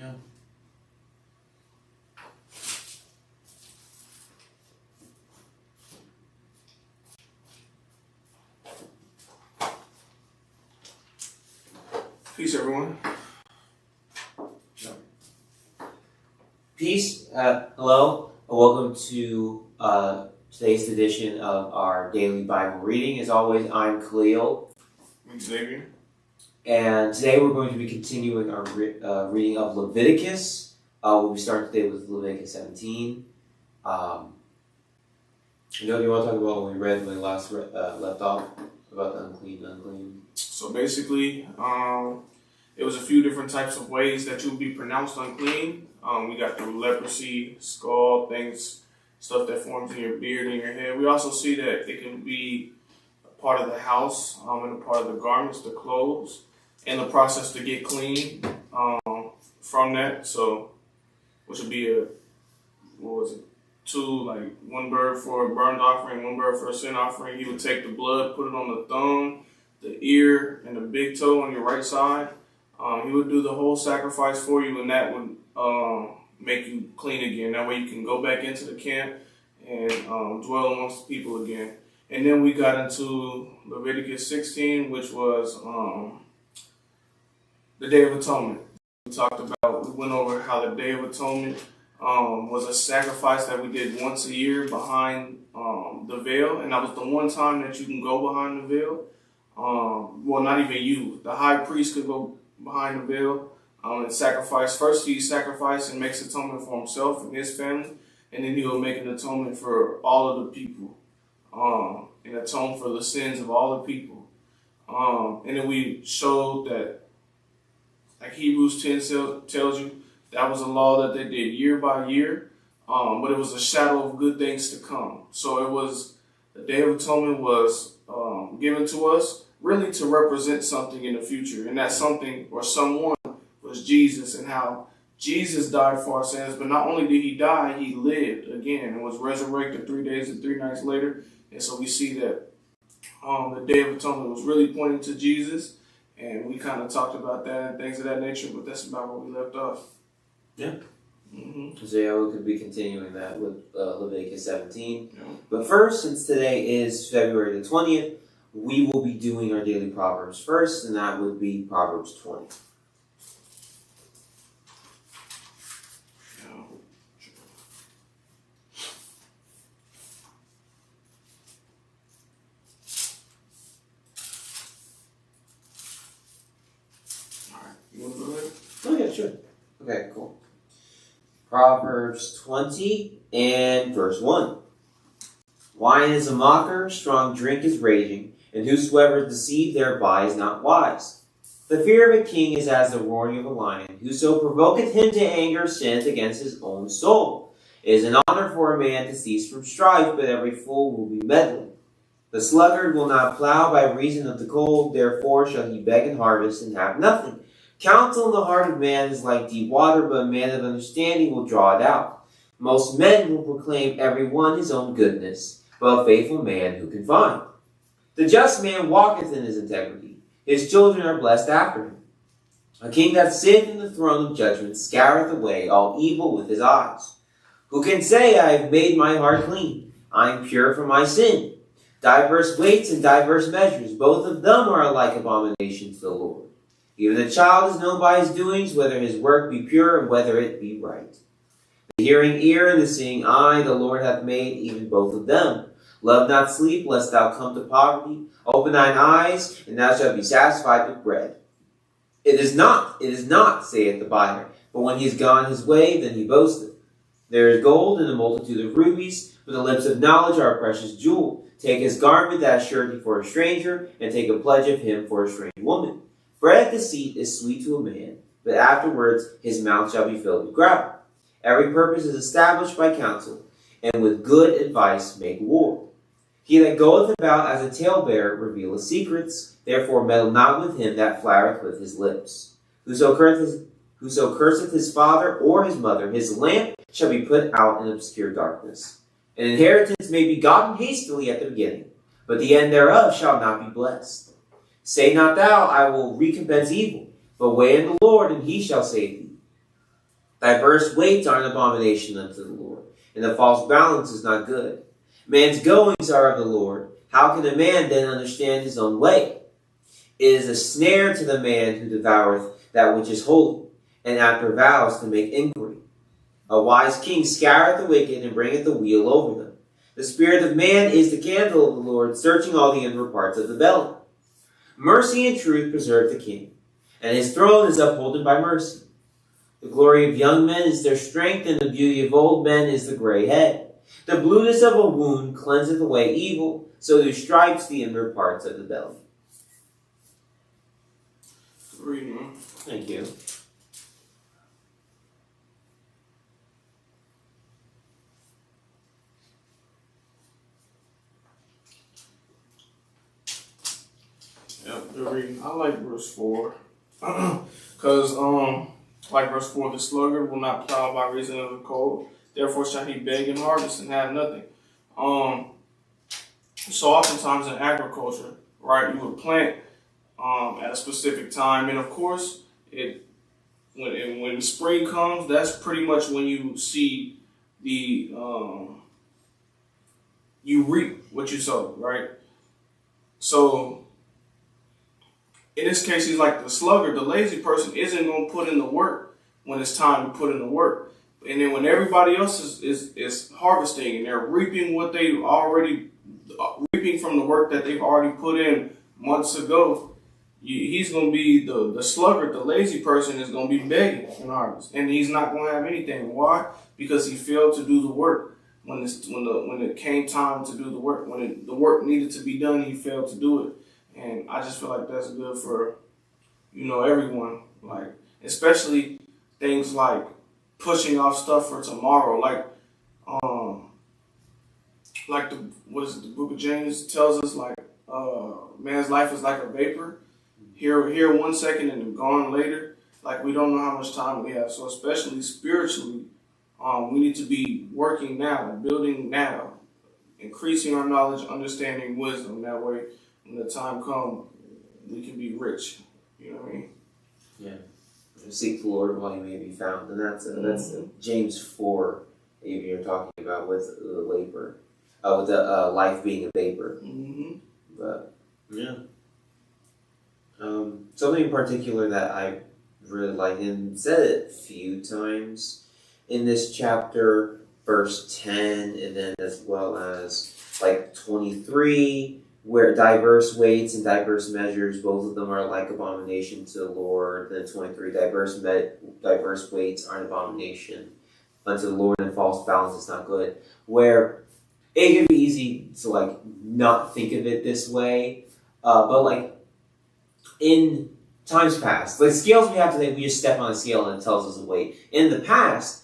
Yeah. Peace, everyone. Peace. Hello. Welcome to today's edition of our daily Bible reading. As always, I'm Khalil. I'm Xavier. And today we're going to be continuing our reading of Leviticus. We'll be starting today with Leviticus 17. Do you want to talk about what we read when we last left off about the unclean? So basically, it was a few different types of ways that you'll be pronounced unclean. We got the leprosy, skull, stuff that forms in your beard and your head. We also see that it can be a part of the house and a part of the garments, the clothes, and the process to get clean from that. So, which would be one bird for a burnt offering, one bird for a sin offering. He would take the blood, put it on the thumb, the ear, and the big toe on your right side. He would do the whole sacrifice for you, and that would make you clean again. That way you can go back into the camp and dwell amongst the people again. And then we got into Leviticus 16, which was the Day of Atonement. We went over how the Day of Atonement was a sacrifice that we did once a year behind the veil, and that was the one time that you can go behind the veil. Well, not even you. The high priest could go behind the veil and sacrifice. First, he sacrificed and makes atonement for himself and his family, and then he will make an atonement for all of the people and atone for the sins of all the people. And then we showed that, like Hebrews 10 tells you, that was a law that they did year by year, but it was a shadow of good things to come. So it was, the Day of Atonement was given to us really to represent something in the future. And that something or someone was Jesus, and how Jesus died for our sins. But not only did he die, he lived again and was resurrected 3 days and 3 nights later. And so we see that the Day of Atonement was really pointing to Jesus. And we kind of talked about that and things of that nature, but that's about where we left off. Yeah. Mm-hmm. So yeah, we could be continuing that with Leviticus 17. Yeah. But first, since today is February the 20th, we will be doing our daily Proverbs first, and that would be Proverbs 20. You want to go ahead? Oh yeah, sure. Okay, cool. Proverbs 20 and verse 1. Wine is a mocker, strong drink is raging, and whosoever is deceived thereby is not wise. The fear of a king is as the roaring of a lion. Whoso provoketh him to anger sinneth against his own soul. It is an honor for a man to cease from strife, but every fool will be meddling. The sluggard will not plow by reason of the cold, therefore shall he beg and harvest and have nothing. Counsel in the heart of man is like deep water, but a man of understanding will draw it out. Most men will proclaim every one his own goodness, but a faithful man who can find? The just man walketh in his integrity. His children are blessed after him. A king that sitteth in the throne of judgment scareth away all evil with his eyes. Who can say, I have made my heart clean? I am pure from my sin. Diverse weights and diverse measures, both of them are alike abominations to the Lord. Even the child is known by his doings, whether his work be pure and whether it be right. The hearing ear and the seeing eye the Lord hath made, even both of them. Love not sleep, lest thou come to poverty. Open thine eyes, and thou shalt be satisfied with bread. It is not, saith the buyer, but when he is gone his way, then he boasteth. There is gold in a multitude of rubies, but the lips of knowledge are a precious jewel. Take his garment that is surety for a stranger, and take a pledge of him for a strange woman. Bread deceit is sweet to a man, but afterwards his mouth shall be filled with gravel. Every purpose is established by counsel, and with good advice make war. He that goeth about as a talebearer revealeth secrets, therefore meddle not with him that flattereth with his lips. Whoso curseth his father or his mother, his lamp shall be put out in obscure darkness. An inheritance may be gotten hastily at the beginning, but the end thereof shall not be blessed. Say not thou, I will recompense evil, but wait in the Lord, and he shall save thee. Diverse weights are an abomination unto the Lord, and the false balance is not good. Man's goings are of the Lord. How can a man then understand his own way? It is a snare to the man who devoureth that which is holy, and after vows to make inquiry. A wise king scattereth the wicked, and bringeth the wheel over them. The spirit of man is the candle of the Lord, searching all the inward parts of the belly. Mercy and truth preserve the king, and his throne is upholden by mercy. The glory of young men is their strength, and the beauty of old men is the gray head. The blueness of a wound cleanseth away evil, so do stripes the inward parts of the belly. Reading. Thank you. Yeah, the reading. I like verse 4. Because, like verse 4, the sluggard will not plow by reason of the cold. Therefore shall he beg and harvest and have nothing. So oftentimes in agriculture, right, you would plant at a specific time. And of course, when spring comes, that's pretty much when you see the, you reap what you sow, right? So in this case, he's like the sluggard. The lazy person isn't going to put in the work when it's time to put in the work. And then when everybody else is harvesting and they're reaping what they already, reaping from the work that they've already put in months ago, he's going to be the sluggard. The lazy person is going to be begging in harvest. And he's not going to have anything. Why? Because he failed to do the work. When it came time to do the work, the work needed to be done, he failed to do it. And I just feel like that's good for, everyone. Like, especially things like pushing off stuff for tomorrow. Like the book of James tells us, like, man's life is like a vapor. Here 1 second and then gone later. Like, we don't know how much time we have. So especially spiritually, we need to be working now, building now, increasing our knowledge, understanding, wisdom. That way, when the time comes, we can be rich. You know what I mean? Yeah. Seek the Lord while he may be found. And that's James 4 you're talking about with the vapor. With the life being a vapor. Mm-hmm. But, yeah. Something in particular that I really like, and said it a few times in this chapter, verse 10, and then as well as like 23, where diverse weights and diverse measures, both of them are like abomination to the Lord. Then 23, diverse weights are an abomination unto the Lord, and false balance is not good. Where it can be easy to like not think of it this way, but like in times past, like scales we have today, we just step on a scale and it tells us the weight. In the past,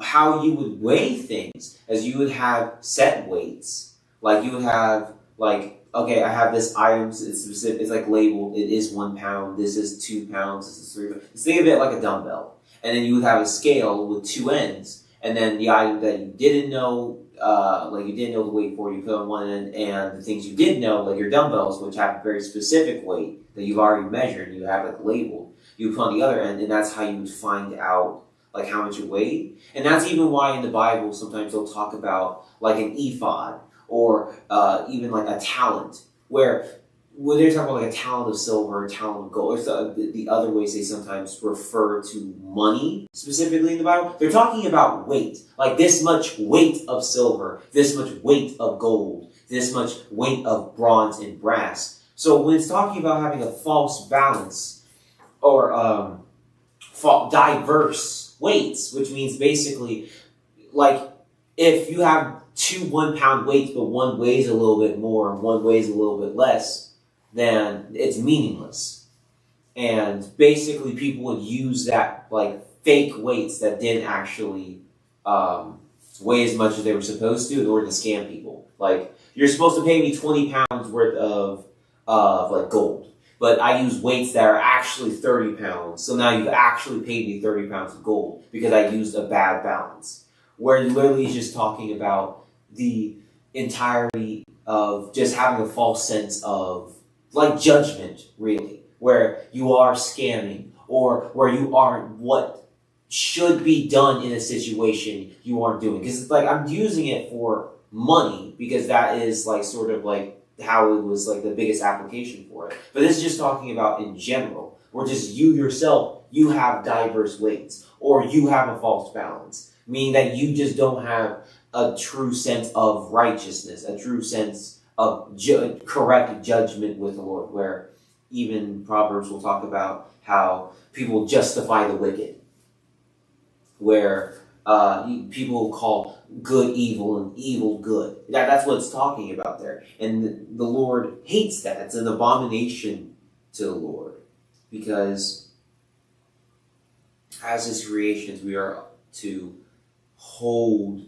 how you would weigh things, as you would have set weights, like you would have like, okay, I have this item, it's specific, it's like labeled, it is 1 pound, this is 2 pounds, this is 3 pounds. Just think of it like a dumbbell. And then you would have a scale with 2 ends, and then the item that you didn't know, like you didn't know the weight for, you put on one end, and the things you did know, like your dumbbells, which have a very specific weight that you've already measured, and you have like labeled, you put on the other end, and that's how you would find out like how much you weighed. And that's even why in the Bible sometimes they'll talk about like an ephod, or even like a talent, where when they're talking about like a talent of silver, a talent of gold, or the other ways they sometimes refer to money specifically in the Bible, they're talking about weight, like this much weight of silver, this much weight of gold, this much weight of bronze and brass. So when it's talking about having a false balance, or diverse weights, which means basically like if you have 2 1-pound weights, but one weighs a little bit more and one weighs a little bit less, then it's meaningless. And basically people would use that like fake weights that didn't actually weigh as much as they were supposed to in order to scam people. Like, you're supposed to pay me 20 pounds worth of like gold, but I use weights that are actually 30 pounds. So now you've actually paid me 30 pounds of gold because I used a bad balance. Where literally is just talking about the entirety of just having a false sense of like judgment, really, where you are scamming, or where you aren't what should be done in a situation you aren't doing. Because it's like, I'm using it for money because that is like sort of like how it was like the biggest application for it. But this is just talking about in general, or just you yourself, you have diverse weights, or you have a false balance, meaning that you just don't have a true sense of righteousness, a true sense of correct judgment with the Lord, where even Proverbs will talk about how people justify the wicked, where people call good evil and evil good. That's what it's talking about there. And the Lord hates that. It's an abomination to the Lord. Because as His creations, we are to hold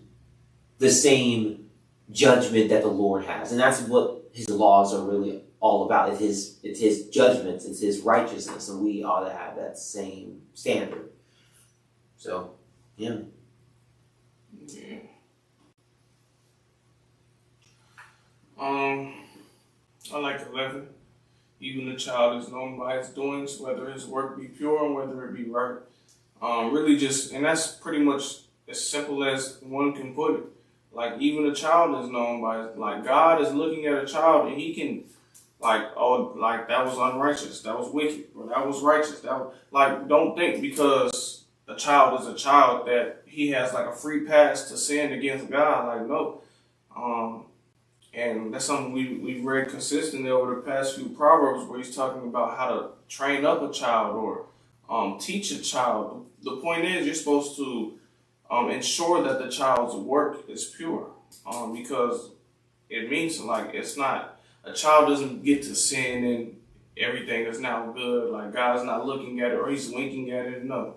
the same judgment that the Lord has. And that's what His laws are really all about. It's His judgments. It's His righteousness. And we ought to have that same standard. So, yeah. Yeah. I like 11. Even the child is known by his doings, whether his work be pure and whether it be right. Really just, and that's pretty much as simple as one can put it. Like, even a child is known by, like, God is looking at a child and He can, like, oh, like, that was unrighteous, that was wicked, or that was righteous. That was, like, don't think because a child is a child that he has, like, a free pass to sin against God. Like, no. And that's something we've read consistently over the past few Proverbs, where He's talking about how to train up a child or teach a child. The point is, you're supposed to ensure that the child's work is pure, because it means, like, it's not, a child doesn't get to sin and everything is now good. Like, God's not looking at it or He's winking at it. No.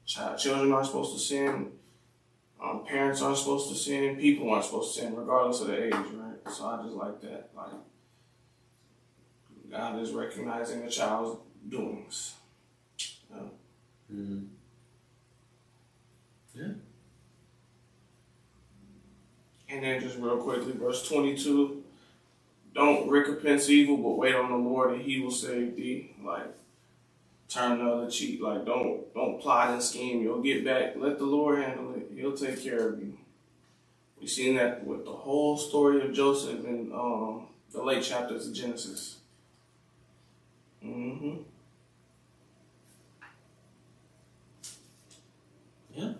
Children aren't supposed to sin. Parents aren't supposed to sin. People aren't supposed to sin, regardless of the age, right? So I just like that. Like, God is recognizing a child's doings. Mm-hmm. Yeah. And then just real quickly, verse 22. Don't recompense evil, but wait on the Lord, and He will save thee. Like, turn the other cheek. Like, don't plot and scheme. You'll get back. Let the Lord handle it. He'll take care of you. We've seen that with the whole story of Joseph in the late chapters of Genesis. Mm-hmm. Yeah.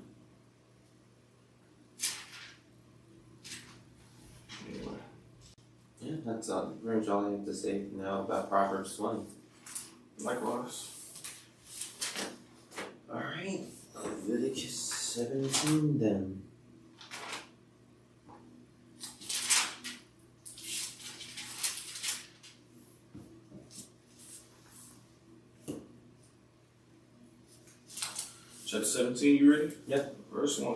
Anyway. Yeah, that's pretty much all I have to say now about Proverbs 20. Likewise. Alright, Leviticus 17 then. Chapter 17, you ready? Yep. Verse 1.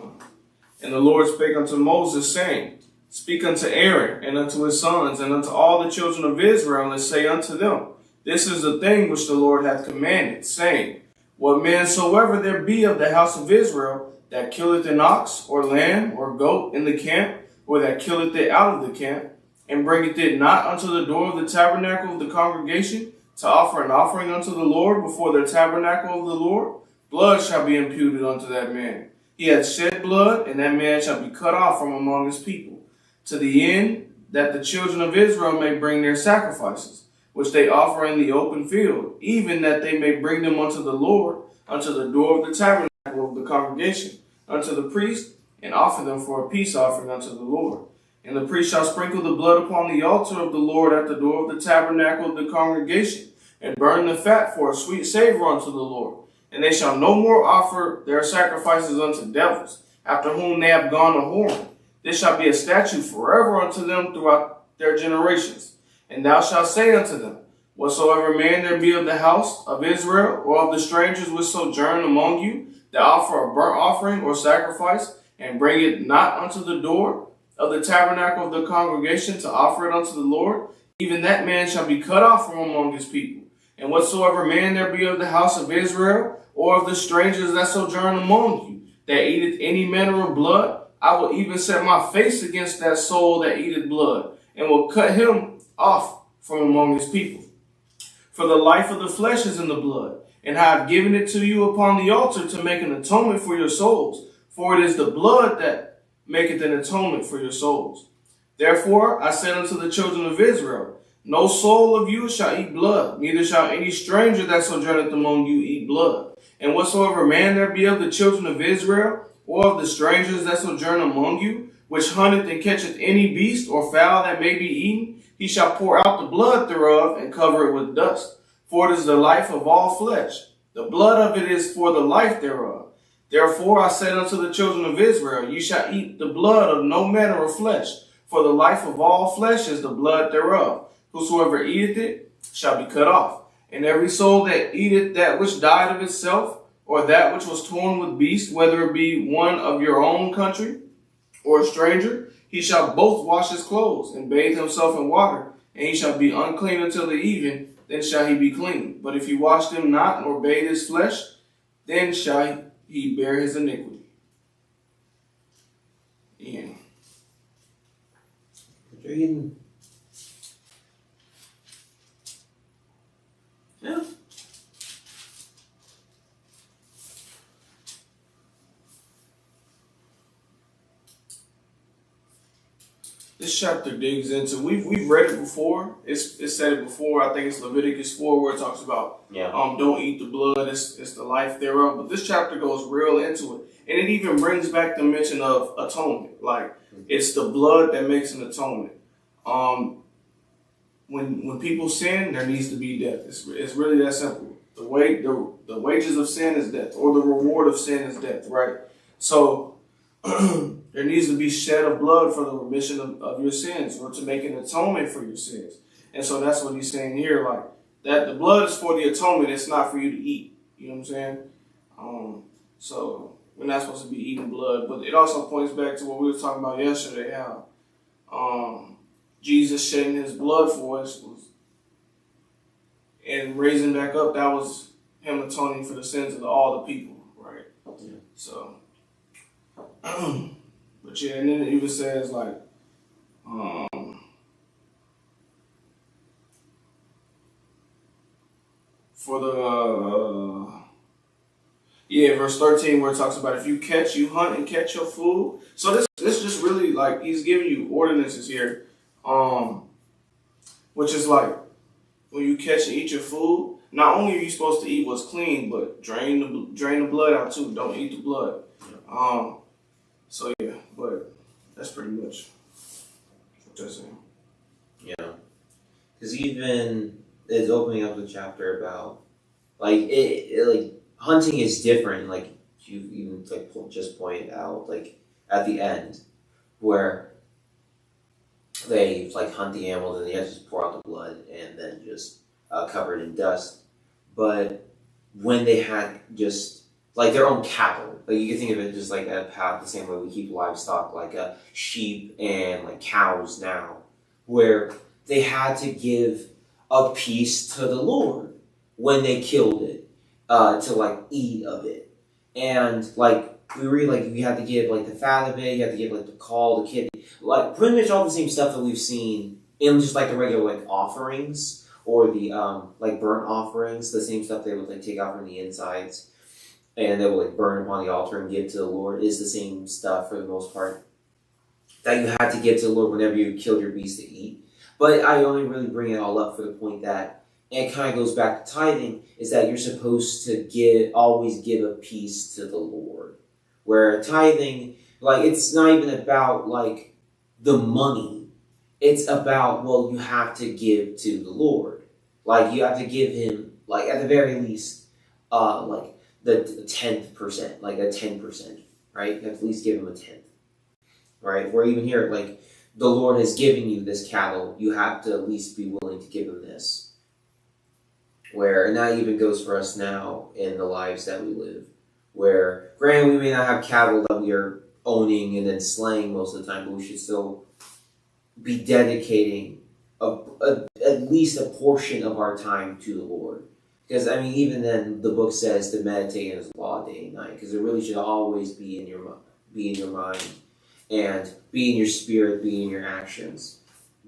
And the Lord spake unto Moses, saying, Speak unto Aaron, and unto his sons, and unto all the children of Israel, and say unto them, This is the thing which the Lord hath commanded, saying, What man soever there be of the house of Israel, that killeth an ox, or lamb, or goat in the camp, or that killeth it out of the camp, and bringeth it not unto the door of the tabernacle of the congregation, to offer an offering unto the Lord before the tabernacle of the Lord, blood shall be imputed unto that man. He hath shed blood, and that man shall be cut off from among his people, to the end that the children of Israel may bring their sacrifices, which they offer in the open field, even that they may bring them unto the Lord, unto the door of the tabernacle of the congregation, unto the priest, and offer them for a peace offering unto the Lord. And the priest shall sprinkle the blood upon the altar of the Lord at the door of the tabernacle of the congregation, and burn the fat for a sweet savor unto the Lord. And they shall no more offer their sacrifices unto devils, after whom they have gone a whoring. This shall be a statute forever unto them throughout their generations. And thou shalt say unto them, Whatsoever man there be of the house of Israel, or of the strangers which sojourn among you, that offer a burnt offering or sacrifice, and bring it not unto the door of the tabernacle of the congregation to offer it unto the Lord, even that man shall be cut off from among his people. And whatsoever man there be of the house of Israel, or of the strangers that sojourn among you, that eateth any manner of blood, I will even set my face against that soul that eateth blood, and will cut him off from among his people. For the life of the flesh is in the blood, And I have given it to you upon the altar to make an atonement for your souls. For it is the blood that maketh an atonement for your souls. Therefore I said unto the children of Israel, no soul of you shall eat blood, neither shall any stranger that sojourneth among you eat blood. And whatsoever man there be of the children of Israel, or of the strangers that sojourn among you, which hunteth and catcheth any beast or fowl that may be eaten, he shall pour out the blood thereof and cover it with dust. For it is the life of all flesh. The blood of it is for the life thereof. Therefore I said unto the children of Israel, ye shall eat the blood of no manner of flesh, for the life of all flesh is the blood thereof. Whosoever eateth it shall be cut off. And every soul that eateth that which died of itself, or that which was torn with beast, whether it be one of your own country or a stranger, he shall both wash his clothes and bathe himself in water, and he shall be unclean until the even, then shall he be clean. But if he wash them not, nor bathe his flesh, then shall he bear his iniquity. Yeah. Yeah. This chapter digs into, we've read it before. It's said it before. I think it's Leviticus 4 where it talks about don't eat the blood, it's the life thereof. But this chapter goes real into it. And it even brings back the mention of atonement. Like it's the blood that makes an atonement. When people sin, there needs to be death. It's really that simple. The wages of sin is death, or the reward of sin is death, right? So there needs to be shed of blood for the remission of your sins, or to make an atonement for your sins. And so that's what he's saying here, like that the blood is for the atonement, it's not for you to eat. You know what I'm saying? So we're not supposed to be eating blood, but it also points back to what we were talking about yesterday, how Jesus shedding his blood for us and raising back up, that was him atoning for the sins of all the people, right? Yeah. So, but yeah, and then it even says like, for the, verse 13 where it talks about if you hunt and catch your food. So this just really like, he's giving you ordinances here. Which is like when you catch and eat your food, not only are you supposed to eat what's clean, but drain the blood out too. Don't eat the blood. So yeah, but that's pretty much what that's saying. Yeah, because even it's opening up the chapter about like like hunting is different. Like you even like just pointed out, like at the end where they like hunt the animal, then they have to just pour out the blood and then just cover it in dust. But when they had just like their own cattle, like you can think of it just like a path, the same way we keep livestock, like sheep and like cows now, where they had to give a piece to the Lord when they killed it, to like eat of it. And like we read, like you have to give like the fat of it, you have to give like the caul, the kidney, like pretty much all the same stuff that we've seen in just like the regular like offerings or the like burnt offerings, the same stuff they would like take out from the insides and they would like burn upon the altar and give to the Lord is the same stuff for the most part that you had to give to the Lord whenever you killed your beast to eat. But I only really bring it all up for the point that, and it kind of goes back to tithing, is that you're supposed to always give a piece to the Lord. Where tithing, like, it's not even about, like, the money. It's about, well, you have to give to the Lord. Like, you have to give him, like, at the very least, like, the 10%, like, a 10%, right? You have to at least give him a 10th, right? Where even here, like, the Lord has given you this cattle, you have to at least be willing to give him this. And that even goes for us now in the lives that we live. Where, granted, we may not have cattle that we are owning and then slaying most of the time, but we should still be dedicating at least a portion of our time to the Lord. Because, I mean, even then, the book says to meditate in his law day and night, because it really should always be in your mind, and be in your spirit, be in your actions.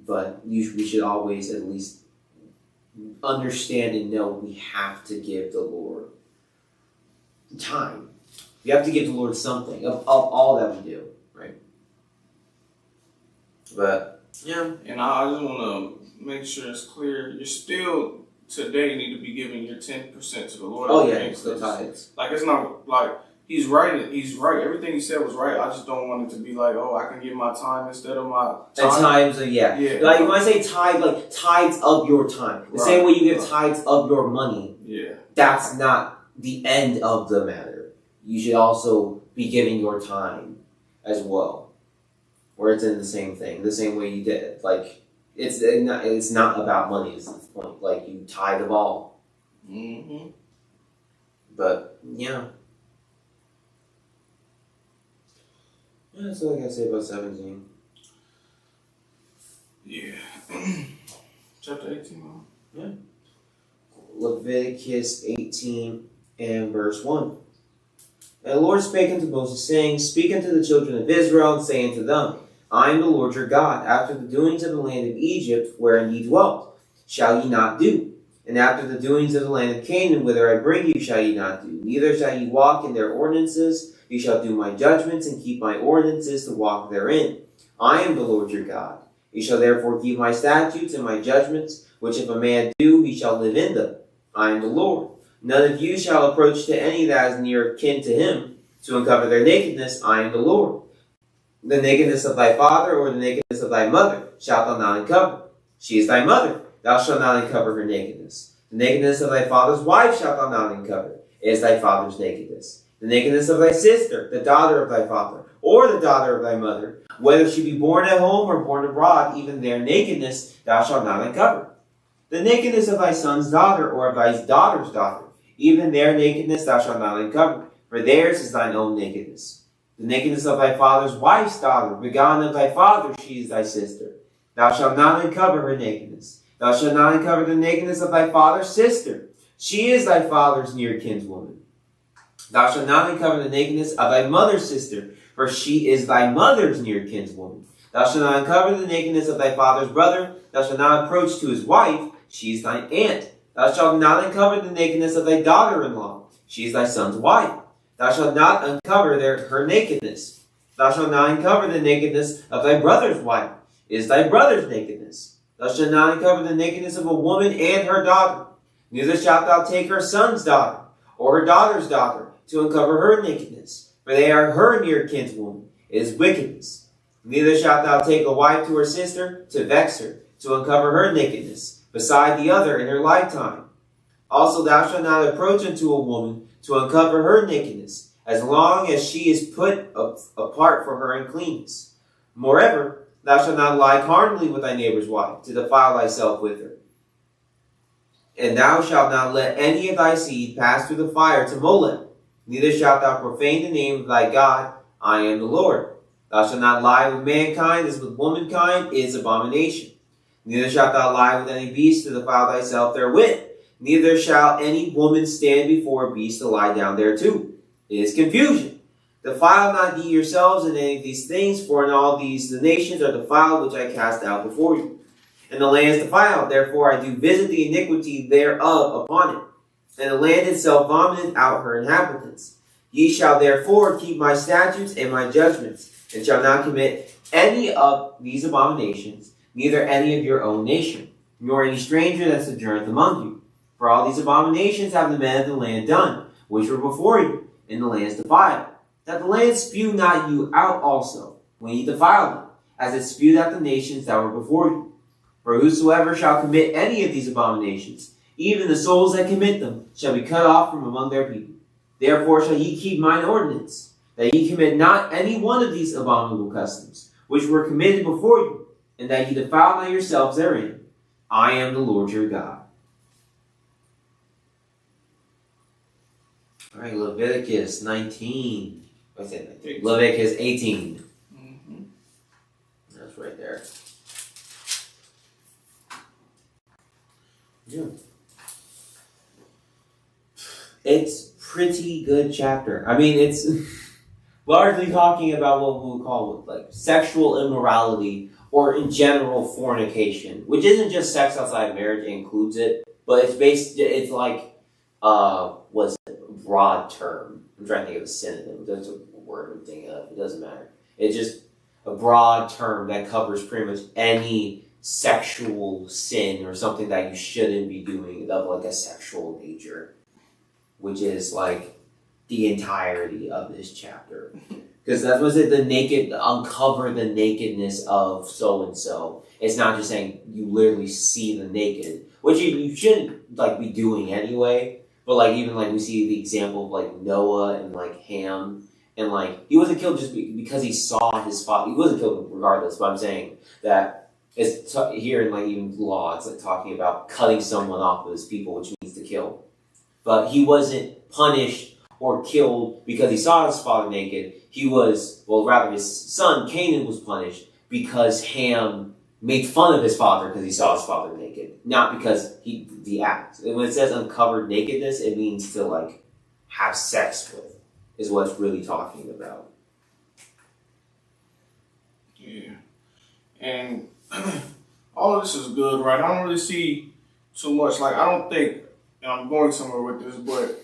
But we should always at least understand and know we have to give the Lord time. We have to give the Lord something of all that we do, right? But, yeah. And I just want to make sure it's clear. You still today need to be giving your 10% to the Lord. Oh, yeah, it's the tithes. Like, it's not like he's right. He's right. Everything he said was right. I just don't want it to be like, oh, I can give my time instead of my time. And times, yeah. Like, when I say tithe, like tithes of your time. The same way you give tithes of your money. Yeah. That's not the end of the matter. You should also be giving your time as well. Where it's in the same thing. The same way you did. Like, it's not about money is the point. Like, you tithe of all. Mm-hmm. But, yeah. Yeah, that's all I gotta say about 17. Yeah. Chapter 18. Yeah. Leviticus 18 and verse 1. And the Lord spake unto Moses, saying, Speak unto the children of Israel, and say unto them, I am the Lord your God. After the doings of the land of Egypt, wherein ye dwelt, shall ye not do. And after the doings of the land of Canaan, whither I bring you, shall ye not do. Neither shall ye walk in their ordinances. Ye shall do my judgments, and keep my ordinances to walk therein. I am the Lord your God. Ye shall therefore keep my statutes and my judgments, which if a man do, he shall live in them. I am the Lord. None of you shall approach to any that is near kin to him, to uncover their nakedness. I am the Lord. The nakedness of thy father or the nakedness of thy mother shalt thou not uncover. She is thy mother. Thou shalt not uncover her nakedness. The nakedness of thy father's wife shalt thou not uncover. It is thy father's nakedness. The nakedness of thy sister, the daughter of thy father, or the daughter of thy mother, whether she be born at home or born abroad, even their nakedness thou shalt not uncover. The nakedness of thy son's daughter or of thy daughter's daughter, even their nakedness thou shalt not uncover, for theirs is thine own nakedness. The nakedness of thy father's wife's daughter, begotten of thy father, she is thy sister. Thou shalt not uncover her nakedness. Thou shalt not uncover the nakedness of thy father's sister. She is thy father's near kinswoman. Thou shalt not uncover the nakedness of thy mother's sister, for she is thy mother's near kinswoman. Thou shalt not uncover the nakedness of thy father's brother. Thou shalt not approach to his wife. She is thine aunt. Thou shalt not uncover the nakedness of thy daughter-in-law. She is thy son's wife. Thou shalt not uncover her nakedness. Thou shalt not uncover the nakedness of thy brother's wife. It is thy brother's nakedness. Thou shalt not uncover the nakedness of a woman and her daughter. Neither shalt thou take her son's daughter, or her daughter's daughter, to uncover her nakedness. For they are her near kinswoman. It is wickedness. Neither shalt thou take a wife to her sister, to vex her, to uncover her nakedness, beside the other in her lifetime. Also thou shalt not approach unto a woman to uncover her nakedness, as long as she is put apart for her uncleanness. Moreover, thou shalt not lie carnally with thy neighbor's wife, to defile thyself with her. And thou shalt not let any of thy seed pass through the fire to Molech. Neither shalt thou profane the name of thy God. I am the Lord. Thou shalt not lie with mankind as with womankind is abomination. Neither shalt thou lie with any beast to defile thyself therewith. Neither shall any woman stand before a beast to lie down thereto. It is confusion. Defile not ye yourselves in any of these things, for in all these the nations are defiled, which I cast out before you. And the land is defiled, therefore I do visit the iniquity thereof upon it. And the land itself vomiteth out her inhabitants. Ye shall therefore keep my statutes and my judgments, and shall not commit any of these abominations, neither any of your own nation, nor any stranger that sojourneth among you. For all these abominations have the men of the land done, which were before you, and the land is defiled. That the land spew not you out also, when ye defile them, as it spewed out the nations that were before you. For whosoever shall commit any of these abominations, even the souls that commit them, shall be cut off from among their people. Therefore shall ye keep mine ordinance, that ye commit not any one of these abominable customs, which were committed before you, and that ye defile not yourselves therein. I am the Lord your God. All right, Leviticus 19. What's that? 18. Leviticus 18. Mm-hmm. That's right there. Yeah. It's pretty good chapter. I mean, it's largely talking about what we would call like sexual immorality or in general fornication, which isn't just sex outside of marriage, it includes it, but it's like, what's it, a broad term. I'm trying to think of a synonym. There's a word I'm thinking of. It doesn't matter. It's just a broad term that covers pretty much any sexual sin or something that you shouldn't be doing of like a sexual nature, which is like the entirety of this chapter. Because that's what it, uncover the nakedness of so-and-so. It's not just saying you literally see the naked, which you shouldn't like be doing anyway. But like even like we see the example of like Noah and like Ham, and like he wasn't killed just because he saw his father. He wasn't killed regardless. But I'm saying that it's here in like even law, it's like talking about cutting someone off of his people, which means to kill. But he wasn't punished or killed because he saw his father naked. He was, well, rather his son Canaan was punished because Ham made fun of his father because he saw his father naked, not because the act. And when it says uncovered nakedness, it means to like have sex with, is what it's really talking about. Yeah, and all of this is good, right? I don't really see too much. Like I don't think, and I'm going somewhere with this, but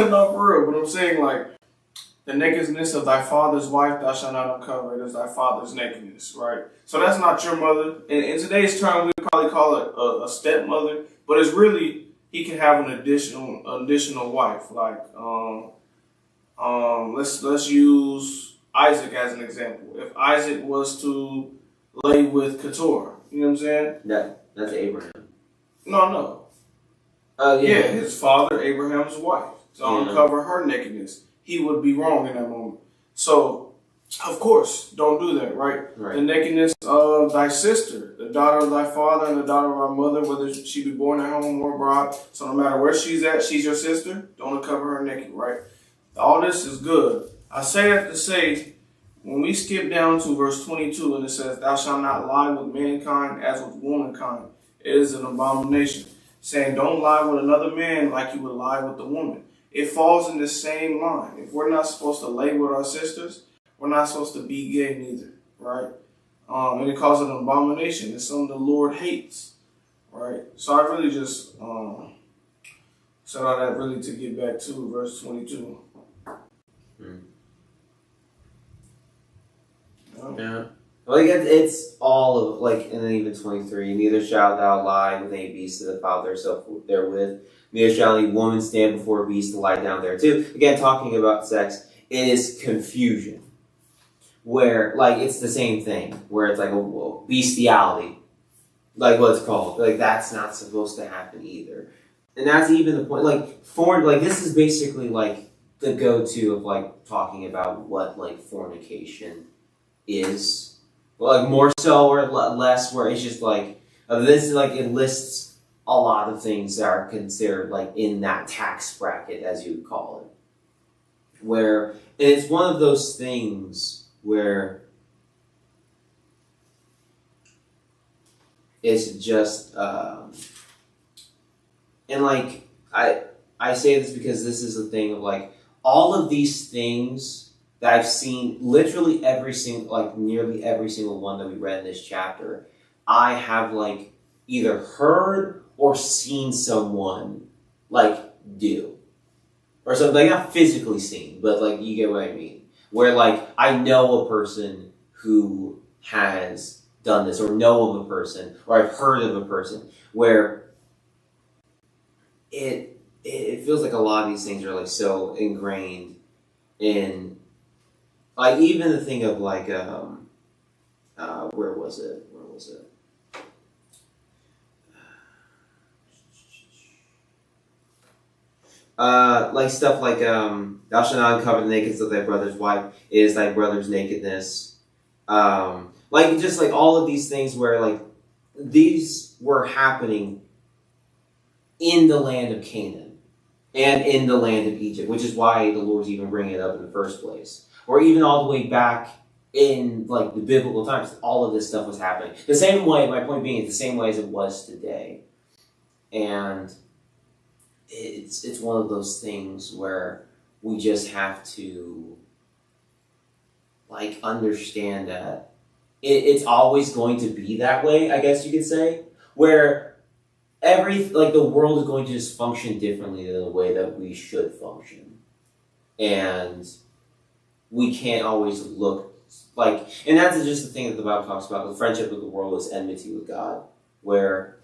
not for real. But I'm saying like, the nakedness of thy father's wife thou shalt not uncover. It is thy father's nakedness, right? So that's not your mother. In today's term, we would probably call it a stepmother, but it's really, he can have an additional wife. Like, let's use Isaac as an example. If Isaac was to lay with Keturah, you know what I'm saying? That's Abraham. No. Yeah, his father, Abraham's wife, to uncover her nakedness. He would be wrong in that moment. So, of course, don't do that, right? The nakedness of thy sister, the daughter of thy father and the daughter of our mother, whether she be born at home or abroad. So no matter where she's at, she's your sister. Don't uncover her naked, right? All this is good. I say that to say, when we skip down to verse 22 and it says, thou shalt not lie with mankind as with womankind. It is an abomination. Saying, don't lie with another man like you would lie with the woman. It falls in the same line. If we're not supposed to lay with our sisters, we're not supposed to be gay neither, right? And it calls it an abomination. It's something the Lord hates, right? So I really just said all that really to get back to verse 22. Yeah. Like it's all of like, and then even 23. Neither shalt thou lie with any beast of the father thyself therewith. Neither shall any woman stand before a beast to lie down there too. Again, talking about sex, it is confusion. Where like it's the same thing. Where it's like a bestiality, like what it's called. Like that's not supposed to happen either. And that's even the point. Like this is basically like the go-to of like talking about what like fornication is. Like more so or less, where it's just like this is like it lists a lot of things that are considered like in that tax bracket, as you would call it. Where it's one of those things where it's just and like I say this because this is the thing of like all of these things that I've seen, literally nearly every single one that we read in this chapter, I have like either heard or seen someone like do. Or something, like not physically seen, but like you get what I mean. Where like I know a person who has done this, or know of a person, or I've heard of a person, where it feels like a lot of these things are like so ingrained in. Like even the thing of like where was it? Like stuff like thou shalt not uncover the nakedness of thy brother's wife, is thy brother's nakedness. Like just like all of these things where like these were happening in the land of Canaan and in the land of Egypt, which is why the Lord's even bringing it up in the first place. Or even all the way back in like the biblical times, all of this stuff was happening. The same way, my point being, it's the same way as it was today. And it's one of those things where we just have to like understand that it's always going to be that way, I guess you could say, where the world is going to just function differently than the way that we should function. And we can't always look and that's just the thing that the Bible talks about. The friendship with the world is enmity with God, where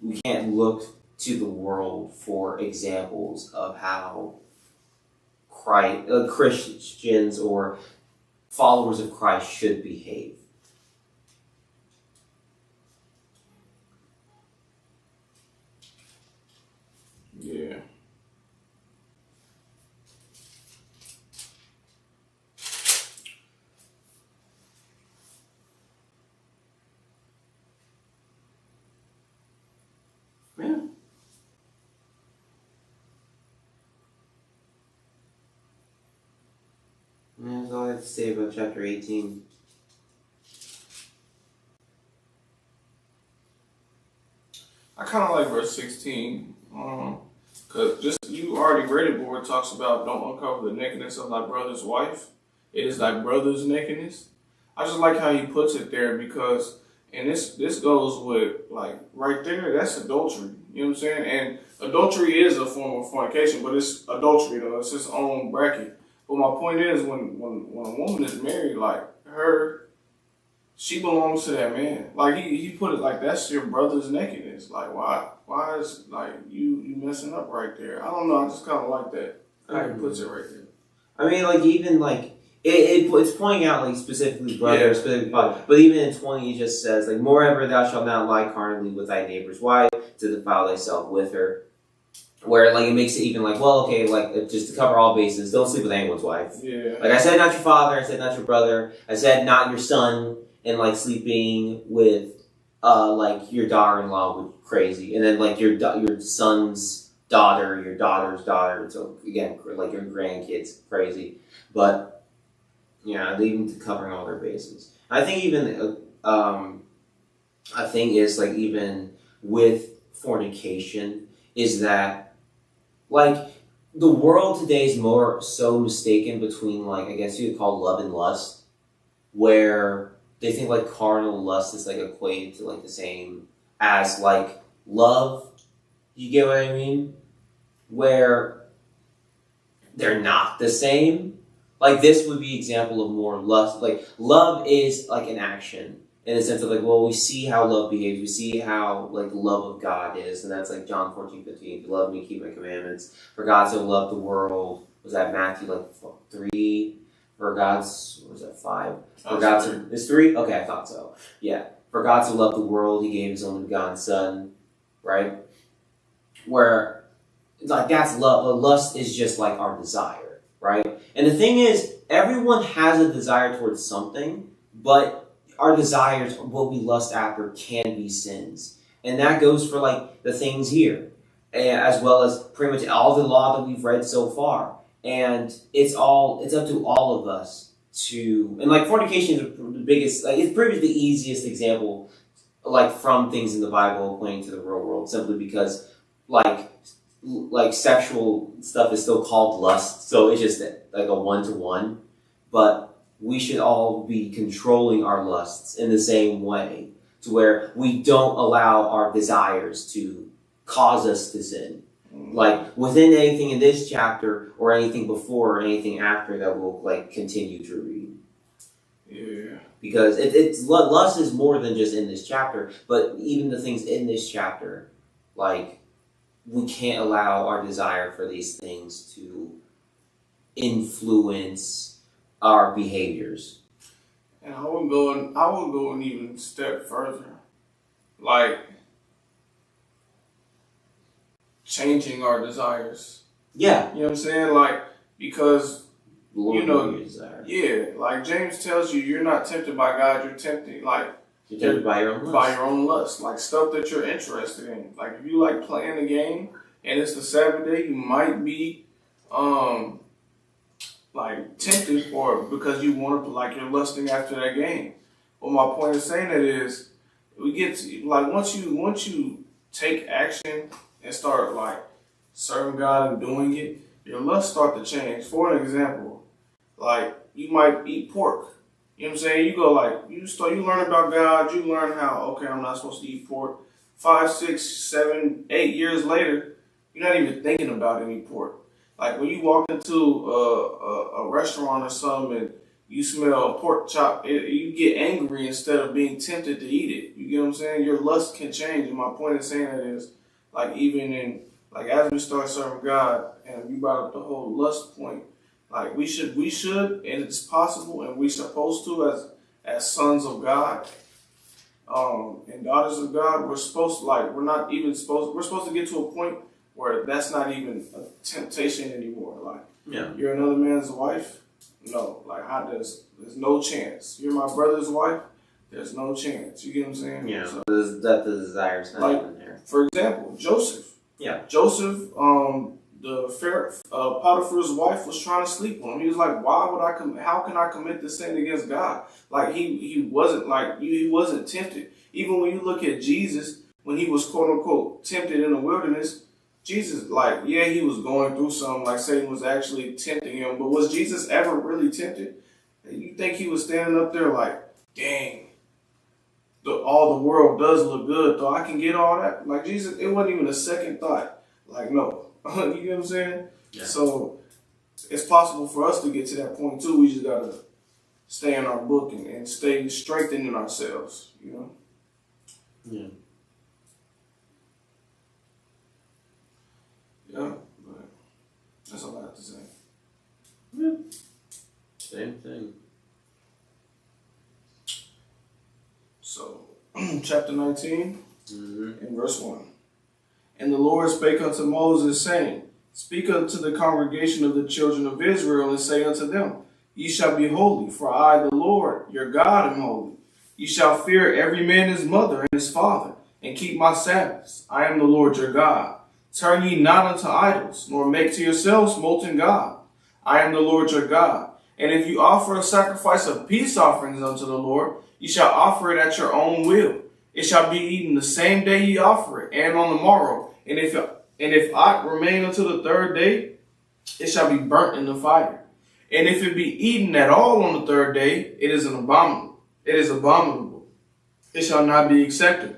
we can't look to the world for examples of how Christians or followers of Christ should behave. Yeah. Yeah. That's all I have to say about chapter 18. I kind of like verse 16. Because just you already read it, but where it talks about don't uncover the nakedness of thy brother's wife. It is thy brother's nakedness. I just like how he puts it there because, and this goes with, like, right there, that's adultery. You know what I'm saying? And adultery is a form of fornication, but it's adultery, though. It's its own bracket. But my point is, when a woman is married, like, she belongs to that man. Like, he put it like, that's your brother's nakedness. Like, why is, like, you messing up right there? I don't know, I just kind of like that. How he puts it right there. I mean, like, even, like, it's pointing out, like, specifically brother, specifically father. But even in 20, it just says, like, moreover, thou shalt not lie carnally with thy neighbor's wife to defile thyself with her. Where, like, it makes it even like, well, okay, like, just to cover all bases, don't sleep with anyone's wife. Yeah. Like, I said not your father, I said not your brother, I said not your son, and, like, sleeping with, like, your daughter-in-law would be crazy. And then, like, your son's daughter, your daughter's daughter, so, again, like, your grandkids, crazy. But, yeah, even to covering all their bases. I think even, a thing is, like, even with fornication, is that, like, the world today is more so mistaken between, like, I guess you could call love and lust, where they think, like, carnal lust is, like, equated to, like, the same as, like, love. You get what I mean? Where they're not the same. Like, this would be example of more lust. Like, love is, like, an action. In the sense of, like, well, we see how love behaves. We see how, like, the love of God is. And that's, like, John 14:15. If you love me, keep my commandments. For God so loved the world. Was that Matthew, like, 3? For God's, what was that, 5? For God so, it's 3? Okay, I thought so. Yeah. For God so loved the world, he gave his only begotten Son. Right? Where, like, that's love. Lust is just, like, our desire. Right? And the thing is, everyone has a desire towards something, but our desires, what we lust after, can be sins. And that goes for, like, the things here, as well as pretty much all the law that we've read so far. And it's up to all of us to, and, like, fornication is the biggest, like, it's pretty much the easiest example, like, from things in the Bible pointing to the real world, simply because, like sexual stuff is still called lust, so it's just like a one-to-one. But we should all be controlling our lusts in the same way, to where we don't allow our desires to cause us to sin. Like, within anything in this chapter, or anything before, or anything after that we'll, like, continue to read. Yeah. Because it's lust is more than just in this chapter, but even the things in this chapter, like, we can't allow our desire for these things to influence our behaviors. And I would go an even step further. Like, changing our desires. Yeah. You know what I'm saying? Like, because, Lord, you know, your desire. Yeah, like James tells you, you're not tempted by God, you're tempted, like, you're tempted by your own lust. By your own lust. Like, stuff that you're interested in. Like, if you like playing a game and it's the Sabbath day, you might be, like, tempted for it because you want to, like, you're lusting after that game. But my point of saying that is, we get to, like, once you take action and start, like, serving God and doing it, your lust start to change. For an example, like, you might eat pork. You You know what I'm saying? You go like, you learn about God, you learn how, okay, I'm not supposed to eat pork. 5, 6, 7, 8 years later, you're not even thinking about any pork. Like when you walk into a restaurant or something and you smell a pork chop, you get angry instead of being tempted to eat it. You get what I'm saying? Your lust can change. And my point in saying that is, like even in, like as we start serving God, and you brought up the whole lust point, like we should, and it's possible, and we're supposed to as sons of God, and daughters of God. We're supposed to, like, we're supposed to get to a point where that's not even a temptation anymore. Like, you're another man's wife. No, like there's no chance. You're my brother's wife. There's no chance. You get what I'm saying? Yeah. So that the desire's not like, even there. For example, Joseph. Yeah. Joseph, Potiphar's wife was trying to sleep with him. He was like, how can I commit this sin against God? Like he wasn't tempted. Even when you look at Jesus, when he was quote unquote tempted in the wilderness, Jesus, like, yeah, he was going through something, like Satan was actually tempting him, but was Jesus ever really tempted? You think he was standing up there like, dang, all the world does look good, so I can get all that? Like Jesus, it wasn't even a second thought. Like, no. You get what I'm saying? Yeah. So it's possible for us to get to that point too. We just gotta stay in our book and stay strengthening ourselves, you know? Yeah. Yeah, but that's all I have to say. Yeah. Same thing. So, chapter 19, and verse 1. And the Lord spake unto Moses, saying, Speak unto the congregation of the children of Israel, and say unto them, Ye shall be holy, for I, the Lord, your God, am holy. Ye shall fear every man his mother and his father, and keep my Sabbaths. I am the Lord your God. Turn ye not unto idols, nor make to yourselves molten gods. I am the Lord your God. And if you offer a sacrifice of peace offerings unto the Lord, ye shall offer it at your own will. It shall be eaten the same day ye offer it, and on the morrow. And if aught remain until the third day, it shall be burnt in the fire. And if it be eaten at all on the third day, it is abominable. It shall not be accepted.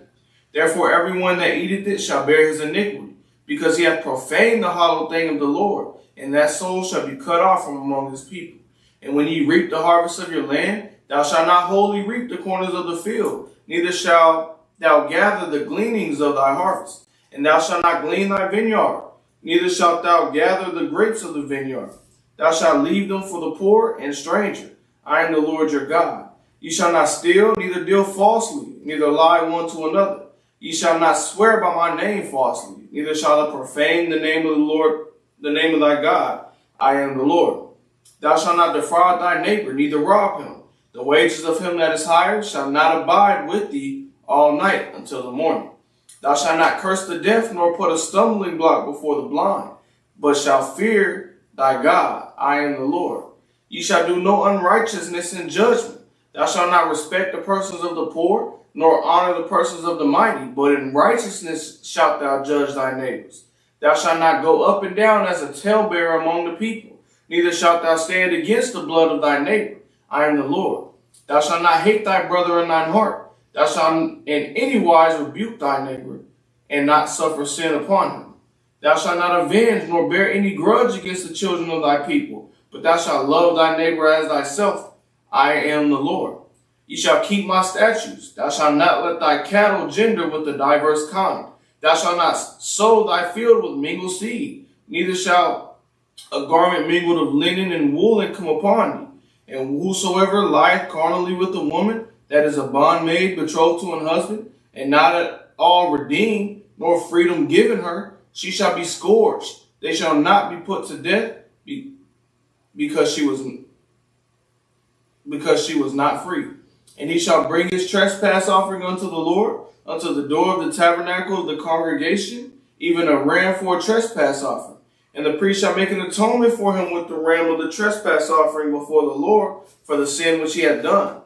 Therefore everyone that eateth it shall bear his iniquity, because he hath profaned the hollow thing of the Lord, and that soul shall be cut off from among his people. And when ye reap the harvest of your land, thou shalt not wholly reap the corners of the field, neither shalt thou gather the gleanings of thy harvest. And thou shalt not glean thy vineyard, neither shalt thou gather the grapes of the vineyard. Thou shalt leave them for the poor and stranger. I am the Lord your God. Ye shall not steal, neither deal falsely, neither lie one to another. Ye shall not swear by my name falsely, neither shall thou profane the name of the Lord, the name of thy God. I am the Lord. Thou shalt not defraud thy neighbor, neither rob him. The wages of him that is hired shall not abide with thee all night until the morning. Thou shalt not curse the deaf, nor put a stumbling block before the blind, but shalt fear thy God. I am the Lord. Ye shall do no unrighteousness in judgment. Thou shalt not respect the persons of the poor, nor honor the persons of the mighty, but in righteousness shalt thou judge thy neighbors. Thou shalt not go up and down as a talebearer among the people, neither shalt thou stand against the blood of thy neighbor. I am the Lord. Thou shalt not hate thy brother in thine heart. Thou shalt in any wise rebuke thy neighbor, and not suffer sin upon him. Thou shalt not avenge, nor bear any grudge against the children of thy people, but thou shalt love thy neighbor as thyself. I am the Lord. Ye shall keep my statutes. Thou shalt not let thy cattle gender with the diverse kind. Thou shalt not sow thy field with mingled seed, neither shall a garment mingled of linen and woolen come upon thee. And whosoever lieth carnally with a woman, that is a bondmaid betrothed to an husband, and not at all redeemed, nor freedom given her, she shall be scourged. They shall not be put to death because she was not free. And he shall bring his trespass offering unto the Lord, unto the door of the tabernacle of the congregation, even a ram for a trespass offering. And the priest shall make an atonement for him with the ram of the trespass offering before the Lord for the sin which he hath done.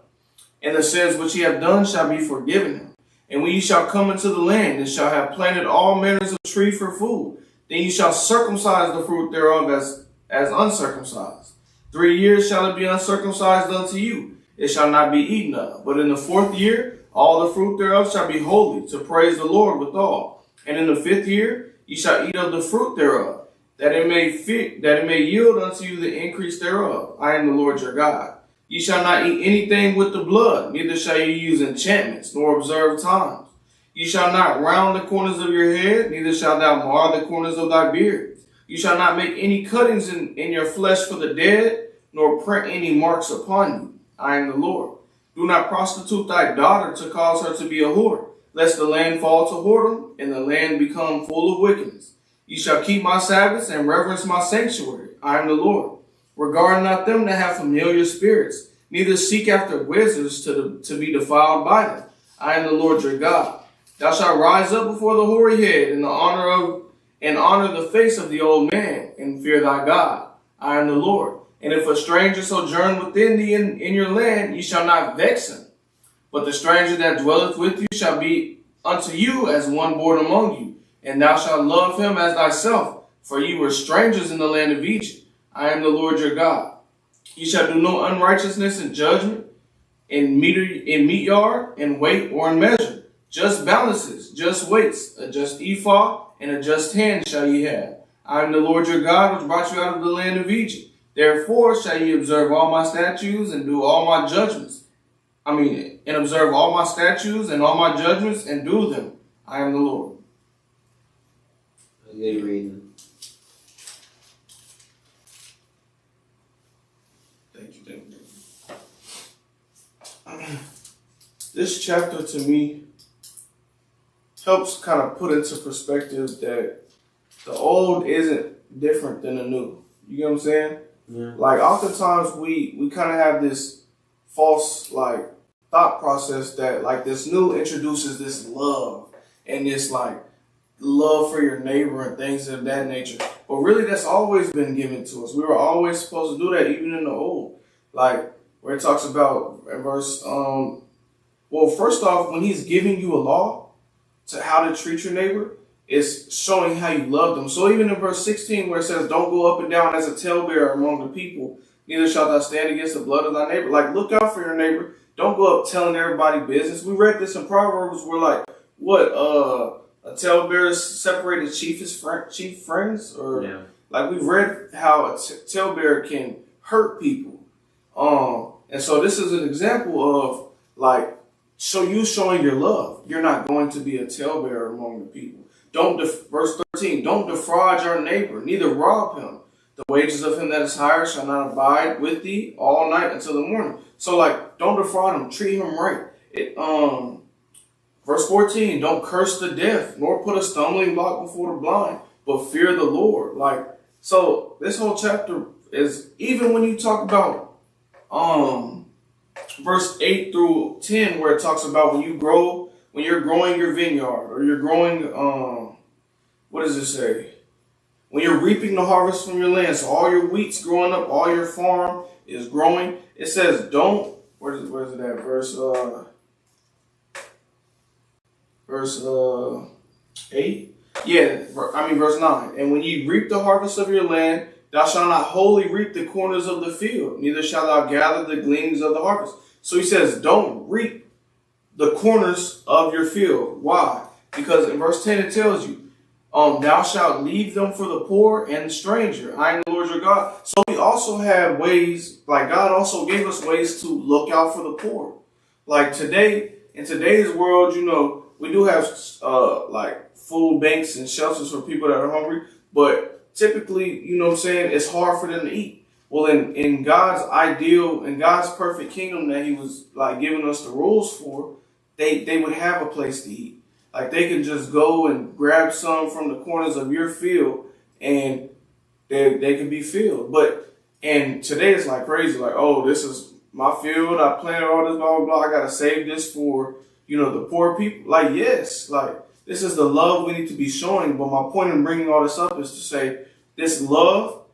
And the sins which ye have done shall be forgiven him. And when ye shall come into the land, and shall have planted all manners of tree for food, then ye shall circumcise the fruit thereof as uncircumcised. 3 years shall it be uncircumcised unto you, it shall not be eaten of. But in the 4th year, all the fruit thereof shall be holy, to praise the Lord withal. And in the 5th year, ye shall eat of the fruit thereof, that it may yield unto you the increase thereof. I am the Lord your God. Ye shall not eat anything with the blood, neither shall you use enchantments, nor observe times. You shall not round the corners of your head, neither shalt thou mar the corners of thy beard. You shall not make any cuttings in your flesh for the dead, nor print any marks upon you. I am the Lord. Do not prostitute thy daughter to cause her to be a whore, lest the land fall to whoredom, and the land become full of wickedness. You shall keep my Sabbaths and reverence my sanctuary. I am the Lord. Regard not them that have familiar spirits, neither seek after wizards to be defiled by them. I am the Lord your God. Thou shalt rise up before the hoary head and honor the face of the old man, and fear thy God. I am the Lord. And if a stranger sojourn within thee in your land, ye shall not vex him. But the stranger that dwelleth with you shall be unto you as one born among you, and thou shalt love him as thyself, for ye were strangers in the land of Egypt. I am the Lord your God. Ye shall do no unrighteousness in judgment, in meat yard, in weight, or in measure. Just balances, just weights, a just ephah, and a just hand shall ye have. I am the Lord your God, which brought you out of the land of Egypt. Therefore shall ye observe all my statutes and do all my judgments. And observe all my statutes and all my judgments and do them. I am the Lord. Good reading. Thank you. This chapter to me helps kind of put into perspective that the old isn't different than the new. You get what I'm saying? Yeah. Like, oftentimes we kind of have this false, thought process that, this new introduces this love and this, love for your neighbor and things of that nature. But really, that's always been given to us. We were always supposed to do that, even in the old. Where it talks about in verse, first off, when he's giving you a law to how to treat your neighbor, it's showing how you love them. So even in verse 16, where it says, don't go up and down as a talebearer among the people, neither shalt thou stand against the blood of thy neighbor. Look out for your neighbor. Don't go up telling everybody business. We read this in Proverbs where, a talebearer separated chief friends? Or, yeah. We've read how a talebearer can hurt people. And so this is an example of, showing your love. You're not going to be a talebearer among the people. Verse 13, don't defraud your neighbor, neither rob him. The wages of him that is hired shall not abide with thee all night until the morning. So, don't defraud him, treat him right. Verse 14, don't curse the deaf, nor put a stumbling block before the blind, but fear the Lord. So this whole chapter is, even when you talk about verse 8 through 10, where it talks about when you're growing your vineyard, or you're growing, what does it say? When you're reaping the harvest from your land, so all your wheat's growing up, all your farm is growing. It says, where is it at? Verse 8? Yeah, verse 9. And when you reap the harvest of your land, thou shalt not wholly reap the corners of the field, neither shalt thou gather the gleanings of the harvest. So he says, don't reap the corners of your field. Why? Because in verse 10 it tells you, thou shalt leave them for the poor and the stranger. I am the Lord your God. So we also have ways, God also gave us ways to look out for the poor. Today, in today's world, we do have food banks and shelters for people that are hungry, but typically, it's hard for them to eat. Well, in God's ideal, in God's perfect kingdom that he was giving us the rules for, they would have a place to eat. They could just go and grab some from the corners of your field and they can be filled. And today it's crazy. This is my field. I planted all this, blah, blah, blah. I got to save this for, the poor people. Yes, this is the love we need to be showing. But my point in bringing all this up is to say this love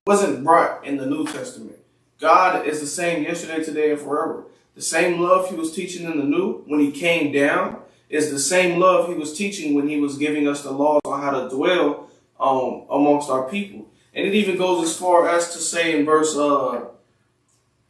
wasn't brought in the New Testament. God is the same yesterday, today, and forever. The same love he was teaching in the New when he came down is the same love he was teaching when he was giving us the laws on how to dwell amongst our people. And it even goes as far as to say in verse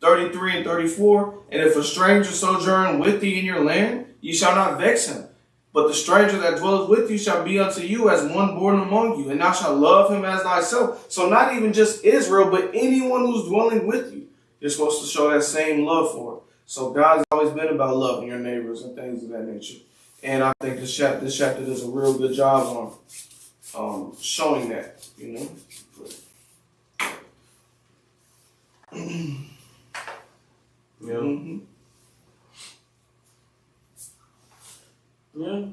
33 and 34. And if a stranger sojourn with thee in your land, ye shall not vex him. But the stranger that dwelleth with you shall be unto you as one born among you, and thou shalt love him as thyself. So not even just Israel, but anyone who's dwelling with you, you're supposed to show that same love for. So God's always been about loving your neighbors and things of that nature. And I think this chapter does a real good job on showing that, you know. Yeah. Mm-hmm. Yeah.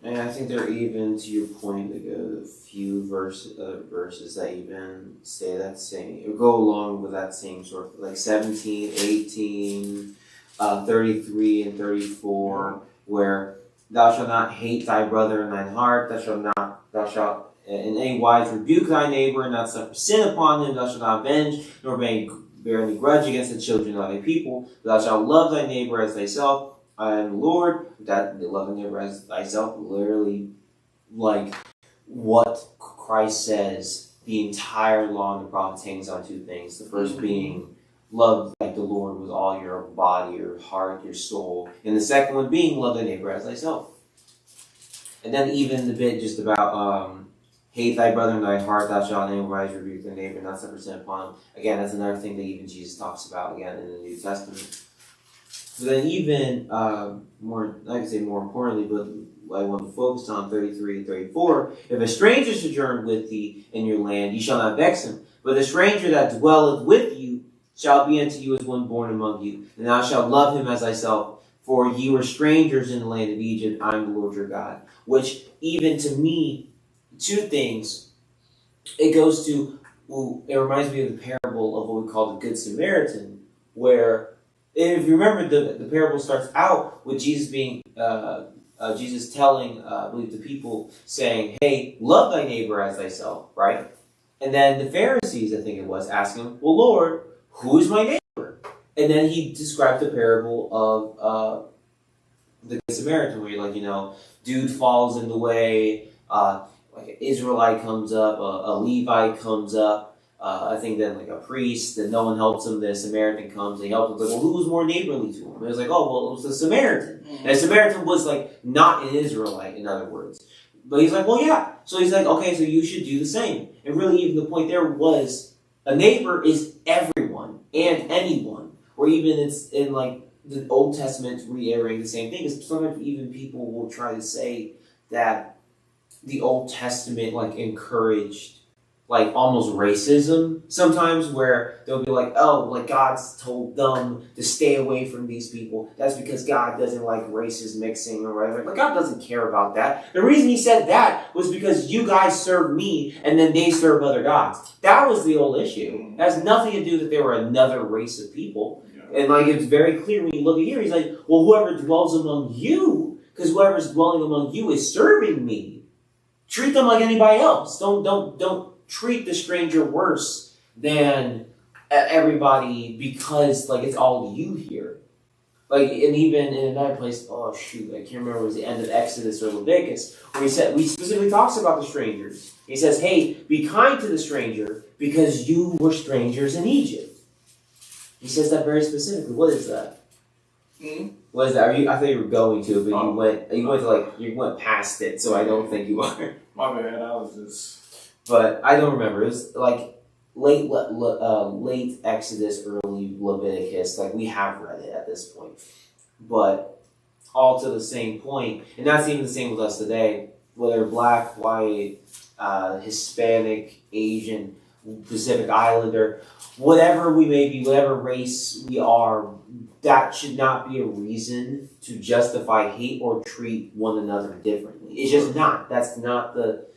And I think there are even, to your point, like a few verses that even say that same, or go along with that same sort of, like 17, 18, 33, and 34, where thou shalt not hate thy brother in thine heart, thou shalt in any wise rebuke thy neighbor, and not suffer sin upon him, thou shalt not avenge, nor bear any grudge against the children of thy people, thou shalt love thy neighbor as thyself. I am the Lord. That love thy neighbor as thyself, literally, like what Christ says, the entire law and the prophets hangs on two things. The first being love like the Lord with all your body, your heart, your soul, and the second one being love thy neighbor as thyself. And then even the bit just about hate thy brother in thy heart, thou shalt in any wise rebuke thy neighbor, not suffer sin upon him. Again, that's another thing that even Jesus talks about again in the New Testament. But then even more importantly, but I want to focus on 33 and 34. If a stranger sojourn with thee in your land, ye shall not vex him. But the stranger that dwelleth with you shall be unto you as one born among you. And thou shalt love him as thyself. For ye were strangers in the land of Egypt. I am the Lord your God. Which even to me, two things. It goes to, it reminds me of the parable of what we call the Good Samaritan, where if you remember, the parable starts out with Jesus being, Jesus telling, I believe, the people, saying, hey, love thy neighbor as thyself, right? And then the Pharisees, I think it was, asking him, well, Lord, who is my neighbor? And then he described the parable of the Good Samaritan, where you're like, dude falls in the way, like an Israelite comes up, a Levite comes up, I think then like a priest, that no one helps him, the Samaritan comes and he helps him. It's like, well, who was more neighborly to him? And it was like, oh, well, it was the Samaritan. Mm-hmm. And the Samaritan was like not an Israelite, in other words. But he's like, well, yeah. So he's like, okay, so you should do the same. And really even the point there was, a neighbor is everyone and anyone. Or even it's in like the Old Testament reiterating the same thing. Because sometimes even people will try to say that the Old Testament like encouraged like almost racism sometimes, where they'll be like, oh, like God's told them to stay away from these people. That's because God doesn't like races mixing or whatever. But God doesn't care about that. The reason he said that was because you guys serve me and then they serve other gods. That was the whole issue. It has nothing to do that they were another race of people. Yeah. And like it's very clear when you look at here, he's like, well, whoever dwells among you, because whoever's dwelling among you is serving me. Treat them like anybody else. Don't treat the stranger worse than everybody because like it's all you here. Like, and even in another place, oh shoot, I can't remember, it was the end of Exodus or Leviticus, where he specifically talks about the strangers. He says, hey, be kind to the stranger because you were strangers in Egypt. He says that very specifically. What is that? Mm-hmm. What is that? I thought you were going to, but you went past it, so I don't think you are. My bad, I was just... But I don't remember. It was like late Exodus, early Leviticus. Like we have read it at this point, but all to the same point. And that's even the same with us today. Whether black, white, Hispanic, Asian, Pacific Islander, whatever we may be, whatever race we are, that should not be a reason to justify hate or treat one another differently. It's just not. That's not the...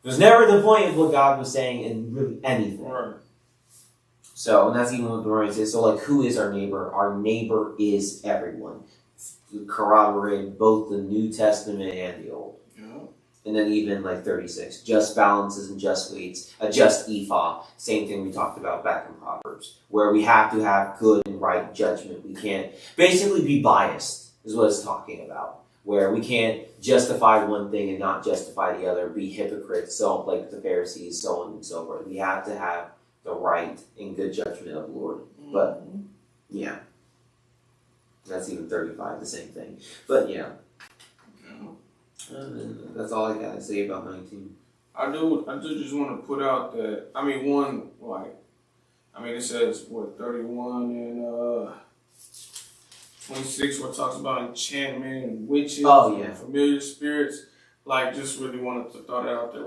It was never the point of what God was saying in really anything. Right. So, and that's even what the Romans says. So, like, who is our neighbor? Our neighbor is everyone. Corroborated both the New Testament and the Old. Yeah. And then even, like, 36. Just balances and just weights. A just ephah. Same thing we talked about back in Proverbs. Where we have to have good and right judgment. We can't basically be biased, is what it's talking about. where we can't justify one thing and not justify the other, be hypocrites, so like the Pharisees, so on and so forth. We have to have the right and good judgment of the Lord. But yeah, that's even 35, the same thing. But yeah, that's all I got to say about 19. I do just want to put out that, it says, 31 and 26, where it talks about enchantment and witches and familiar spirits. Just really wanted to throw that out there.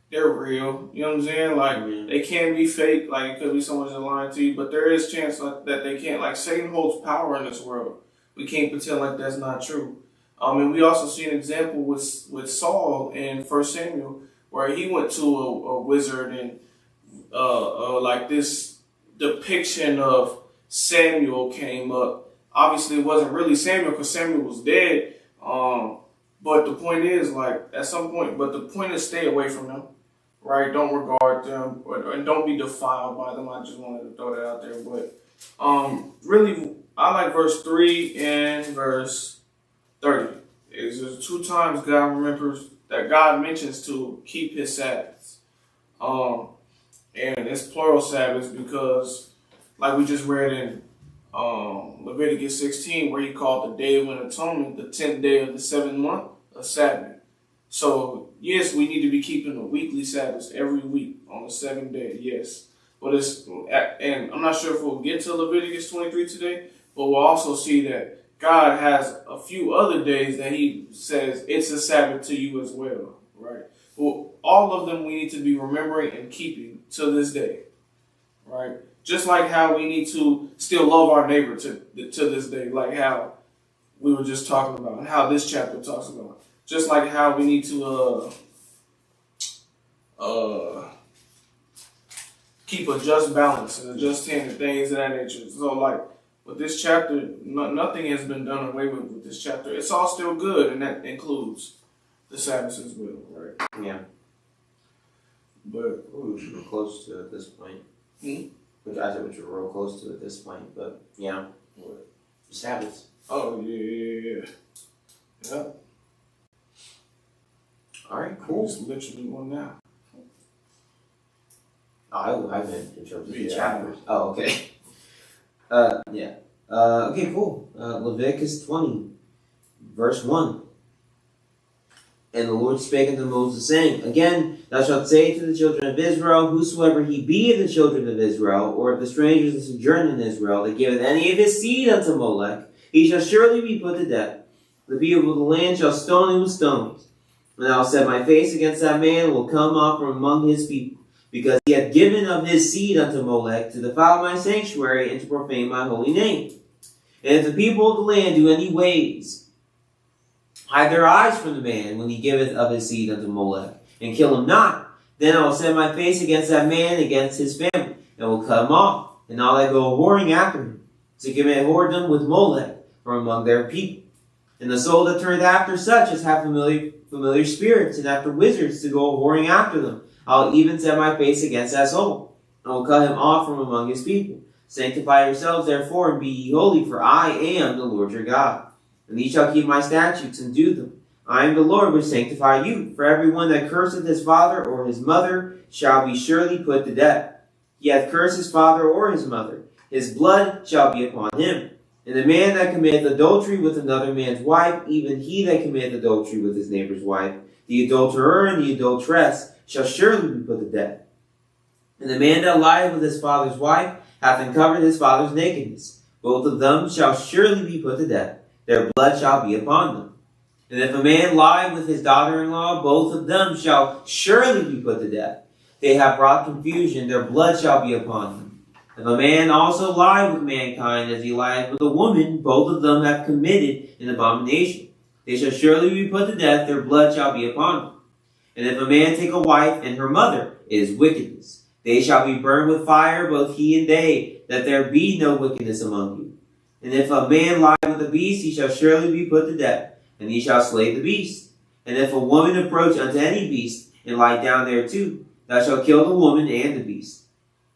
They're real. You know what I'm saying? They can be fake. It could be someone just lying to you, but there is chance that they can't. Satan holds power in this world. We can't pretend that's not true. And we also see an example with Saul in 1 Samuel, where he went to a wizard and this depiction of Samuel came up. Obviously, it wasn't really Samuel because Samuel was dead. But the point is, at some point, the point is stay away from them, right? Don't regard them and don't be defiled by them. I just wanted to throw that out there. But really, I like verse 3 and verse 30. There's 2 times God mentions to keep his Sabbaths. And it's plural Sabbaths because, we just read in Leviticus 16, where he called the Day of Atonement, the 10th day of the 7th month, a Sabbath. So, yes, we need to be keeping the weekly Sabbaths every week on the 7th day, yes. But and I'm not sure if we'll get to Leviticus 23 today, but we'll also see that God has a few other days that he says it's a Sabbath to you as well, right? Well, all of them we need to be remembering and keeping to this day, right? Just like how we need to still love our neighbor to this day, like how we were just talking about and how this chapter talks about. Just like how we need to keep a just balance and a just hand and things of that nature. So with this chapter, nothing has been done away with this chapter. It's all still good, and that includes the Sabbath as well, right? Yeah. But we're close to at this point. Which I said we're real close to at this point, but yeah. What? The Sabbaths. Oh, yeah. All right, cool. Just literally one now. Oh, I meant in terms of the chapters. Oh, okay. Okay, cool. Leviticus 20, verse 1. And the Lord spake unto Moses, saying, Again, thou shalt say to the children of Israel, Whosoever he be of the children of Israel, or of the strangers that sojourn in Israel, that giveth any of his seed unto Molech, he shall surely be put to death. The people of the land shall stone him with stones. And I will set my face against that man, and will come up from among his people, because he hath given of his seed unto Molech, to defile my sanctuary, and to profane my holy name. And if the people of the land do any ways hide their eyes from the man when he giveth of his seed unto Molech, and kill him not, then I will set my face against that man, against his family, and will cut him off, and all that go whoring after him, to commit whoredom with Molech from among their people. And the soul that turneth after such as have familiar spirits, and after wizards to go whoring after them, I'll even set my face against that soul, and will cut him off from among his people. Sanctify yourselves therefore, and be ye holy, for I am the Lord your God. And ye shall keep my statutes and do them. I am the Lord which sanctify you. For every one that curseth his father or his mother shall be surely put to death. He hath cursed his father or his mother, his blood shall be upon him. And the man that committeth adultery with another man's wife, even he that committeth adultery with his neighbor's wife, the adulterer and the adulteress, shall surely be put to death. And the man that lieth with his father's wife hath uncovered his father's nakedness. Both of them shall surely be put to death. Their blood shall be upon them. And if a man lie with his daughter-in-law, both of them shall surely be put to death. They have brought confusion, their blood shall be upon them. If a man also lie with mankind as he lieth with a woman, both of them have committed an abomination. They shall surely be put to death, their blood shall be upon them. And if a man take a wife and her mother, it is wickedness. They shall be burned with fire, both he and they, that there be no wickedness among you. And if a man lie with a beast, he shall surely be put to death, and he shall slay the beast. And if a woman approach unto any beast, and lie down thereto, thou shalt kill the woman and the beast.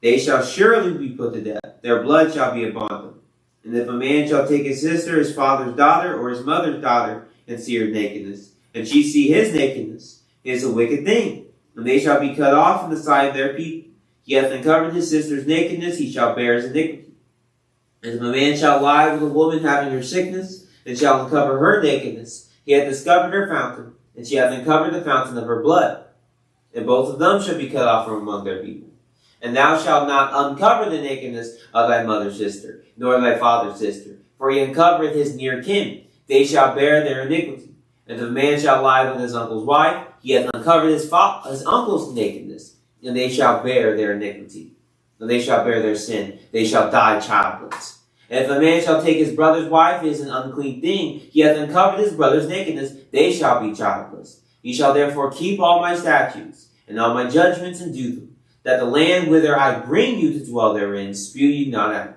They shall surely be put to death, their blood shall be upon them. And if a man shall take his sister, his father's daughter, or his mother's daughter, and see her nakedness, and she see his nakedness, it is a wicked thing. And they shall be cut off from the sight of their people. He hath uncovered his sister's nakedness, he shall bear his iniquity. And if a man shall lie with a woman having her sickness, and shall uncover her nakedness, he hath discovered her fountain, and she hath uncovered the fountain of her blood. And both of them shall be cut off from among their people. And thou shalt not uncover the nakedness of thy mother's sister, nor thy father's sister, for he uncovereth his near kin. They shall bear their iniquity. And if a man shall lie with his uncle's wife, he hath uncovered his uncle's nakedness, and they shall bear their iniquity. And they shall bear their sin. They shall die childless. And if a man shall take his brother's wife, it is an unclean thing. He hath uncovered his brother's nakedness. They shall be childless. Ye shall therefore keep all my statutes, and all my judgments, and do them, that the land whither I bring you to dwell therein spew you not out.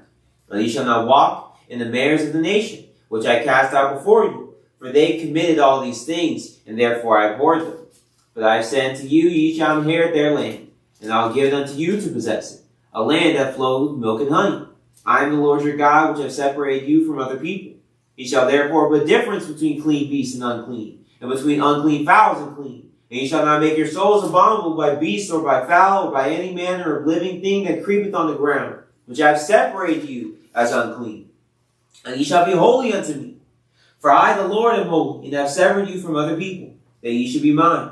And ye shall not walk in the manners of the nation, which I cast out before you. For they committed all these things, and therefore I abhorred them. But I have said unto you, ye shall inherit their land, and I will give it unto you to possess it, a land that flows with milk and honey. I am the Lord your God, which have separated you from other people. Ye shall therefore put difference between clean beasts and unclean, and between unclean fowls and clean. And ye shall not make your souls abominable by beast, or by fowl, or by any manner of living thing that creepeth on the ground, which I have separated you as unclean. And ye shall be holy unto me. For I, the Lord, am holy, and have severed you from other people, that ye should be mine.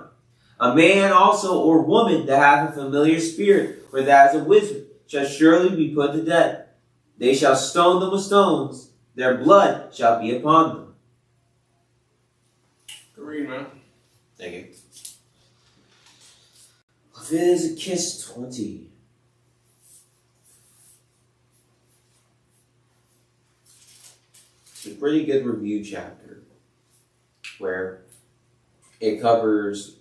A man also or woman that hath a familiar spirit, or that is a wizard, shall surely be put to death. They shall stone them with stones. Their blood shall be upon them. Read, man. Thank you. Leviticus 20. It's a pretty good review chapter where it covers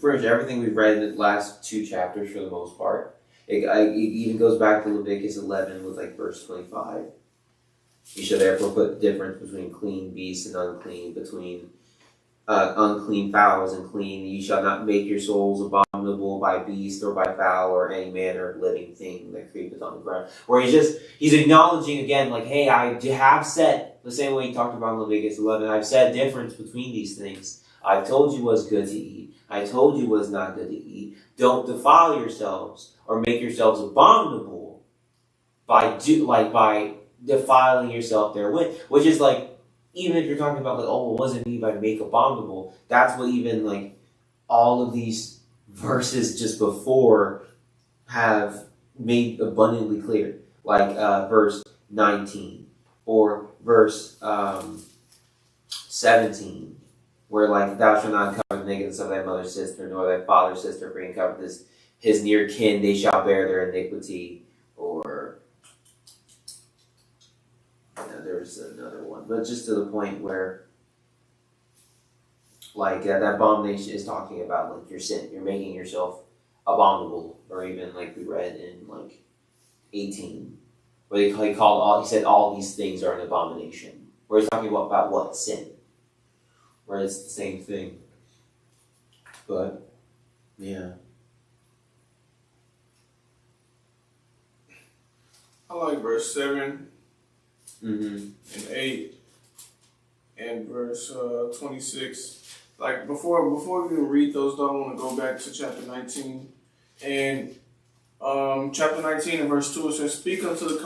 pretty much everything we've read in the last two chapters for the most part. It even goes back to Leviticus 11 with like verse 25. You shall therefore put the difference between clean beasts and unclean, between unclean fowls and clean. You shall not make your souls abominable by beast or by fowl or any manner of living thing that creepeth on the ground. Where he's acknowledging again, like, hey, I have said, the same way he talked about in Leviticus 11, I've said difference between these things. I've told you what's good to eat. I told you what's not good to eat. Don't defile yourselves or make yourselves abominable by defiling yourself therewith. Which is like, even if you're talking about like, oh, what does it mean by make abominable? That's what even like all of these verses just before have made abundantly clear. Like verse 19 or verse 17, where like thou shalt not cover the nakedness of thy mother's sister, nor thy father's sister, for he covered his near kin, they shall bear their iniquity. Or there's another one, but just to the point where like that abomination is talking about like your sin, you're making yourself abominable, or even like we read in like 18, where he said all these things are an abomination. Where he's talking about what? Sin. Where it's the same thing. But yeah. I like verse 7 and 8 and verse 26. Like before we even read those though, I want to go back to chapter 19. And chapter 19 and verse 2, it says, speak unto the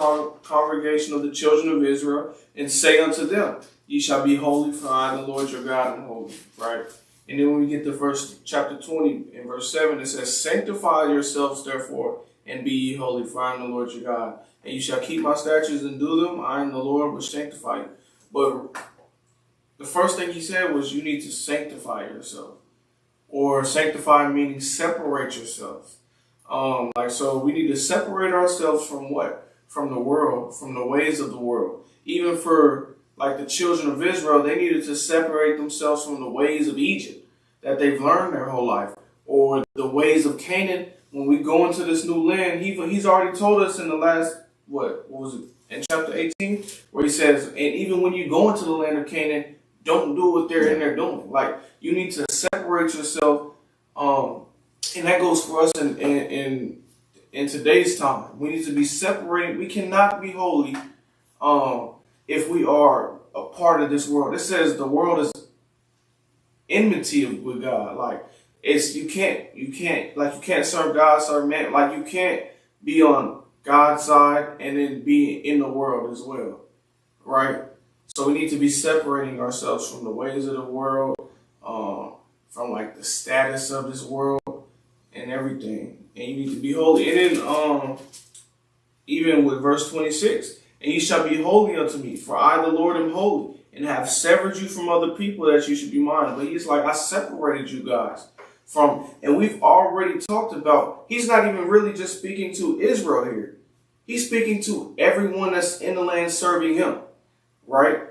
congregation of the children of Israel, and say unto them, ye shall be holy, for I, the Lord your God, am holy. Right? And then when we get to chapter 20 and verse 7, it says, sanctify yourselves therefore, and be ye holy, for I am the Lord your God. And you shall keep my statutes and do them. I am the Lord which sanctify you. But the first thing he said was you need to sanctify yourself. Or sanctify meaning separate yourself. So we need to separate ourselves from what? From the world, from the ways of the world. Even for like the children of Israel, they needed to separate themselves from the ways of Egypt that they've learned their whole life. Or the ways of Canaan. When we go into this new land, he's already told us in the last, what was it? In chapter 18, where he says, and even when you go into the land of Canaan, don't do what they're in there doing. Like, you need to separate yourself. And that goes for us in today's time. We need to be separated. We cannot be holy if we are a part of this world. It says the world is enmity with God. Like you can't serve God, serve man. Like you can't be on God's side and then be in the world as well, right? So we need to be separating ourselves from the ways of the world, from like the status of this world and everything. And you need to be holy. And then even with verse 26, and ye shall be holy unto me, for I the Lord am holy, and have severed you from other people that you should be mine. But he's like, I separated you guys from, and we've already talked about, he's not even really just speaking to Israel here. He's speaking to everyone that's in the land serving him, right?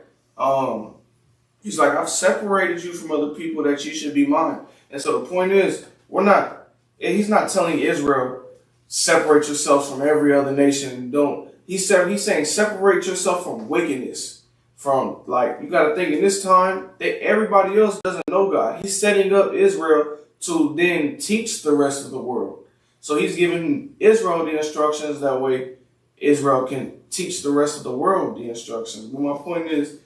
He's like, I've separated you from other people that you should be mine. And so the point is, he's not telling Israel, separate yourselves from every other nation. He's saying separate yourself from wickedness. From, like, you got to think in this time that everybody else doesn't know God. He's setting up Israel to then teach the rest of the world. So he's giving Israel the instructions, that way Israel can teach the rest of the world the instructions. But my point is,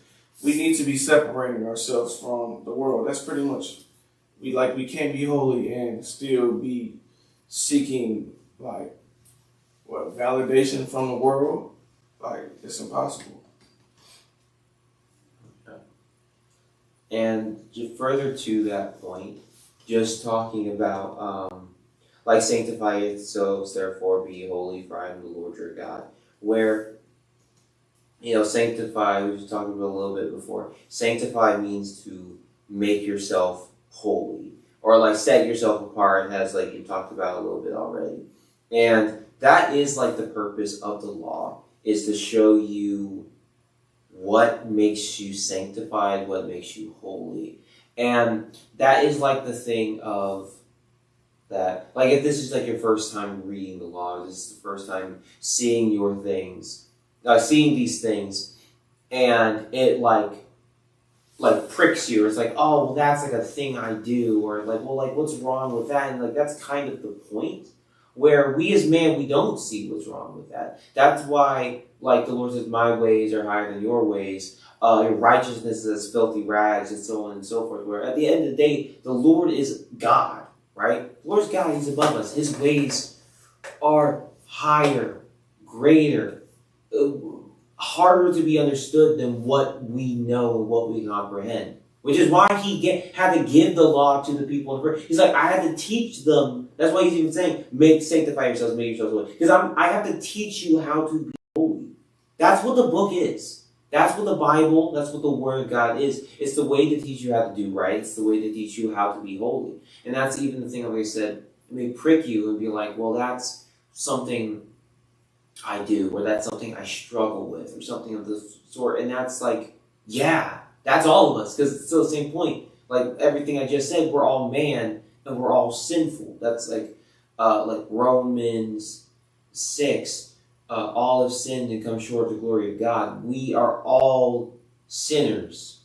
we need to be separating ourselves from the world. That's pretty much, we can't be holy and still be seeking, like, validation from the world. Like, it's impossible. And further to that point, just talking about, like, sanctify yourselves, therefore be holy, for I am the Lord your God. Where, sanctify, we were talking about a little bit before. Sanctify means to make yourself holy, or like set yourself apart, as like you talked about a little bit already. And that is like the purpose of the law, is to show you what makes you sanctified, what makes you holy. And that is like the thing of that, like if this is like your first time reading the law, this is the first time seeing seeing these things, and it like pricks you, or it's like, oh, well, that's like a thing I do, or like, well, like what's wrong with that? And like that's kind of the point, where we as man, we don't see what's wrong with that. That's why, like the Lord says, my ways are higher than your ways. Your righteousness is as filthy rags, and so on and so forth. Where at the end of the day, the Lord is God, right? The Lord's God, he's above us. His ways are higher, greater, harder to be understood than what we know and what we comprehend. Which is why he had to give the law to the people. He's like, I had to teach them. That's why he's even saying, sanctify yourselves, make yourselves holy. Because I have to teach you how to be holy. That's what the book is. That's what the Bible, that's what the Word of God is. It's the way to teach you how to do right. It's the way to teach you how to be holy. And that's even the thing, like I said, it may prick you and be like, well, that's something I do, or that's something I struggle with, or something of this sort. And that's like, yeah, that's all of us, because it's still the same point. Like everything I just said, we're all man and we're all sinful. That's like Romans 6. All have sinned and come short of the glory of God. We are all sinners,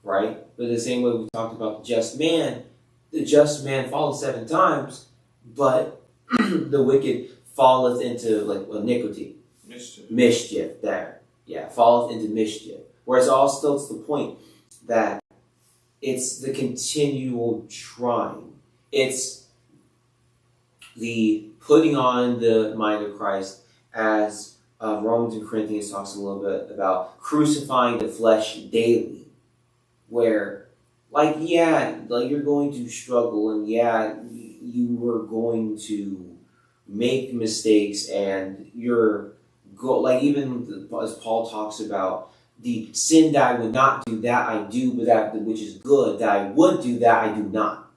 right? But the same way we talked about the just man falleth 7 times, but the wicked falleth into like iniquity. Mischief there. Yeah, falleth into mischief. Whereas all still to the point that it's the continual trying. It's the putting on the mind of Christ, as Romans and Corinthians talks a little bit about crucifying the flesh daily, where, like, yeah, like you're going to struggle, and yeah, you are going to make mistakes, and like even as Paul talks about, the sin that I would not do, that I do, but that which is good, that I would do, that I do not.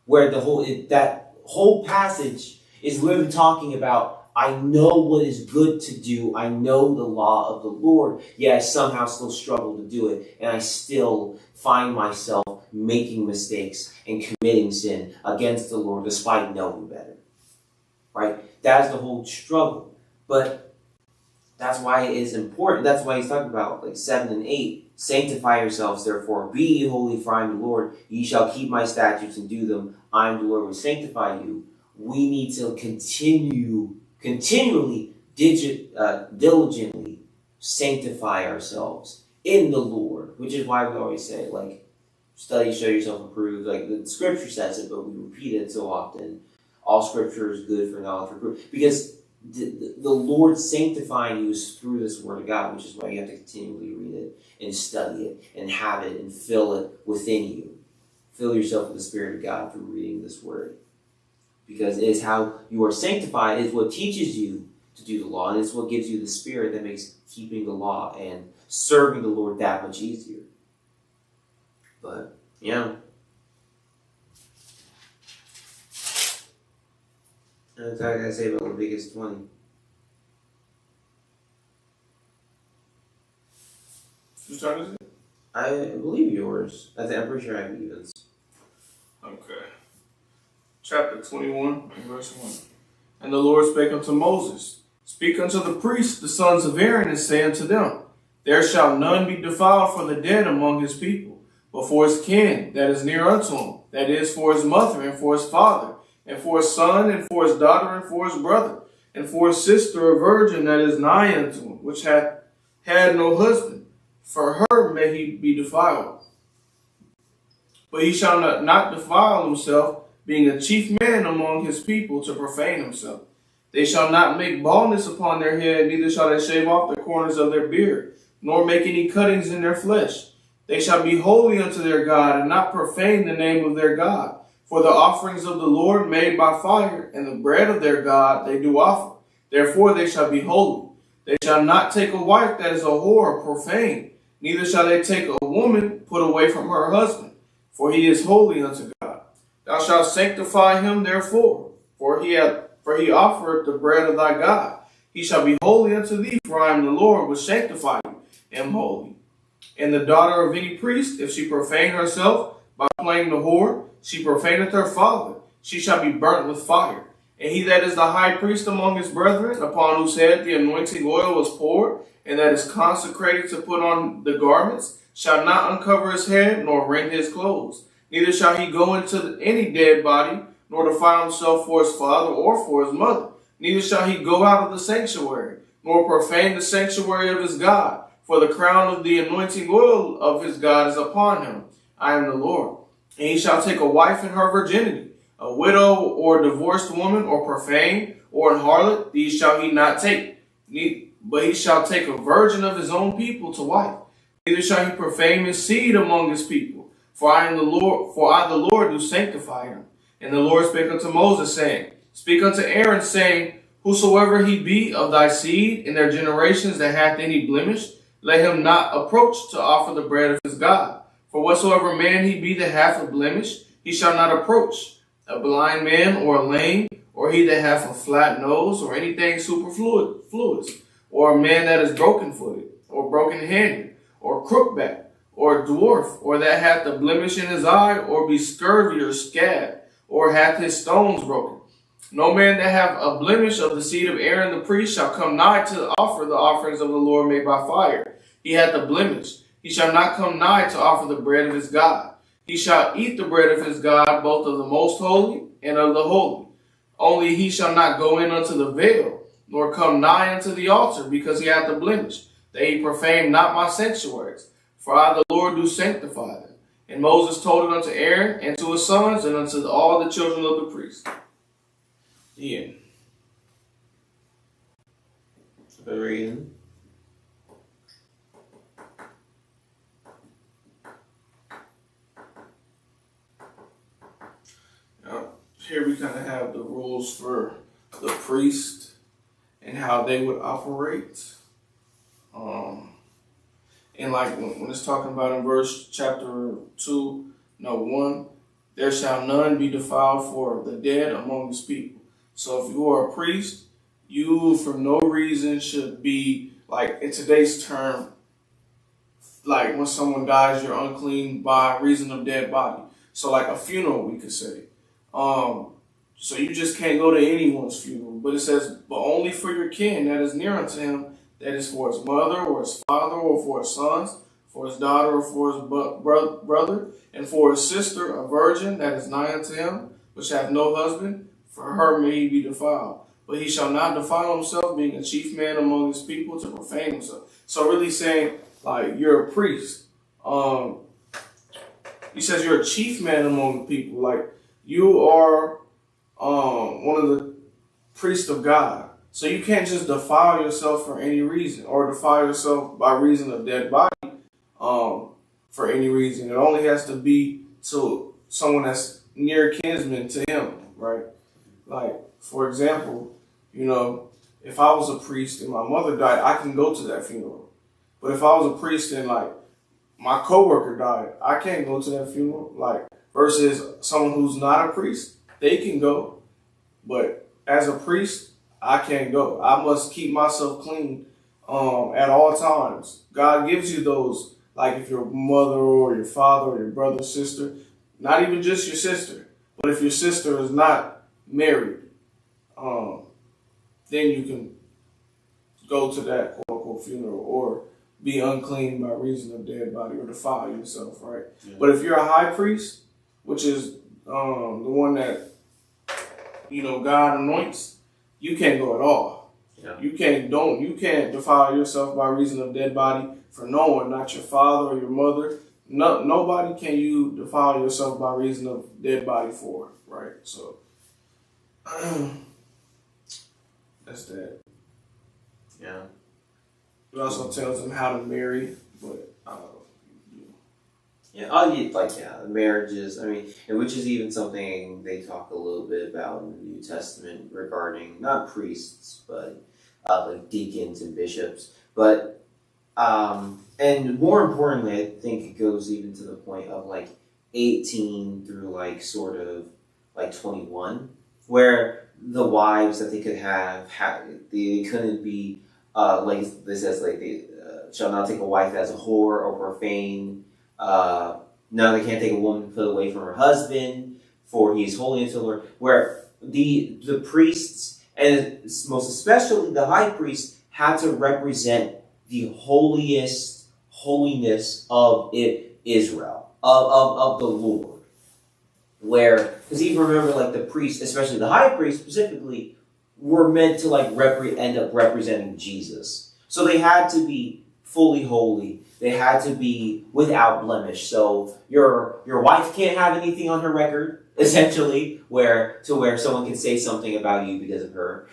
Where that whole passage is literally talking about, I know what is good to do. I know the law of the Lord, yet I somehow still struggle to do it. And I still find myself making mistakes and committing sin against the Lord despite knowing better. Right? That is the whole struggle. But that's why it is important. That's why he's talking about like 7 and 8. Sanctify yourselves, therefore. Be ye holy, for I am the Lord. Ye shall keep my statutes and do them. I am the Lord who sanctify you. We need to continually, diligently sanctify ourselves in the Lord, which is why we always say, like, study, show yourself approved. Like, the scripture says it, but we repeat it so often. All scripture is good for knowledge, for proof. Because the Lord sanctifying you is through this word of God, which is why you have to continually read it and study it and have it and fill it within you. Fill yourself with the Spirit of God through reading this word. Because it is how you are sanctified, it is what teaches you to do the law, and it's what gives you the Spirit that makes keeping the law and serving the Lord that much easier. But, yeah. That's all I gotta say about Leviticus 20. Whose turn is it? I believe yours. I'm pretty sure I have evens. Okay. Chapter 21, verse 1. And the Lord spake unto Moses, Speak unto the priests, the sons of Aaron, and say unto them, There shall none be defiled for the dead among his people, but for his kin that is near unto him, that is, for his mother, and for his father, and for his son, and for his daughter, and for his brother, and for his sister, a virgin that is nigh unto him, which hath had no husband. For her may he be defiled. But he shall not defile himself, being a chief man among his people, to profane himself. They shall not make baldness upon their head, neither shall they shave off the corners of their beard, nor make any cuttings in their flesh. They shall be holy unto their God, and not profane the name of their God. For the offerings of the Lord made by fire, and the bread of their God they do offer. Therefore they shall be holy. They shall not take a wife that is a whore or profane, neither shall they take a woman put away from her husband, for he is holy unto God. Thou shalt sanctify him therefore, for he offereth the bread of thy God. He shall be holy unto thee, for I am the Lord, which sanctify you, am holy. And the daughter of any priest, if she profane herself by playing the whore, she profaneth her father, she shall be burnt with fire. And he that is the high priest among his brethren, upon whose head the anointing oil was poured, and that is consecrated to put on the garments, shall not uncover his head, nor rend his clothes. Neither shall he go into any dead body, nor defile himself for his father or for his mother. Neither shall he go out of the sanctuary, nor profane the sanctuary of his God. For the crown of the anointing oil of his God is upon him. I am the Lord. And he shall take a wife in her virginity, a widow or divorced woman, or profane, or an harlot, these shall he not take. But he shall take a virgin of his own people to wife. Neither shall he profane his seed among his people. For I am the Lord, for I the Lord do sanctify him. And the Lord spake unto Moses, saying, Speak unto Aaron, saying, Whosoever he be of thy seed in their generations that hath any blemish, let him not approach to offer the bread of his God. For whatsoever man he be that hath a blemish, he shall not approach. A blind man, or a lame, or he that hath a flat nose, or anything superfluous, or a man that is broken-footed, or broken-handed, or crookback, or a dwarf, or that hath a blemish in his eye, or be scurvy or scabbed, or hath his stones broken. No man that have a blemish of the seed of Aaron the priest shall come nigh to offer the offerings of the Lord made by fire. He hath a blemish. He shall not come nigh to offer the bread of his God. He shall eat the bread of his God, both of the most holy and of the holy. Only he shall not go in unto the veil, nor come nigh unto the altar, because he hath a blemish, that he profane not my sanctuaries. For I the Lord do sanctify them. And Moses told it unto Aaron, and to his sons, and unto all the children of the priests. The end. Reading. Here we kind of have the rules for the priest and how they would operate. And like when it's talking about in verse chapter 1, there shall none be defiled for the dead among his people. So if you are a priest, you for no reason should be, like in today's term, like when someone dies, you're unclean by reason of dead body. So like a funeral, we could say. So you just can't go to anyone's funeral. But it says, but only for your kin that is near unto him, that is for his mother or his father or for his sons, for his daughter or for his brother, and for his sister, a virgin that is nigh unto him, which hath no husband, for her may he be defiled. But he shall not defile himself, being a chief man among his people, to profane himself. So really saying, like, you're a priest. He says you're a chief man among the people. Like, you are one of the priests of God. So you can't just defile yourself for any reason, or defile yourself by reason of dead body for any reason. It only has to be to someone that's near kinsman to him, right? Like, for example, if I was a priest and my mother died, I can go to that funeral. But if I was a priest and, like, my coworker died, I can't go to that funeral. Like, versus someone who's not a priest, they can go. But as a priest, I can't go. I must keep myself clean at all times. God gives you those, like if your mother or your father or your brother, sister, not even just your sister, but if your sister is not married, then you can go to that quote-unquote funeral or be unclean by reason of dead body or defile yourself, right? Yeah. But if you're a high priest, which is the one that, God anoints, you can't go at all. Yeah. You can't defile yourself by reason of dead body for no one, not your father or your mother. Nobody can you defile yourself by reason of dead body for, right? So that's that. Yeah. It also tells them how to marry, but marriages. I mean, and which is even something they talk a little bit about in the New Testament regarding not priests, but like deacons and bishops. But and more importantly, I think it goes even to the point of like 18 through like sort of like 21, where the wives that they could have they couldn't be like this says like they shall not take a wife as a whore or profane. No, they can't take a woman put away from her husband, for he is holy unto the Lord. Where the priests, and most especially the high priest, had to represent the holiness of Israel, of the Lord. Where, because even remember, like the priest, especially the high priest specifically, were meant to like end up representing Jesus. So they had to be fully holy. They had to be without blemish. So your wife can't have anything on her record, essentially, where someone can say something about you because of her.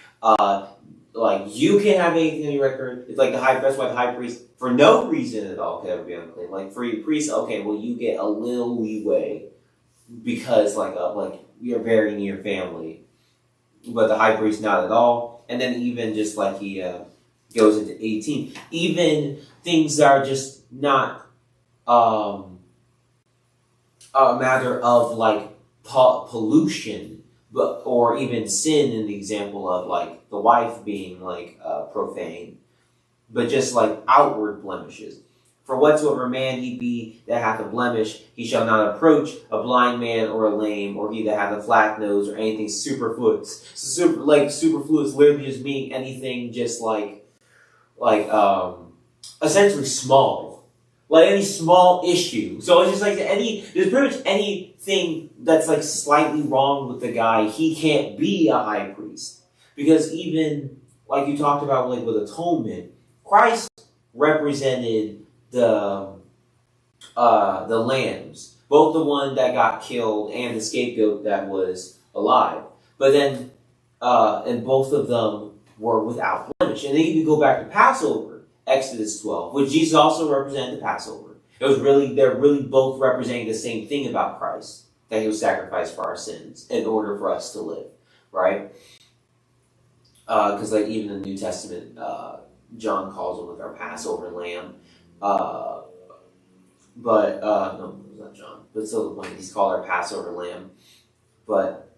Like you can't have anything on your record. It's like that's why the high priest, for no reason at all, could ever be unclean. Like for your priest, okay, well you get a little leeway because like you're very near family, but the high priest not at all. And then even just like he goes into 18, even things that are just not a matter of like pollution, but or even sin in the example of like the wife being like profane, but just like outward blemishes. For whatsoever man he be that hath a blemish, he shall not approach a blind man or a lame, or he that hath a flat nose or anything superfluous. Superfluous literally just meaning anything just essentially small. Like any small issue. So it's just like there's pretty much anything that's like slightly wrong with the guy, he can't be a high priest. Because even like you talked about like with atonement, Christ represented the lambs, both the one that got killed and the scapegoat that was alive. But then and both of them were without blemish. And then you can go back to Passover, Exodus 12, which Jesus also represented the Passover. They're really both representing the same thing about Christ, that he was sacrificed for our sins in order for us to live, right? Because like even in the New Testament, John calls him like our Passover lamb. No, it was not John. But still the point, he's called our Passover lamb. But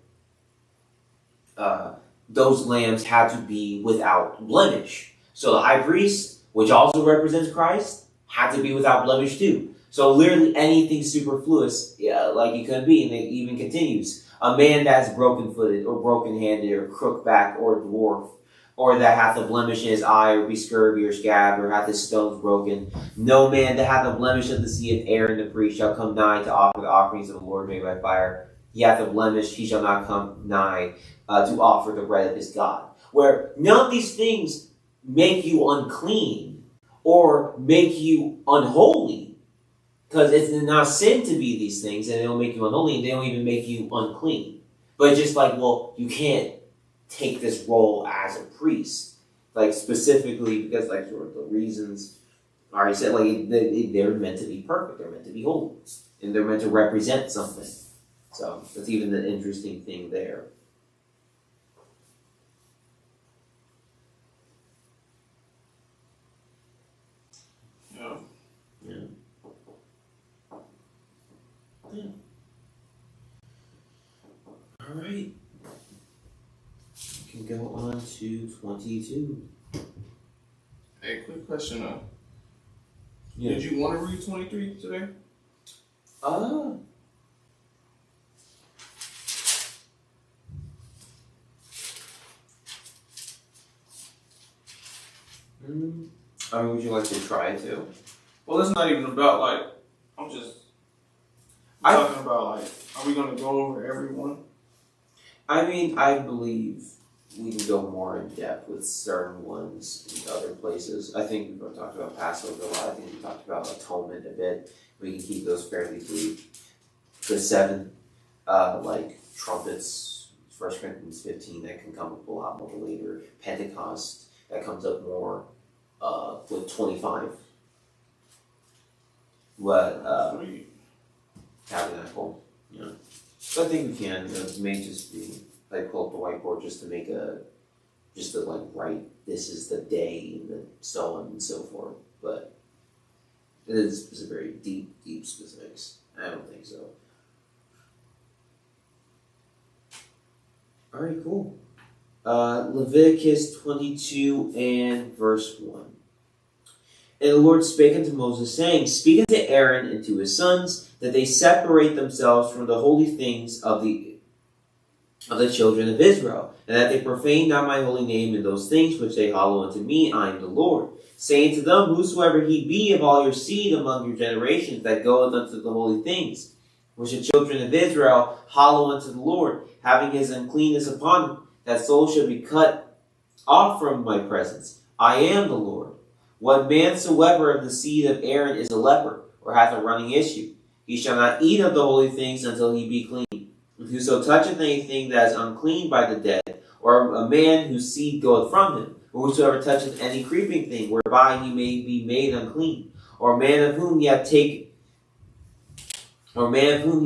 those lambs had to be without blemish. So the high priest, which also represents Christ, had to be without blemish too. So literally anything superfluous, like it could be, and it even continues. A man that's broken-footed or broken-handed or crook-backed or dwarf, or that hath a blemish in his eye, or be scurvy or scabbed, or hath his stones broken. No man that hath a blemish of the seed of Aaron the priest shall come nigh to offer the offerings of the Lord made by fire. He hath a blemish, he shall not come nigh to offer the bread of his God. Where none of these things make you unclean, or make you unholy, because it's not sin to be these things, and they'll make you unholy, and they don't even make you unclean. But just like, well, you can't take this role as a priest, like specifically because like sort of the reasons I already said, like they're meant to be perfect, they're meant to be holy, and they're meant to represent something. So that's even an interesting thing there. Yeah. All right. We can go on to 22. Hey, quick question though. Yeah. Did you want to read 23 today? I mean, would you like to try to? Well, it's not even about like, I'm talking about like, are we going to go over everyone? I mean, I believe we can go more in depth with certain ones in other places. I think we've talked about Passover a lot. I think we talked about atonement a bit. We can keep those fairly brief. The 7, like trumpets, 1 Corinthians 15, that can come up a lot more later. Pentecost, that comes up more with 25. What tabernacle, you know. So I think we can. It may just be like pull up the whiteboard just to make just to like write this is the day and so on and so forth. But it is a very deep specifics. I don't think so. All right, cool. Leviticus 22 and verse 1. And the Lord spake unto Moses, saying, Speak unto Aaron and to his sons, that they separate themselves from the holy things of the children of Israel, and that they profane not my holy name in those things which they hallow unto me. I am the Lord. Saying to them, Whosoever he be of all your seed among your generations, that goeth unto the holy things, which the children of Israel hallow unto the Lord, having his uncleanness upon him, that soul shall be cut off from my presence. I am the Lord. What man soever of the seed of Aaron is a leper, or hath a running issue, he shall not eat of the holy things until he be clean. And whoso toucheth anything that is unclean by the dead, or a man whose seed goeth from him, or whosoever toucheth any creeping thing, whereby he may be made unclean, or a man of whom he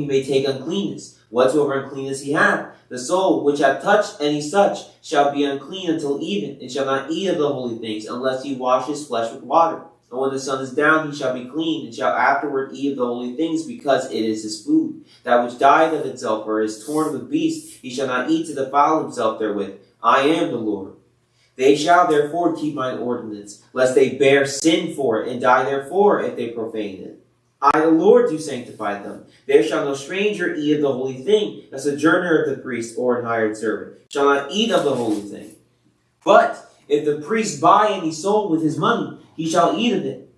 may take uncleanness, whatsoever uncleanness he hath, the soul which hath touched any such shall be unclean until even, and shall not eat of the holy things, unless he wash his flesh with water. And when the sun is down, he shall be clean, and shall afterward eat of the holy things, because it is his food. That which dieth of itself, or is torn with beasts, he shall not eat to defile himself therewith. I am the Lord. They shall therefore keep mine ordinance, lest they bear sin for it, and die therefore if they profane it. I, the Lord, do sanctify them. There shall no stranger eat of the holy thing, a sojourner of the priest, or an hired servant, shall not eat of the holy thing. But if the priest buy any soul with his money, he shall eat of it.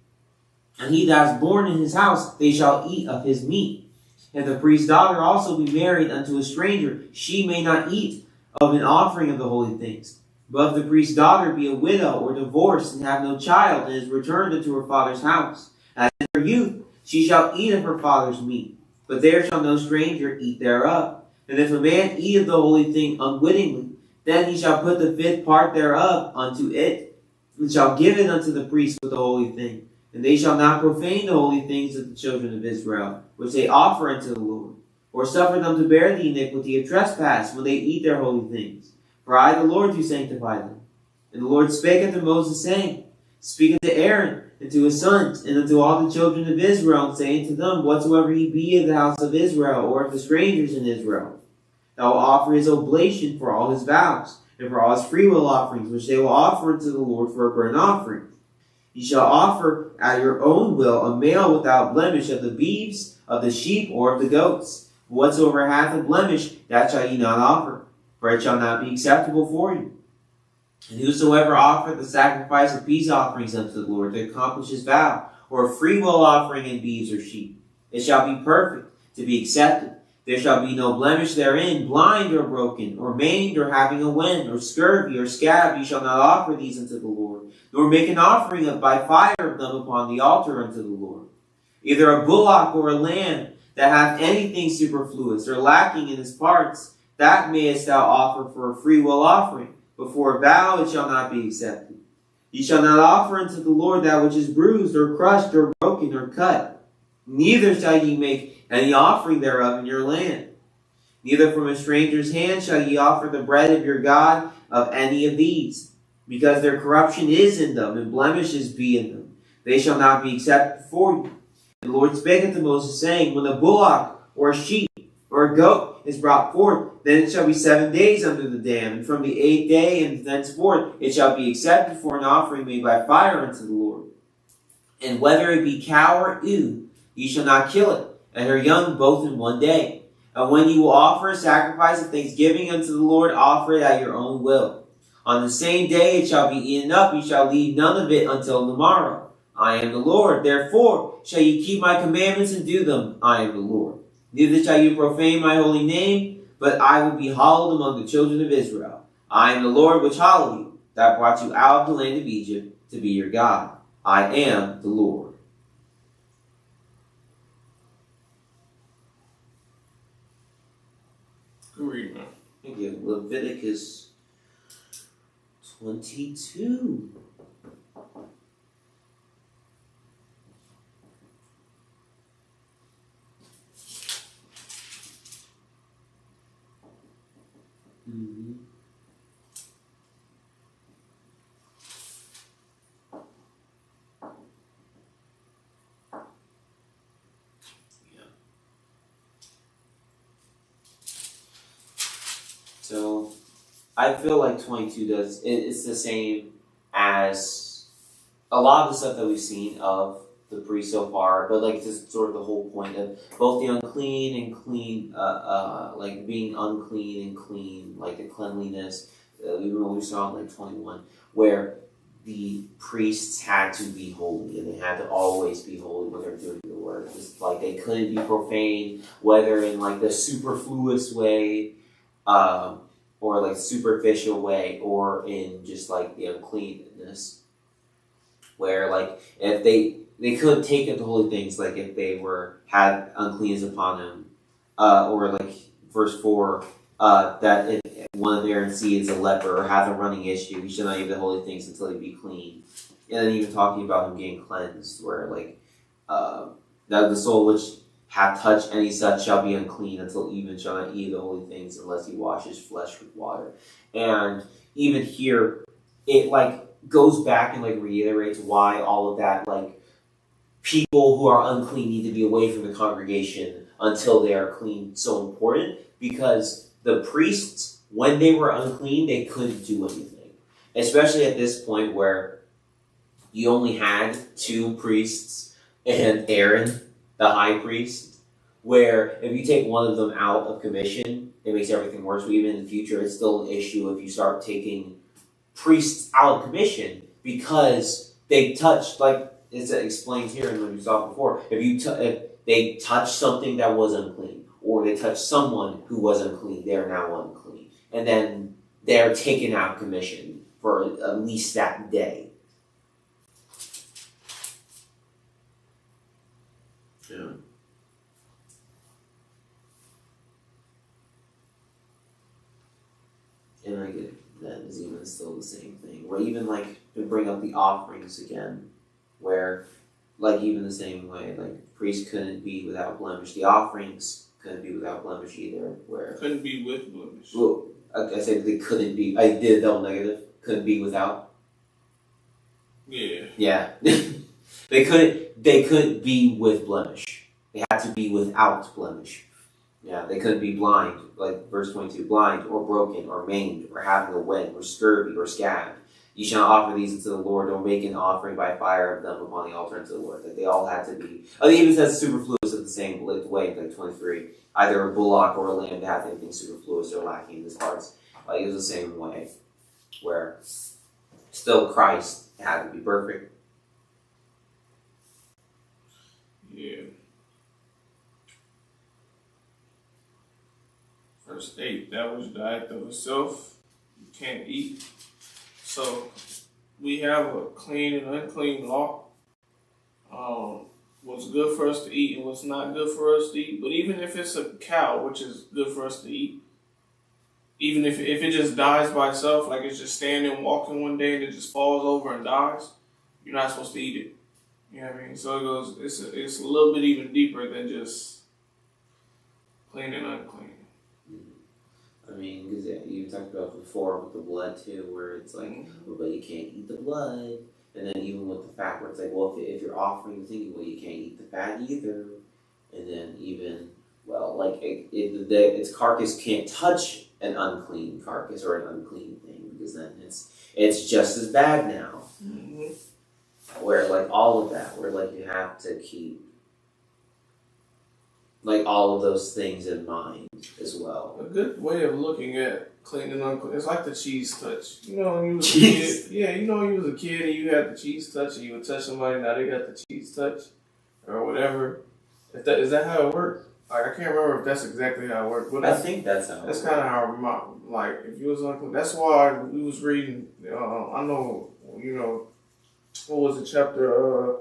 And he that is born in his house, they shall eat of his meat. If the priest's daughter also be married unto a stranger, she may not eat of an offering of the holy things. But if the priest's daughter be a widow or divorced, and have no child, and is returned into her father's house, as in her youth, she shall eat of her father's meat, but there shall no stranger eat thereof. And if a man eat of the holy thing unwittingly, then he shall put the 5th part thereof unto it, and shall give it unto the priest with the holy thing. And they shall not profane the holy things of the children of Israel, which they offer unto the Lord, or suffer them to bear the iniquity of trespass when they eat their holy things. For I, the Lord, do sanctify them. And the Lord spake unto Moses, saying, Speak unto Aaron, and to his sons, and unto all the children of Israel, and saying to them, Whatsoever he be of the house of Israel, or of the strangers in Israel, thou wilt offer his oblation for all his vows, and for all his freewill offerings, which they will offer unto the Lord for a burnt offering. Ye shall offer at your own will a male without blemish of the beeves, of the sheep, or of the goats. Whatsoever hath a blemish, that shall ye not offer, for it shall not be acceptable for you. And whosoever offereth the sacrifice of peace offerings unto the Lord to accomplish his vow, or a freewill offering in beeves or sheep, it shall be perfect, to be accepted. There shall be no blemish therein, blind or broken, or maimed, or having a wen, or scurvy, or scab. Ye shall not offer these unto the Lord, nor make an offering by fire of them upon the altar unto the Lord. Either a bullock or a lamb that hath anything superfluous or lacking in his parts, that mayest thou offer for a freewill offering, but for a vow it shall not be accepted. Ye shall not offer unto the Lord that which is bruised, or crushed, or broken, or cut. Neither shall ye make any offering thereof in your land. Neither from a stranger's hand shall ye offer the bread of your God of any of these, because their corruption is in them, and blemishes be in them. They shall not be accepted for you. And the Lord spake unto Moses, saying, When a bullock, or a sheep, or a goat is brought forth, then it shall be 7 days under the dam, and from the 8th day and thenceforth it shall be accepted for an offering made by fire unto the Lord. And whether it be cow or ewe, ye shall not kill it, and her young both in 1 day. And when ye will offer a sacrifice of thanksgiving unto the Lord, offer it at your own will. On the same day it shall be eaten up, ye shall leave none of it until the morrow. I am the Lord, therefore shall ye keep my commandments and do them. I am the Lord. Neither shall you profane my holy name, but I will be hallowed among the children of Israel. I am the Lord which hallow you, that brought you out of the land of Egypt to be your God. I am the Lord. Good reading, man. Thank you. Leviticus 22. Mm-hmm. Yeah. So I feel like 22 does it's the same as a lot of the stuff that we've seen of the priest so far, but like just sort of the whole point of both the unclean and clean, like being unclean and clean, like the cleanliness. Even when we saw in like 21, where the priests had to be holy and they had to always be holy when they're doing the work. Just like they couldn't be profane, whether in like the superfluous way, or like superficial way, or in just like the uncleanness, where like if they couldn't take up the holy things, like if they had uncleanness upon them, or like verse 4, that if one of Aaron's seed is a leper or has a running issue, he shall not eat the holy things until he be clean. And then even talking about him getting cleansed, where like that the soul which hath touched any such shall be unclean until even shall not eat the holy things unless he washes flesh with water. And even here, it like goes back and like reiterates why all of that, like people who are unclean need to be away from the congregation until they are clean, so important, because the priests, when they were unclean, they couldn't do anything. Especially at this point where you only had 2 priests and Aaron, the high priest, where if you take one of them out of commission, it makes everything worse. But even in the future, it's still an issue if you start taking priests out of commission because they touched, like it explains here and what you saw before, if they touched something that was unclean, or they touched someone who was unclean, they're now unclean. And then they're taken out of commission for at least that day. Yeah. And I get that is even still the same thing. Or even like to bring up the offerings again, where like even the same way, like priests couldn't be without blemish. The offerings couldn't be without blemish either. Where couldn't be with blemish. Well, I said they couldn't be. I did a double negative. Couldn't be without. Yeah. Yeah. They couldn't be with blemish. They had to be without blemish. Yeah, they couldn't be blind, like verse 22, blind or broken or maimed or having a wen or scurvy or scab. You shall not offer these unto the Lord, or make an offering by fire of them upon the altar unto the Lord. Like they all had to be. Oh, it even says superfluous in the same way, like 23. Either a bullock or a lamb that had anything superfluous or lacking in his parts. Like it was the same way, where still Christ had to be perfect. Yeah. verse 8, that which dieth of itself, you can't eat. So we have a clean and unclean law. What's good for us to eat and what's not good for us to eat. But even if it's a cow, which is good for us to eat, even if it just dies by itself, like it's just standing, walking one day and it just falls over and dies, you're not supposed to eat it. You know what I mean? So it goes, it's a little bit even deeper than just clean and unclean. I mean, because you talked about before with the blood too, where it's like, well, but you can't eat the blood. And then even with the fat, where it's like, well, if you're offering the thing, well, you can't eat the fat either. And then even, well, like its carcass can't touch an unclean carcass or an unclean thing, because then it's just as bad now. Mm-hmm. Where like all of that, where like you have to keep like all of those things in mind as well. A good way of looking at clean and unclean, it's like the cheese touch. You know, when you was a kid, when you was a kid and you had the cheese touch and you would touch somebody, now they got the cheese touch or whatever. Is that how it worked? Like, I can't remember if that's exactly how it worked. But I think that's how. That's kind of how like if you was unclean. That's why we was reading. I know, what was it, chapter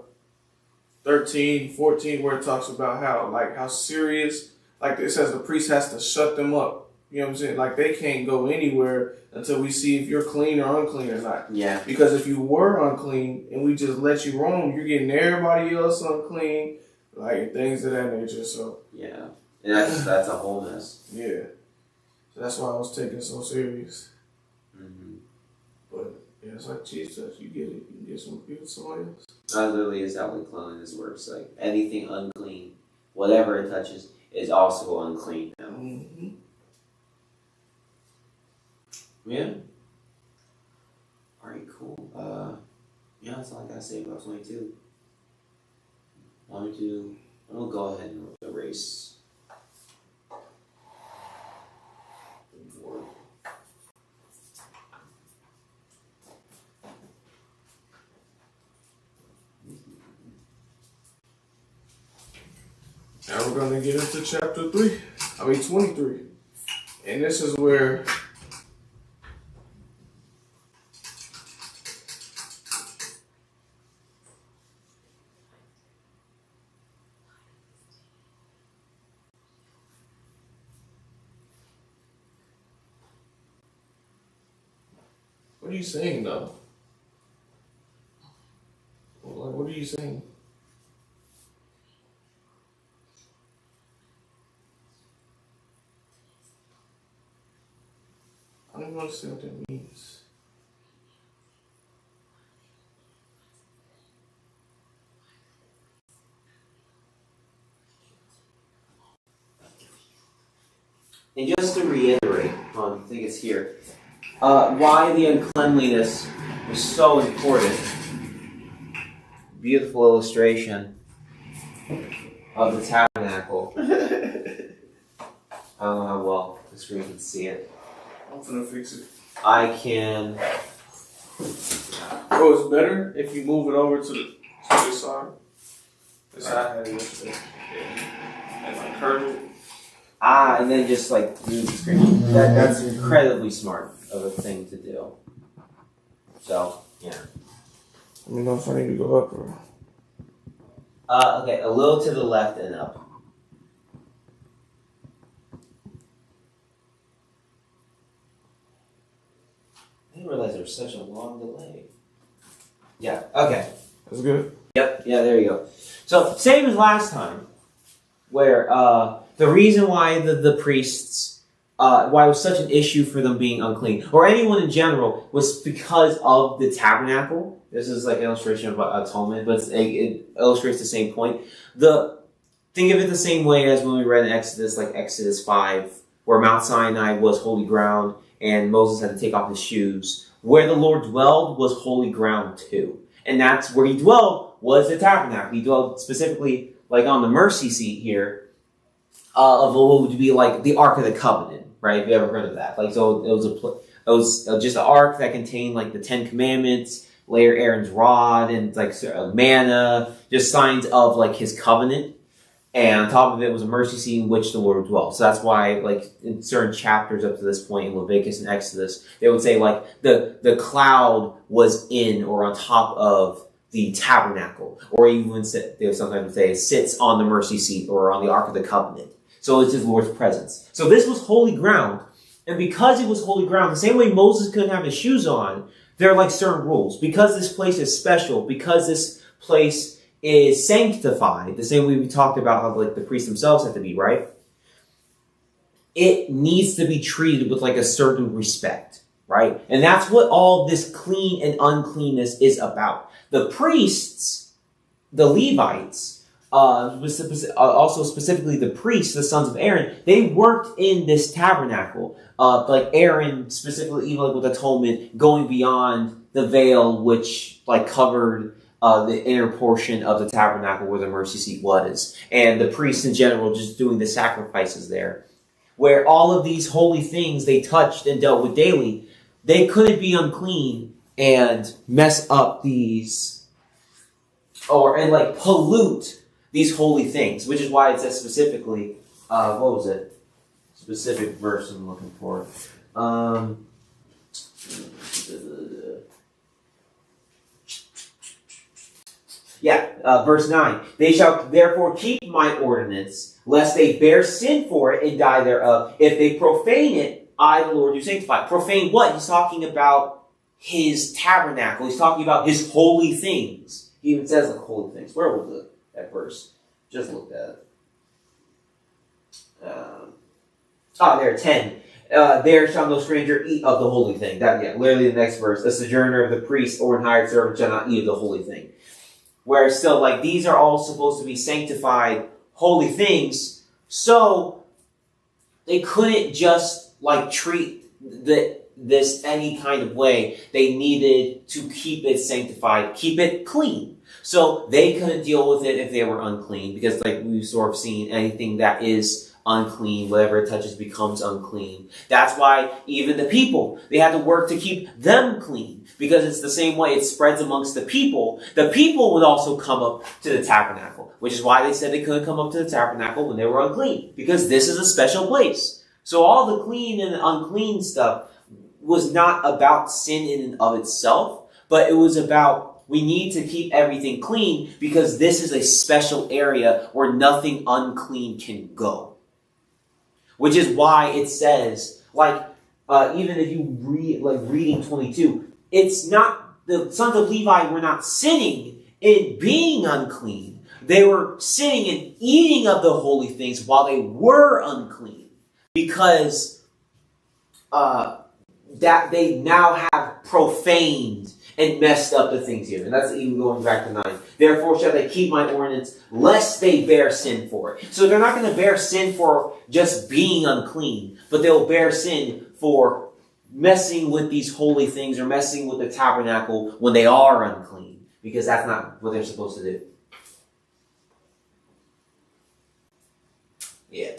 13, 14, where it talks about how serious, like it says the priest has to shut them up. You know what I'm saying? Like they can't go anywhere until we see if you're clean or unclean or not. Yeah. Because if you were unclean and we just let you roam, you're getting everybody else unclean, like things of that nature. So yeah, and that's a whole mess. Yeah. So that's why I was taking it so serious. Mm-hmm. But yeah, it's like cheese touch. You get it. You can get somebody else. That literally is how like cleanliness works. Like anything unclean, whatever it touches, is also unclean now. Mm-hmm. Yeah. Alright, cool. Yeah, that's all I gotta say about 22. I'll go ahead and erase. Now we're going to get into chapter 23. And this is where what are you saying though? What are you saying? I don't even understand what that means. And just to reiterate, I think it's here, why the uncleanliness was so important. Beautiful illustration of the tabernacle. I don't know how well the screen can see it. I'm gonna fix it. I can. Oh, it's better if you move it over to this side. This side I had it yesterday. Yeah. And like curve it. And then just like move the screen. That's incredibly smart of a thing to do. So, yeah. Let me know if I need to go up or. Okay, a little to the left and up. I didn't realize there was such a long delay. Yeah, okay. That's good. Yep, yeah, there you go. So, same as last time, where the reason why the priests, why it was such an issue for them being unclean, or anyone in general, was because of the tabernacle. This is like an illustration of atonement, but it illustrates the same point. Think of it the same way as when we read in Exodus, like Exodus 5, where Mount Sinai was holy ground, and Moses had to take off his shoes. Where the Lord dwelled was holy ground too. And that's where he dwelled, was the tabernacle. He dwelled specifically like on the mercy seat here, of what would be like the Ark of the Covenant, right? If you ever heard of that. Like, so it was just an ark that contained like the 10 Commandments, Aaron's rod, and like manna, just signs of like his covenant. And on top of it was a mercy seat in which the Lord would dwell. So that's why, like, in certain chapters up to this point in Leviticus and Exodus, they would say, like, the cloud was in or on top of the tabernacle. Or even they would sometimes say it sits on the mercy seat or on the Ark of the Covenant. So it's his Lord's presence. So this was holy ground. And because it was holy ground, the same way Moses couldn't have his shoes on, there are like certain rules. Because this place is special, because this place is sanctified, the same way we talked about how like the priests themselves have to be, right? It needs to be treated with like a certain respect, right? And that's what all this clean and uncleanness is about. The priests, the Levites, also specifically the priests, the sons of Aaron, they worked in this tabernacle. Like Aaron specifically, even like with atonement, going beyond the veil, which like covered the inner portion of the tabernacle where the mercy seat was, and the priests in general just doing the sacrifices there, where all of these holy things they touched and dealt with daily, they couldn't be unclean and mess up these, and like pollute these holy things, which is why it says specifically, what was it? Specific verse I'm looking for. Verse 9. They shall therefore keep my ordinance, lest they bear sin for it and die thereof. If they profane it, I, the Lord, do sanctify. Profane what? He's talking about his tabernacle. He's talking about his holy things. He even says like holy things. Where was that verse? Just looked at it. There, 10. There shall no stranger eat of the holy thing. Literally the next verse. A sojourner of the priest or an hired servant shall not eat of the holy thing. Where still, like, these are all supposed to be sanctified holy things, so they couldn't just, like, treat this any kind of way. They needed to keep it sanctified, keep it clean. So they couldn't deal with it if they were unclean, because, like, we've sort of seen anything that is unclean, whatever it touches becomes unclean. That's why even the people, they had to work to keep them clean, because it's the same way it spreads amongst the people. The people would also come up to the tabernacle, which is why they said they couldn't come up to the tabernacle when they were unclean, because this is a special place. So all the clean and unclean stuff was not about sin in and of itself, but it was about we need to keep everything clean because this is a special area where nothing unclean can go. Which is why it says, even if you read, reading 22, it's not, the sons of Levi were not sinning in being unclean. They were sinning and eating of the holy things while they were unclean. Because that they now have profaned and messed up the things here. And that's even going back to 9. Therefore shall they keep my ordinance, lest they bear sin for it. So they're not going to bear sin for just being unclean, but they'll bear sin for messing with these holy things or messing with the tabernacle when they are unclean, because that's not what they're supposed to do. Yeah.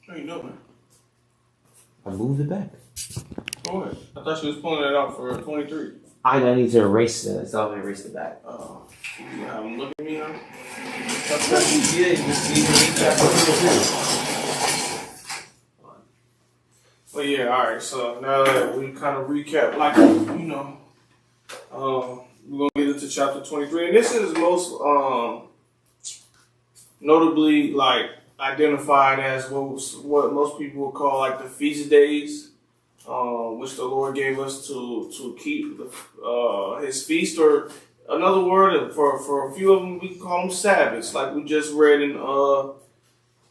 How you doing? I moved it back. Go ahead. I thought she was pulling it out for 23. I need to erase it. So I'm going to erase it back. Oh. You have him look at me, huh? That's what you did. You just need to read chapter 22. Well, yeah, alright. So now that we kind of recap, we're going to get into chapter 23. And this is most notably, identified as what most people would call like the feast days, which the Lord gave us to keep His feast, or another word for a few of them we can call them Sabbaths, like we just read in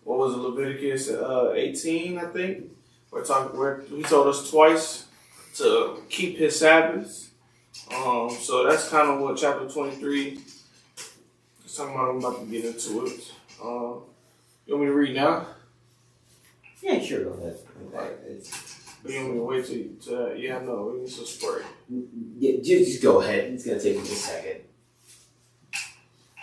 Leviticus 18, I think. Where He told us twice to keep His Sabbaths. So that's kind of what chapter 23 is talking about. I'm about to get into it. You want me to read now? Yeah, sure, go ahead. You want me to wait till yeah, no, we need some spray. Yeah, just go ahead. It's going to take me a second.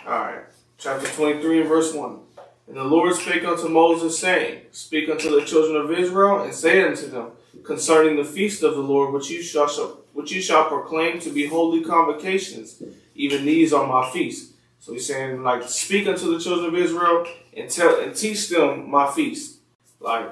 Alright, chapter 23 and verse 1. And the Lord spake unto Moses, saying, Speak unto the children of Israel, and say unto them, concerning the feast of the Lord, which you shall proclaim to be holy convocations. Even these are my feasts. So he's saying, like, speak unto the children of Israel and teach them my feast. Like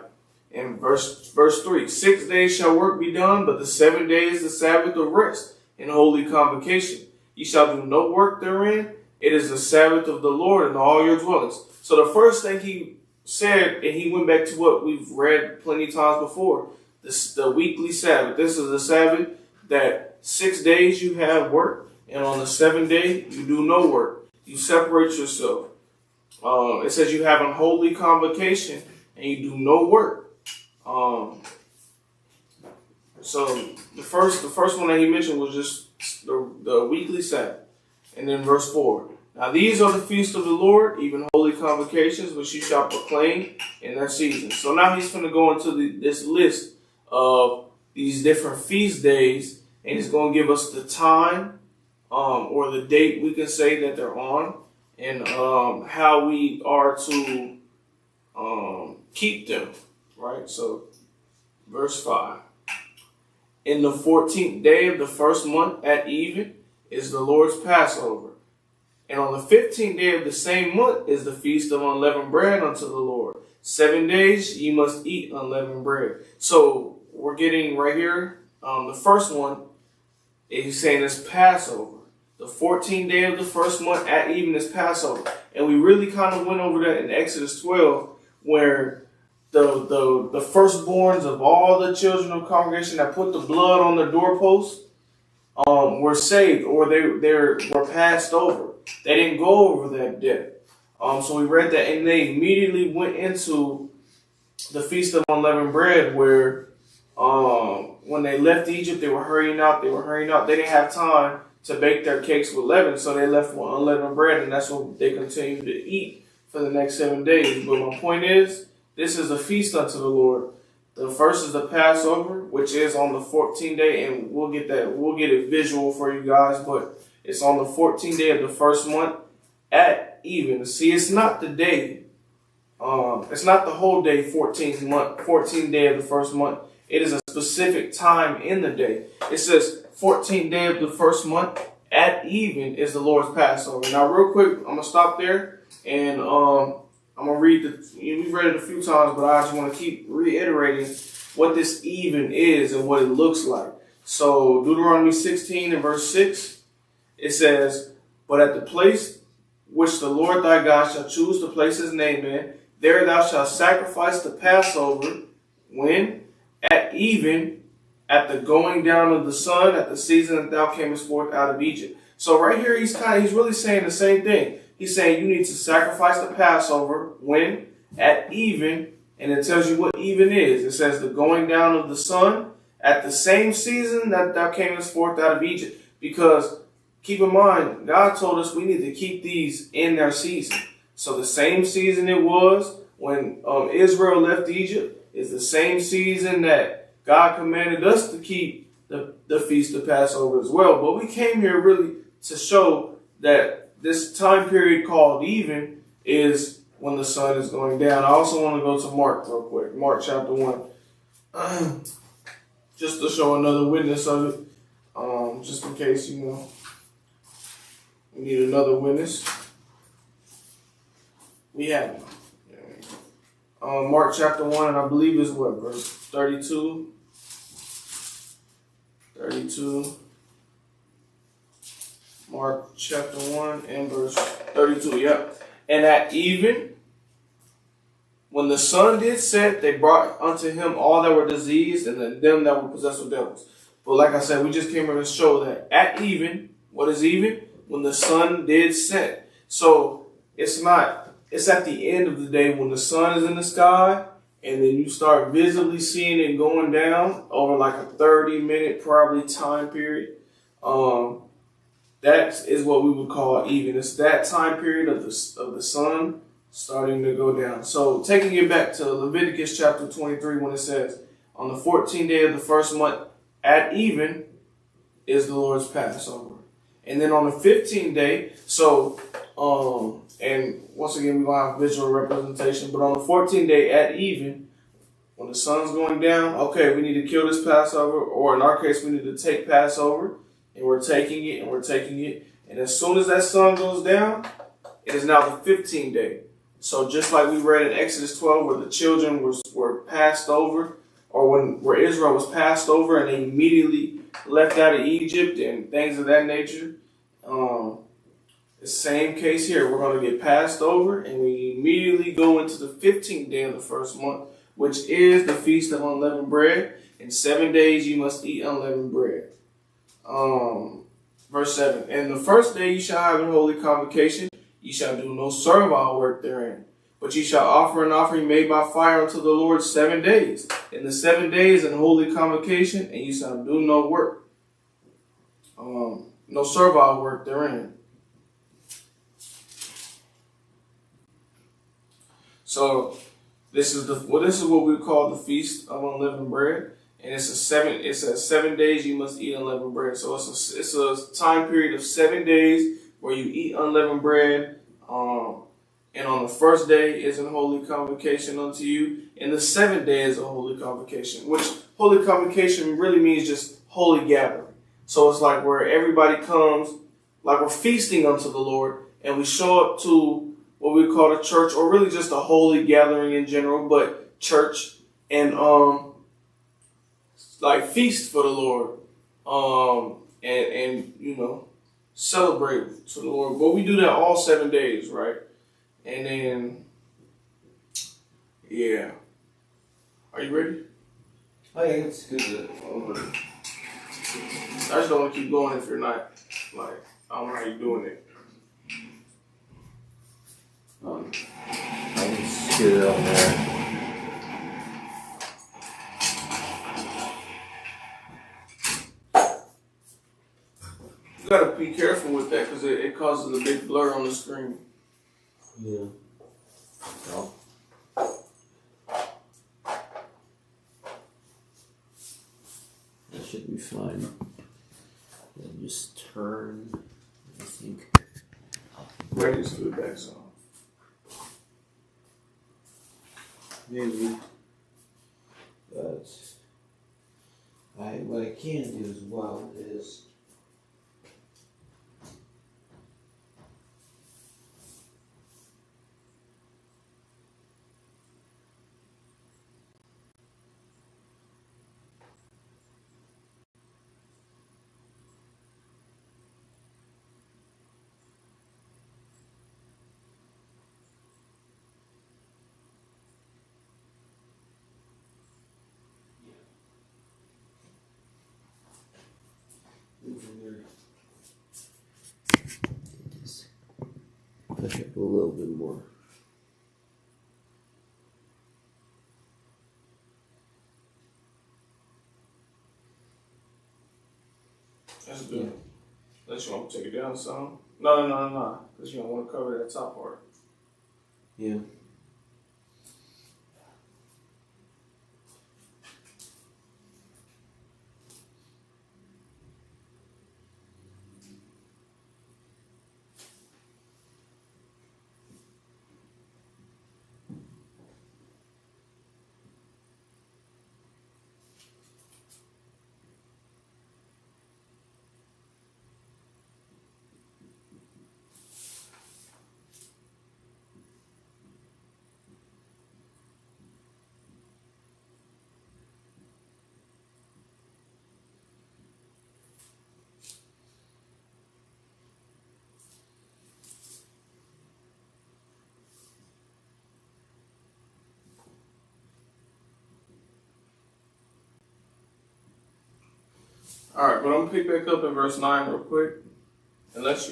in verse 3, 6 days shall work be done, but the 7 days the Sabbath of rest and holy convocation. Ye shall do no work therein. It is the Sabbath of the Lord in all your dwellings. So the first thing he said, and he went back to what we've read plenty of times before, the weekly Sabbath. This is the Sabbath that 6 days you have work, and on the 7th day you do no work. You separate yourself. It says you have a holy convocation and you do no work. So the first one that he mentioned was just the weekly Sabbath. And then verse 4. Now these are the feasts of the Lord, even holy convocations, which you shall proclaim in their season. So now he's going to go into this list of these different feast days, and he's going to give us the time or the date we can say that they're on, and how we are to keep them. Right? So verse 5. In the 14th day of the first month at even is the Lord's Passover. And on the 15th day of the same month is the feast of unleavened bread unto the Lord. 7 days ye must eat unleavened bread. So we're getting right here, the first one, he's saying it's Passover. The 14th day of the first month at even is Passover. And we really kind of went over that in Exodus 12, where the firstborns of all the children of congregation that put the blood on the doorpost were saved, or they were passed over. They didn't go over that death. So we read that, and they immediately went into the Feast of Unleavened Bread, where when they left Egypt, they were hurrying out. They didn't have time to bake their cakes with leaven, so they left with unleavened bread, and that's what they continued to eat for the next 7 days. But my point is, this is a feast unto the Lord. The first is the Passover, which is on the 14th day, and we'll get it visual for you guys, but it's on the 14th day of the first month at even. See, it's not the day. It's not the whole day, 14th day of the first month. It is a specific time in the day. It says 14th day of the first month at even is the Lord's Passover. Now, real quick, I'm going to stop there, and I'm going to read we've read it a few times, but I just want to keep reiterating what this even is and what it looks like. So Deuteronomy 16 and verse 6, it says, but at the place which the Lord thy God shall choose to place his name in, there thou shalt sacrifice the Passover, when? At even, at the going down of the sun, at the season that thou camest forth out of Egypt. So right here, he's really saying the same thing. He's saying you need to sacrifice the Passover when? At even, and it tells you what even is. It says the going down of the sun at the same season that thou camest forth out of Egypt. Because keep in mind, God told us we need to keep these in their season. So the same season it was when Israel left Egypt is the same season that God commanded us to keep the Feast of Passover as well. But we came here really to show that this time period called even is when the sun is going down. I also want to go to Mark real quick. Mark chapter 1. Just to show another witness of it. Just in case, we need another witness. We have one. Mark chapter 1, and I believe is what? Verse 32. 32. Mark chapter 1 and verse 32, yep. And at even, when the sun did set, they brought unto him all that were diseased and them that were possessed with devils. But like I said, we just came here to show that at even, what is even? When the sun did set. So it's at the end of the day when the sun is in the sky, and then you start visibly seeing it going down over like a 30-minute probably time period. That is what we would call even. It's that time period of the sun starting to go down. So taking it back to Leviticus chapter 23, when it says, on the 14th day of the first month at even is the Lord's Passover. And then on the 15th day, and once again, we're going to have visual representation, but on the 14th day at even, When the sun's going down, okay, we need to kill this Passover, or in our case, we need to take Passover, and we're taking it, and we're taking it. And as soon as that sun goes down, it is now the 15th day. So just like we read in Exodus 12, where the children were passed over, or where Israel was passed over and they immediately left out of Egypt and things of that nature, the same case here. We're going to get passed over, and we immediately go into the 15th day of the first month, which is the Feast of Unleavened Bread. In 7 days you must eat unleavened bread. Verse 7, and the first day you shall have a holy convocation. Ye shall do no servile work therein, but ye shall offer an offering made by fire unto the Lord 7 days. In the 7 days an holy convocation, and ye shall do no work. No servile work therein. So this is what we call the Feast of Unleavened Bread, and it says 7 days you must eat unleavened bread. So it's a time period of 7 days where you eat unleavened bread, and on the first day is a holy convocation unto you, and the 7th day is a holy convocation, which holy convocation really means just holy gathering. So it's like where everybody comes, like we're feasting unto the Lord, and we show up to what we call a church, or really just a holy gathering in general, but church, and like feast for the Lord, and you know, celebrate to the Lord. But we do that all 7 days, right? And then, yeah. Are you ready? Oh yeah, it's good. I just don't want to keep going if you're not. Like, I don't know how you're doing it. I can scoot it over there. You gotta be careful with that because it causes a big blur on the screen. Yeah. No. That should be fine. Then just turn, I think. Ready to scoot back some. Maybe. But what I can do as well is just push up a little bit more. That's good. Yeah. Unless you want to take it down some. No. Because you don't want to cover that top part. Yeah. All right, but I'm gonna pick back up in verse 9 real quick. Unless.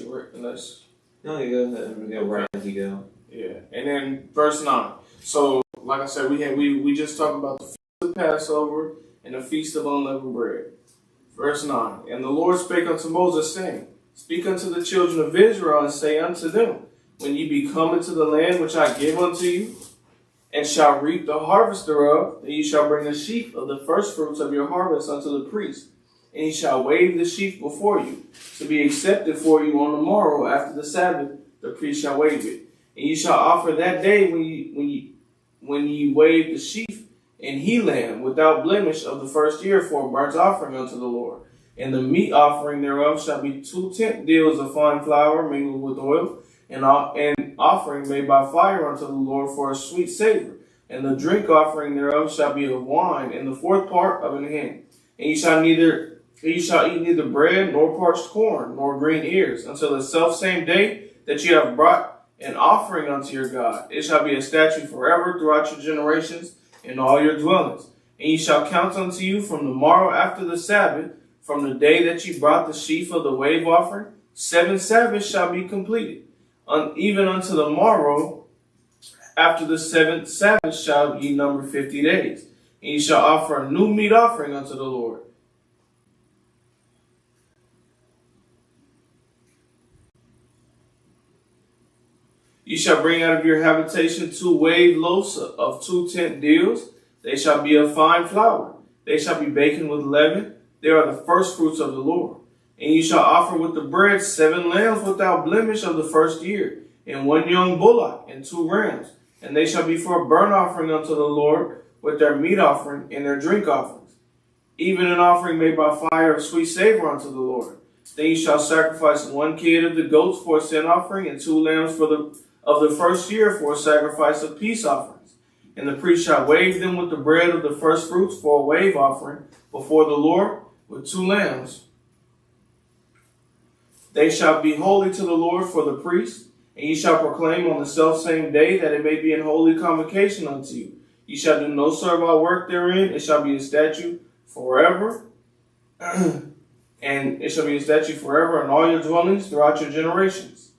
No, you go ahead. We go right as you go. Yeah, and then verse 9. So, like I said, we just talked about the Feast of Passover and the Feast of Unleavened Bread. Verse 9. And the Lord spake unto Moses, saying, Speak unto the children of Israel, and say unto them, When ye be come into the land which I give unto you, and shall reap the harvest thereof, then ye shall bring a sheaf of the first fruits of your harvest unto the priest. And he shall wave the sheaf before you, to be accepted for you on the morrow after the Sabbath. The priest shall wave it, and ye shall offer that day when ye wave the sheaf and he lamb without blemish of the first year for a burnt offering unto the Lord. And the meat offering thereof shall be 2 deals of fine flour mingled with oil, and offering made by fire unto the Lord for a sweet savor. And the drink offering thereof shall be of wine in the fourth part of an hin. And ye shall eat neither bread nor parched corn nor green ears until the selfsame day that ye have brought an offering unto your God. It shall be a statute forever throughout your generations in all your dwellings. And ye shall count unto you from the morrow after the Sabbath, from the day that ye brought the sheaf of the wave offering, 7 Sabbaths shall be completed. Even unto the morrow after the 7th Sabbath shall ye number 50 days. And ye shall offer a new meat offering unto the Lord. Ye shall bring out of your habitation 2 wave loaves of 2 deals. They shall be of fine flour. They shall be baken with leaven. They are the first fruits of the Lord. And ye shall offer with the bread 7 lambs without blemish of the first year, and 1 young bullock, and 2 rams. And they shall be for a burnt offering unto the Lord, with their meat offering and their drink offerings, even an offering made by fire of sweet savor unto the Lord. Then ye shall sacrifice 1 kid of the goats for a sin offering, and 2 lambs of the first year for a sacrifice of peace offerings. And the priest shall wave them with the bread of the first fruits for a wave offering before the Lord with 2 lambs. They shall be holy to the Lord for the priest, and ye shall proclaim on the selfsame day that it may be in holy convocation unto you. Ye shall do no servile work therein. It shall be a statute forever, and it shall be a statute forever in all your dwellings throughout your generations.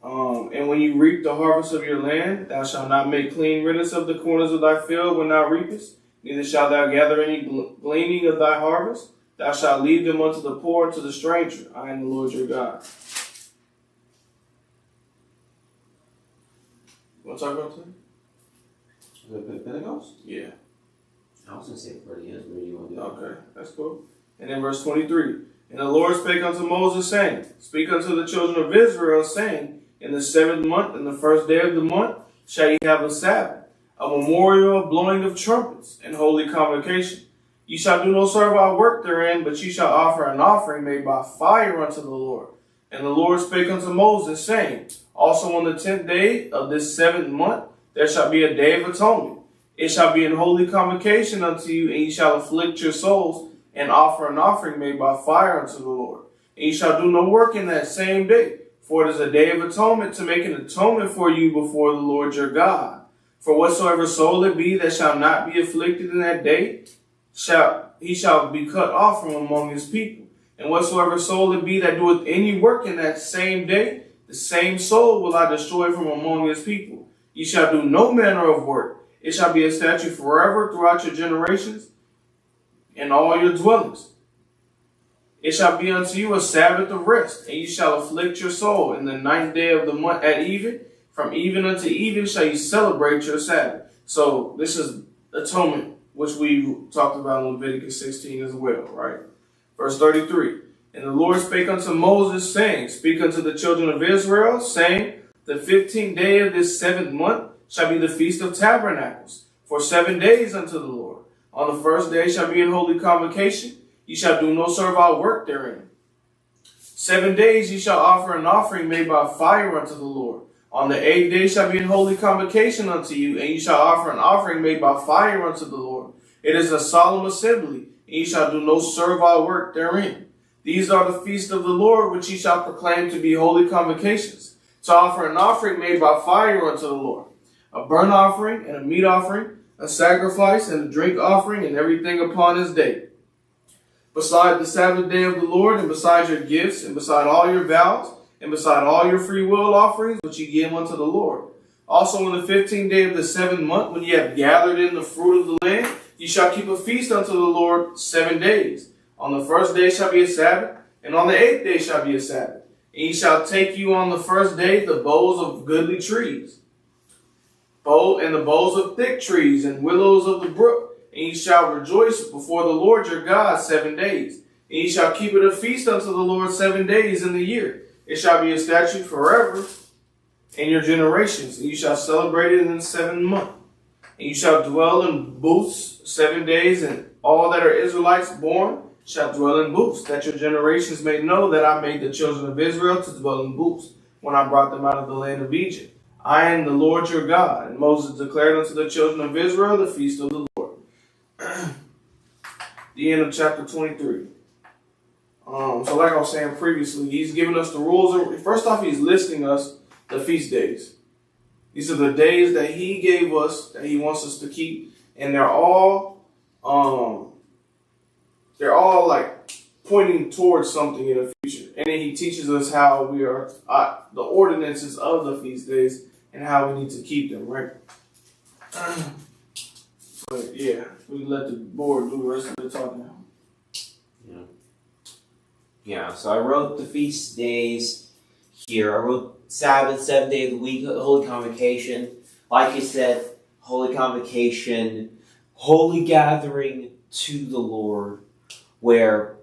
And when you reap the harvest of your land, thou shalt not make clean riddance of the corners of thy field when thou reapest, neither shalt thou gather any gleaning of thy harvest. Thou shalt leave them unto the poor and to the stranger. I am the Lord your God. You want to talk about that? Pentecost? Yeah. I was going to say it for the end. Where do you want to do? Okay, that's cool. And then verse 23. And the Lord spake unto Moses, saying, Speak unto the children of Israel, saying, In the 7th month, in the first day of the month, shall ye have a Sabbath, a memorial blowing of trumpets, and holy convocation. Ye shall do no servile work therein, but ye shall offer an offering made by fire unto the Lord. And the Lord spake unto Moses, saying, Also on the 10th day of this 7th month, there shall be a day of atonement. It shall be an holy convocation unto you, and ye shall afflict your souls, and offer an offering made by fire unto the Lord. And ye shall do no work in that same day, for it is a day of atonement to make an atonement for you before the Lord your God. For whatsoever soul it be that shall not be afflicted in that day, he shall be cut off from among his people. And whatsoever soul it be that doeth any work in that same day, the same soul will I destroy from among his people. Ye shall do no manner of work. It shall be a statute forever throughout your generations in all your dwellings. It shall be unto you a Sabbath of rest, and ye shall afflict your soul in the 9th day of the month at even. From even unto even shall ye celebrate your Sabbath. So this is atonement, which we talked about in Leviticus 16 as well, right? Verse 33. And the Lord spake unto Moses, saying, Speak unto the children of Israel, saying, The 15th day of this 7th month shall be the Feast of Tabernacles, for 7 days unto the Lord. On the first day shall be in holy convocation. Ye shall do no servile work therein. 7 days ye shall offer an offering made by fire unto the Lord. On the 8th day shall be in holy convocation unto you, and ye shall offer an offering made by fire unto the Lord. It is a solemn assembly, and ye shall do no servile work therein. These are the feasts of the Lord, which ye shall proclaim to be holy convocations, to offer an offering made by fire unto the Lord, a burnt offering and a meat offering, a sacrifice and a drink offering, and everything upon his day. Beside the Sabbath day of the Lord, and beside your gifts, and beside all your vows, and beside all your free will offerings, which ye give unto the Lord. Also on the 15th day of the 7th month, when ye have gathered in the fruit of the land, ye shall keep a feast unto the Lord 7 days. On the first day shall be a Sabbath, and on the 8th day shall be a Sabbath. And ye shall take you on the first day the boughs of goodly trees, and the boughs of thick trees, and willows of the brook. And ye shall rejoice before the Lord your God 7 days. And ye shall keep it a feast unto the Lord 7 days in the year. It shall be a statute forever in your generations. And you shall celebrate it in the 7th month. And you shall dwell in booths 7 days, and all that are Israelites born shall dwell in booths, that your generations may know that I made the children of Israel to dwell in booths when I brought them out of the land of Egypt. I am the Lord your God. And Moses declared unto the children of Israel the feast of the Lord. The end of chapter 23. So like I was saying previously, he's giving us the rules. First off, he's listing us the feast days. These are the days that he gave us, that he wants us to keep. And they're all like pointing towards something in the future. And then he teaches us how we are, the ordinances of the feast days and how we need to keep them, right? But yeah, we let the board do the rest of the talking. Yeah, so I wrote the feast days here. I wrote Sabbath, 7 day of the week, Holy Convocation. Like you said, Holy Convocation, holy gathering to the Lord, where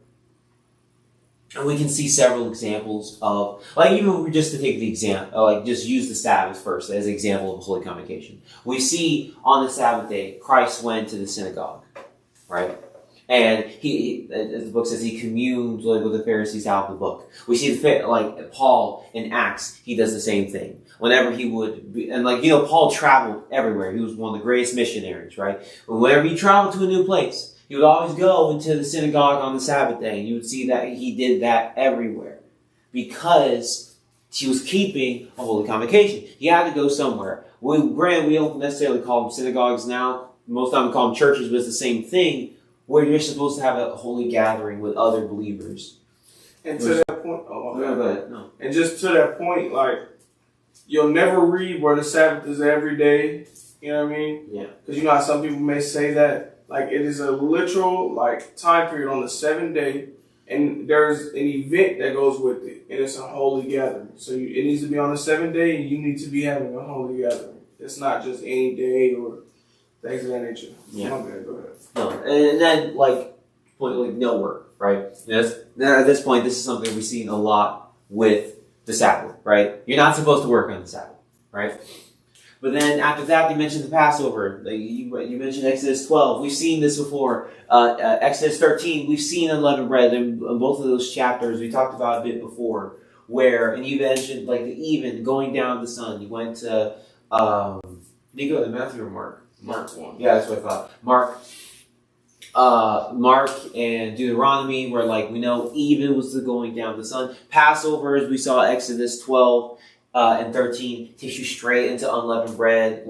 and we can see several examples of, like even just to take the example, like just use the Sabbath first as an example of Holy Convocation. We see on the Sabbath day, Christ went to the synagogue, right? And he as the book says, he communed with the Pharisees out of the book. We see like Paul in Acts, he does the same thing. Whenever he would, Paul traveled everywhere. He was one of the greatest missionaries, right? But whenever he traveled to a new place, he would always go into the synagogue on the Sabbath day. And you would see that he did that everywhere because he was keeping a holy convocation. He had to go somewhere. We don't necessarily call them synagogues now. Most of the time we call them churches, but it's the same thing, where you're supposed to have a holy gathering with other believers. And to that point, And just to that point, like, you'll never read where the Sabbath is every day. You know what I mean? Yeah. Because you know how some people may say that. Like, it is a literal, like, time period on the 7th day, and there's an event that goes with it, and it's a holy gathering. So it needs to be on the 7th day, and you need to be having a holy gathering. It's not just any day or things of that nature. Yeah. Okay, go ahead. No, and then, no work, right? At this point, this is something we've seen a lot with the Sabbath, right? You're not supposed to work on the Sabbath, right? But then after that, they mentioned the Passover. You mentioned Exodus 12. We've seen this before. Exodus 13, we've seen unleavened bread in both of those chapters. We talked about a bit before. And you mentioned the even going down the sun. You went to, did you go to Matthew or Mark? Mark 1. Yeah, that's what I thought. Mark and Deuteronomy, where we know even was the going down the sun. Passover, as we saw Exodus 12. And 13 takes you straight into unleavened bread.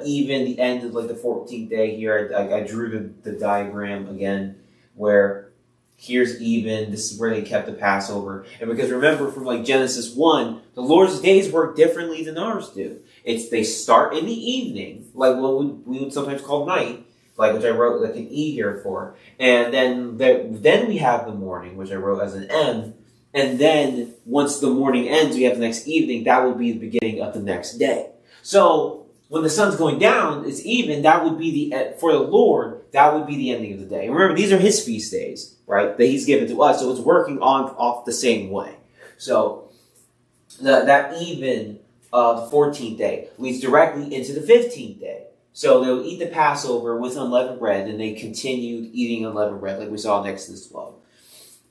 Even the end of the 14th day here, I drew the diagram again, where here's even. This is where they kept the Passover. And because remember from Genesis 1, the Lord's days work differently than ours do. They start in the evening, what we would sometimes call night, which I wrote an E here for. And then we have the morning, which I wrote as an M. And then, once the morning ends, we have the next evening. That will be the beginning of the next day. So, when the sun's going down, it's even. That would be for the Lord, that would be the ending of the day. And remember, these are his feast days, right? That he's given to us. So, it's working off the same way. So, that even, the 14th day leads directly into the 15th day. So, they'll eat the Passover with unleavened bread, and they continued eating unleavened bread, like we saw in Exodus 12.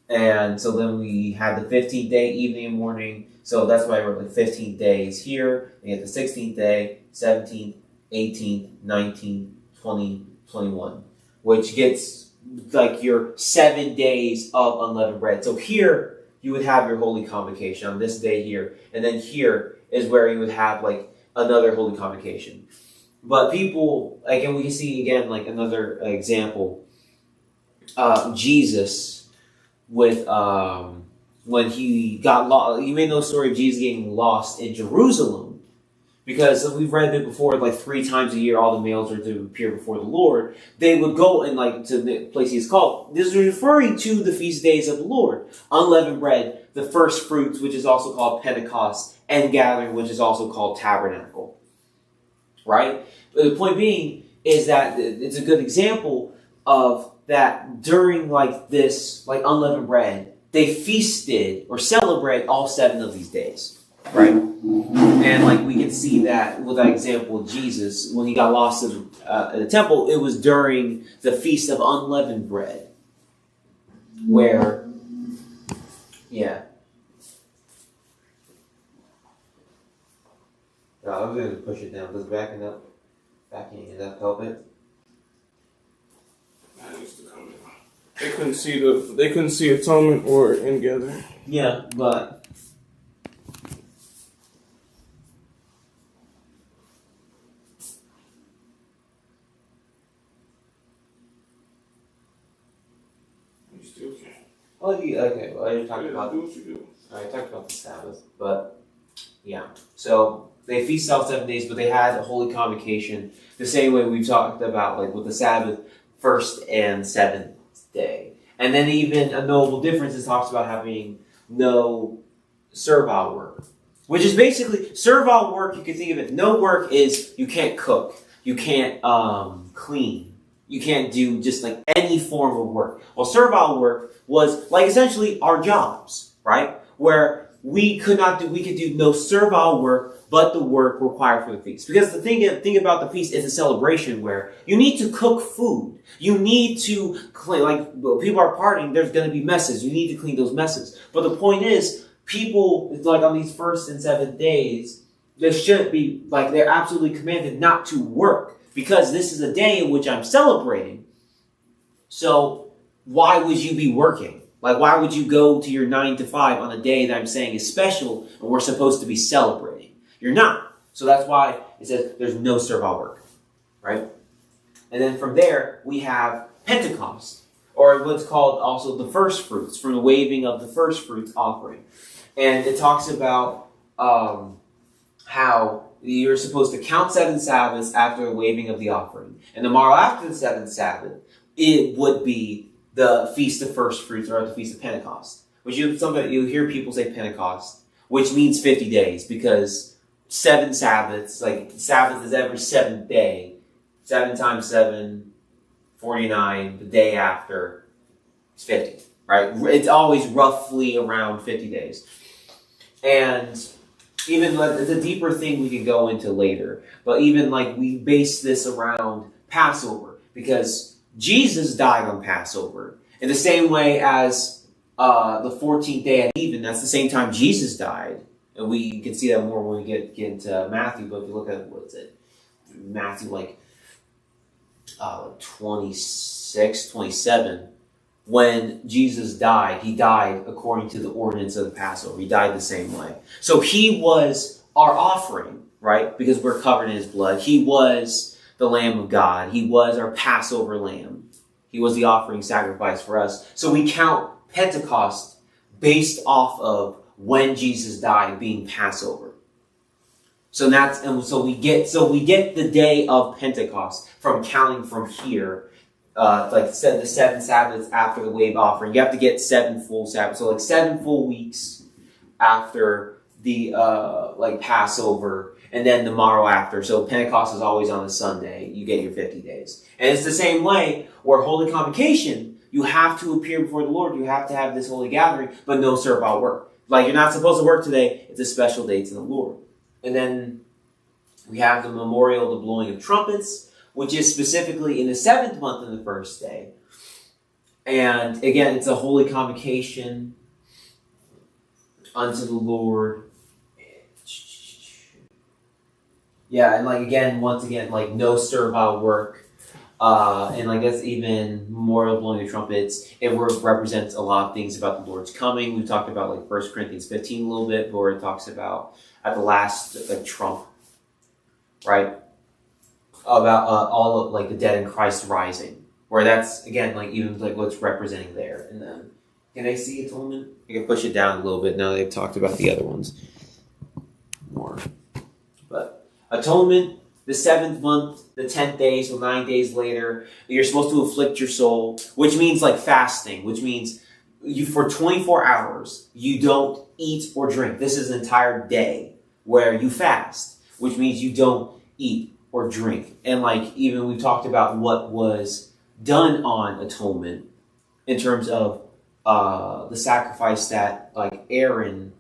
And so then we had the 15th day, evening and morning. So that's why I wrote 15 days here. We get the 16th day, 17th, 18th, 19th, 20, 21. Which gets your 7 days of unleavened bread. So here you would have your holy convocation on this day here. And then here is where you would have another holy convocation. But people, and we can see again another example. Jesus, with when he got lost, you may know the story of Jesus getting lost in Jerusalem, because we've read it before. 3 times a year, all the males are to appear before the Lord. They would go and to the place he's called. This is referring to the feast days of the Lord: unleavened bread, the first fruits, which is also called Pentecost, and gathering, which is also called tabernacle. Right. But the point being is that it's a good example of that during this unleavened bread, they feasted or celebrate all 7 of these days. right? And like we can see that with that example of Jesus, when he got lost in the temple, it was during the Feast of Unleavened Bread, where, yeah. No, I was going to push it down. Does backing it up help it? That needs to come down. They couldn't see atonement or ingather. Yeah, but You still can. okay. Well, I talked about. Do what you do. I talked about the Sabbath, but yeah. So they feast out 7 days, but they had a holy convocation the same way we've talked about, like with the Sabbath, first and seventh day. And then even a notable difference is talks about having no servile work, which is basically servile work. You can think of it. No work is you can't cook, you can't clean, you can't do just like any form of work. Well, servile work was like essentially our jobs, right? Where we could do no servile work, but the work required for the feast. Because the thing about the feast is a celebration where you need to cook food. You need to clean, like people are partying, there's going to be messes. You need to clean those messes. But the point is, people, like on these first and seventh days, there shouldn't be, like they're absolutely commanded not to work. Because this is a day in which I'm celebrating. So why would you be working? Like, why would you go to your 9 to 5 on a day that I'm saying is special and we're supposed to be celebrating? You're not. So that's why it says there's no servile work, right? And then from there, we have Pentecost, or what's called also the first fruits, from the waving of the first fruits offering. And it talks about how you're supposed to count 7 Sabbaths after the waving of the offering. And the morrow after the 7th Sabbath, it would be the Feast of First Fruits, or the Feast of Pentecost. Which you hear people say Pentecost, which means 50 days, because 7 Sabbaths, like Sabbath is every 7th day. 7 times 7, 49, the day after, it's 50, right? It's always roughly around 50 days. And even like, it's a deeper thing we can go into later, but even like we base this around Passover, because Jesus died on Passover. In the same way as the 14th day at even, that's the same time Jesus died. And we can see that more when we get into Matthew. But if you look at, what's it? Matthew 26, 27. When Jesus died, he died according to the ordinance of the Passover. He died the same way. So he was our offering, right? Because we're covered in his blood. He was the Lamb of God. He was our Passover lamb. He was the offering sacrifice for us. So we count Pentecost based off of when Jesus died being Passover. So we get the day of Pentecost from counting from here. Like I said, the 7 Sabbaths after the wave offering. You have to get 7 full Sabbaths. So like 7 full weeks after the Passover, and then the morrow after. So Pentecost is always on a Sunday. You get your 50 days. And it's the same way where Holy Convocation, you have to appear before the Lord. You have to have this holy gathering, but no servile work. Like you're not supposed to work today. It's a special day to the Lord. And then we have the memorial, the blowing of trumpets, which is specifically in the 7th month and the first day. And again, it's a holy convocation unto the Lord. Yeah, and once again, no servile work. And that's even memorial blowing of trumpets. It represents a lot of things about the Lord's coming. We talked about 1 Corinthians 15 a little bit, where it talks about at the last trump, right? About all of the dead in Christ rising, where that's again even what's representing there. And then can I see atonement? I can push it down a little bit now that they've talked about the other ones more. But atonement, the 7th month, the 10th day, so 9 days later, you're supposed to afflict your soul, which means fasting, which means you for 24 hours you don't eat or drink. This is an entire day where you fast, which means you don't eat or drink. And even we talked about what was done on atonement in terms of the sacrifice that Aaron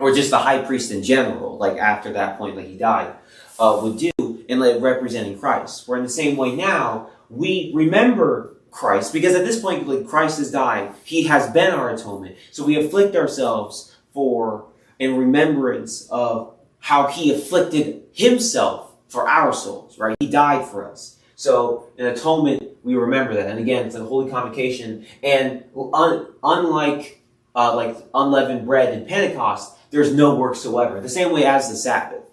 or just the high priest in general, like after that point, like he died, would do in like representing Christ. Where in the same way now, we remember Christ, because at this point, like Christ has died, he has been our atonement. So we afflict ourselves in remembrance of how he afflicted himself for our souls, right? He died for us. So in atonement, we remember that. And again, it's a holy convocation. And unlike like unleavened bread in Pentecost, there's no work whatsoever. The same way as the Sabbath.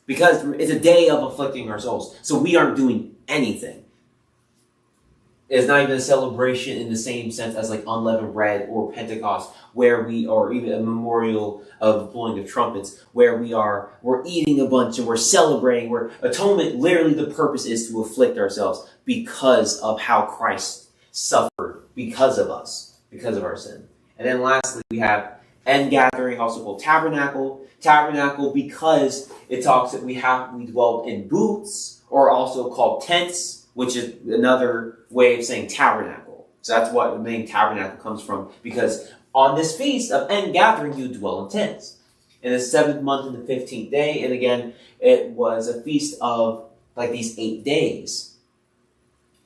Because it's a day of afflicting our souls. So we aren't doing anything. It's not even a celebration in the same sense as like unleavened bread or Pentecost, or even a memorial of the blowing of trumpets, where we're eating a bunch and we're celebrating. Where atonement, literally the purpose is to afflict ourselves because of how Christ suffered because of us, because of our sin. And then lastly, we have end gathering, also called tabernacle. Tabernacle because it talks that we dwelled in booths, or also called tents, which is another way of saying tabernacle. So that's what the name tabernacle comes from, because on this feast of end gathering, you dwell in tents. In the 7th month and the 15th day, and again, it was a feast of like these 8 days.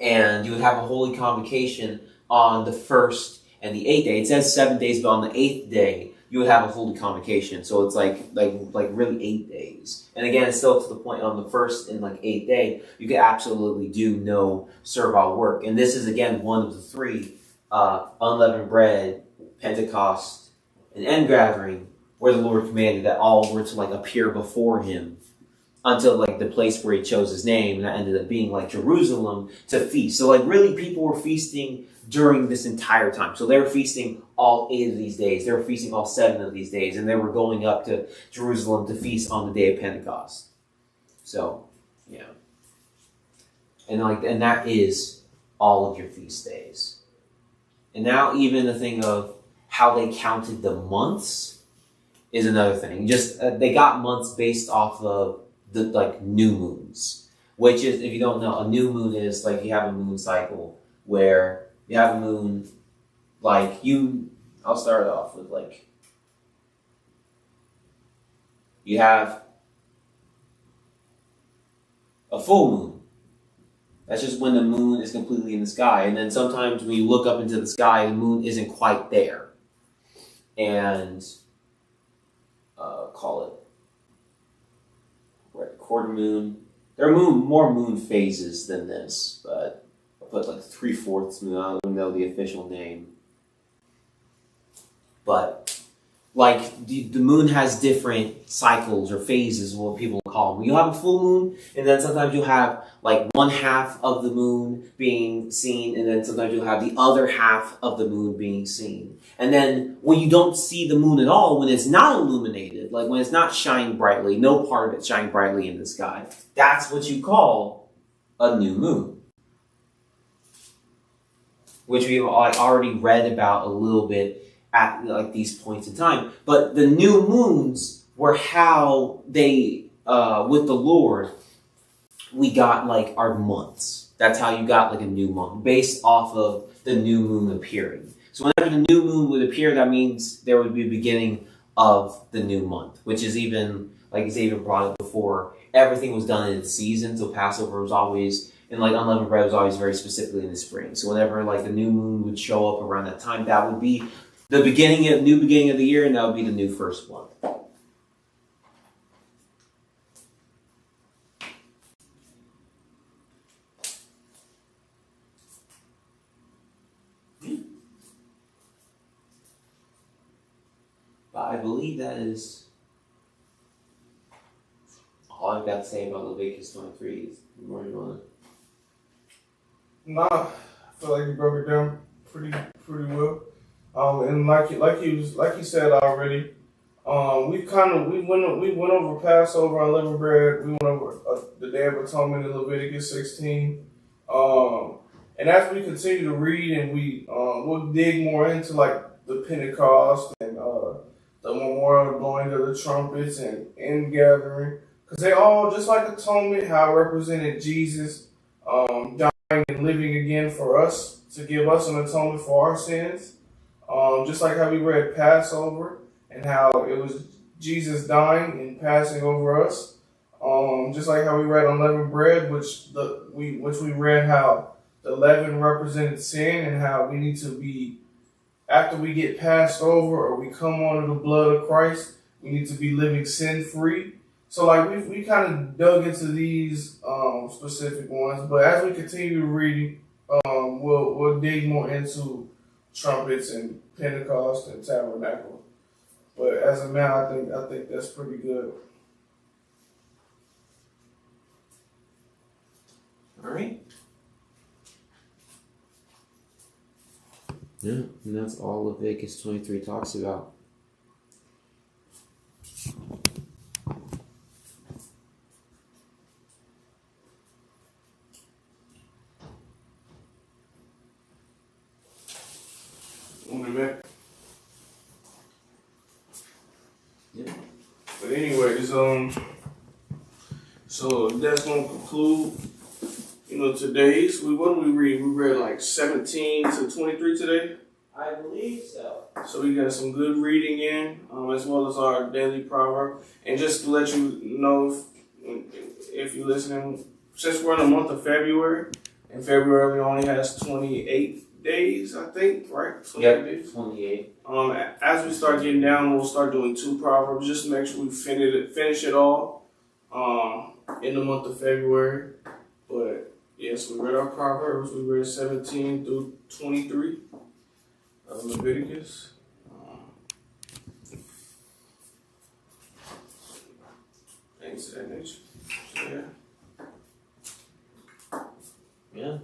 And you would have a holy convocation on the 1st and the 8th day. It says 7 days, but on the 8th day, you would have a holy convocation. So it's like really 8 days. And again, it's still to the point on the 1st and like 8th day, you could absolutely do no servile work. And this is again one of the 3, unleavened bread, Pentecost, and end gathering, where the Lord commanded that all were to like appear before him until like the place where he chose his name, and that ended up being like Jerusalem to feast. So like really people were feasting during this entire time. So they were feasting all 8 of these days. They were feasting all 7 of these days, and they were going up to Jerusalem to feast on the day of Pentecost. So, yeah. And that is all of your feast days. And now even the thing of how they counted the months is another thing. Just they got months based off of the like new moons, which is, if you don't know, a new moon is like you have a moon cycle where you have a moon, like I'll start off with like, you have a full moon. That's just when the moon is completely in the sky. And then sometimes when you look up into the sky, the moon isn't quite there. And call it, we're at quarter moon. There are more moon phases than this, but I'll put like 3/4 moon. I don't know the official name. But like the moon has different cycles or phases, what people call them. You'll have a full moon, and then sometimes you'll have like 1/2 of the moon being seen, and then sometimes you'll have the other half of the moon being seen. And then when you don't see the moon at all, when it's not illuminated, like when it's not shining brightly, no part of it shining brightly in the sky, that's what you call a new moon. Which we've already read about a little bit at like these points in time. But the new moons were how they, with the Lord, we got like our months. That's how you got like a new month, based off of the new moon appearing. So whenever the new moon would appear, that means there would be a beginning of the new month, which is even, like Xavier brought up before, everything was done in its season. So Passover was always, and like unleavened bread was always very specifically in the spring. So whenever like the new moon would show up around that time, that would be the new beginning of the year, and that would be the new first month. But I believe that is all I've got to say about Leviticus 23. More you want to? Nah, I feel like you broke it down pretty well. And like you said already, we went over Passover, unleavened bread. We went over the Day of Atonement in Leviticus 16. And as we continue to read, and we'll dig more into like the Pentecost and the memorial blowing of the trumpets and end gathering, because they all, just like atonement, how it represented Jesus dying and living again for us to give us an atonement for our sins. Just like how we read Passover and how it was Jesus dying and passing over us. Just like how we read unleavened bread, which we read how the leaven represented sin and how we need to be, after we get passed over or we come under the blood of Christ, we need to be living sin free. So like we kind of dug into these specific ones, but as we continue reading, we'll dig more into trumpets and Pentecost and tabernacle. But as of now, I think that's pretty good. All right. Yeah, and that's all Leviticus 23 talks about. Yeah. But anyways, so that's gonna conclude, today's. What did we read? We read like 17 to 23 today. I believe so. So we got some good reading in, as well as our daily proverb. And just to let you know, if you're listening, since we're in the month of February, and February only has 28 days, I think, right? 28 days. 28. As we start getting down, we'll start doing 2 proverbs just to make sure we finish it all in the month of February. But yes, we read our proverbs. We read 17 through 23 of Leviticus. Things of that nature. So, yeah.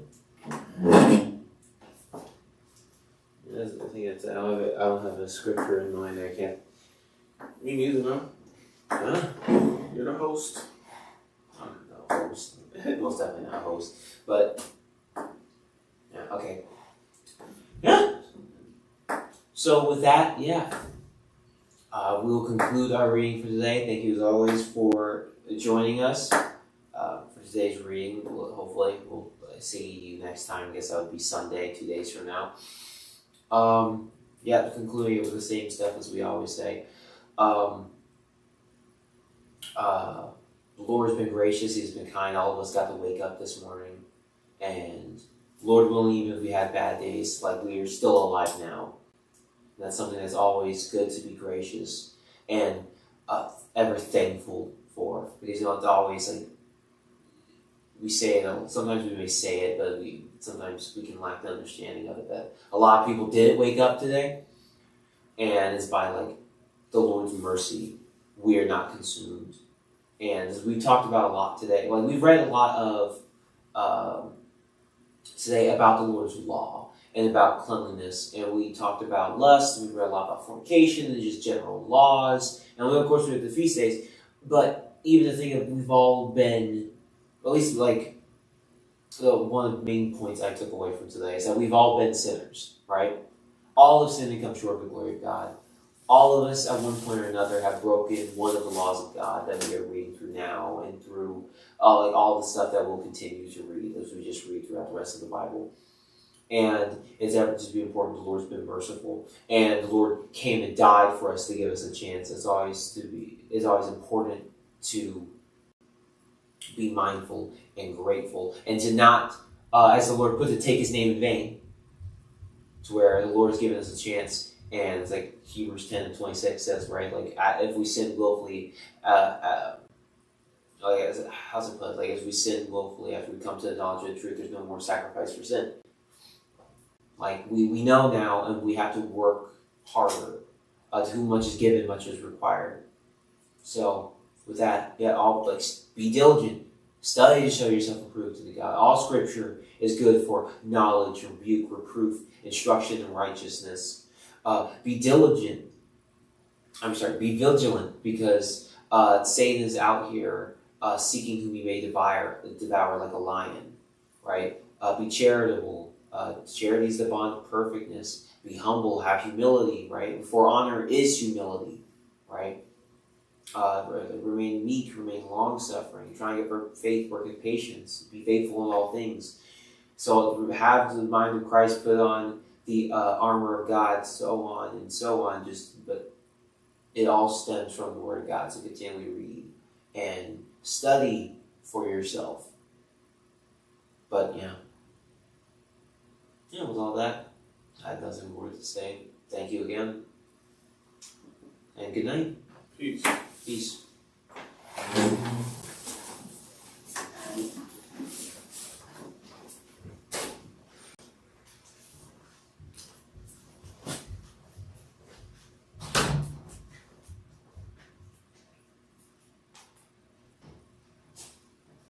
I think it's. I don't have a scripture in mind. I can't. Me neither, man. Huh? You're the host. I'm the host. Most definitely not a host. But yeah, okay. Yeah. So with that, we'll conclude our reading for today. Thank you as always for joining us for today's reading. Hopefully we'll see you next time. I guess that would be Sunday, 2 days from now. Concluding it with the same stuff as we always say. The Lord's been gracious. He's been kind. All of us got to wake up this morning. And Lord willing, even if we had bad days, like we are still alive now. And that's something that's always good to be gracious and ever thankful for. Because it's always like, we say it, sometimes we may say it, but sometimes we can lack the understanding of it, that a lot of people didn't wake up today, and it's by like the Lord's mercy we are not consumed. And as we talked about a lot today, like we've read a lot of today about the Lord's law and about cleanliness, and we talked about lust, and we read a lot about fornication and just general laws, and we of course read the feast days. But even the thing that we've all been, at least like one of the main points I took away from today is that we've all been sinners, right? All have sinned and come short of the glory of God. All of us at one point or another have broken one of the laws of God that we are reading through now, and through like all the stuff that we'll continue to read as we just read throughout the rest of the Bible. And it's ever to be important. The Lord's been merciful, and the Lord came and died for us to give us a chance. It's always important to be mindful and grateful, and to not, as the Lord puts it, take His name in vain. To where the Lord has given us a chance, and it's like Hebrews 10 and 26 says, right? Like if we sin willfully, how's it put? Like if we sin willfully after we come to the knowledge of the truth, there's no more sacrifice for sin. Like we know now, and we have to work harder. To whom much is given, much is required. So with that, be diligent. Study to show yourself approved to the God. All Scripture is good for knowledge, rebuke, reproof, instruction in righteousness. Be vigilant, because Satan is out here seeking whom he may devour like a lion, right? Be charitable. Charity is the bond of perfectness. Be humble, have humility, right? For honor is humility, right? Remain meek, remain long-suffering, try and get faith, work with patience, be faithful in all things. So have the mind of Christ, put on the armor of God, so on and so on. But it all stems from the Word of God. So continually read and study for yourself. But yeah, with all that, I have nothing more to say. Thank you again, and good night. Peace. Peace.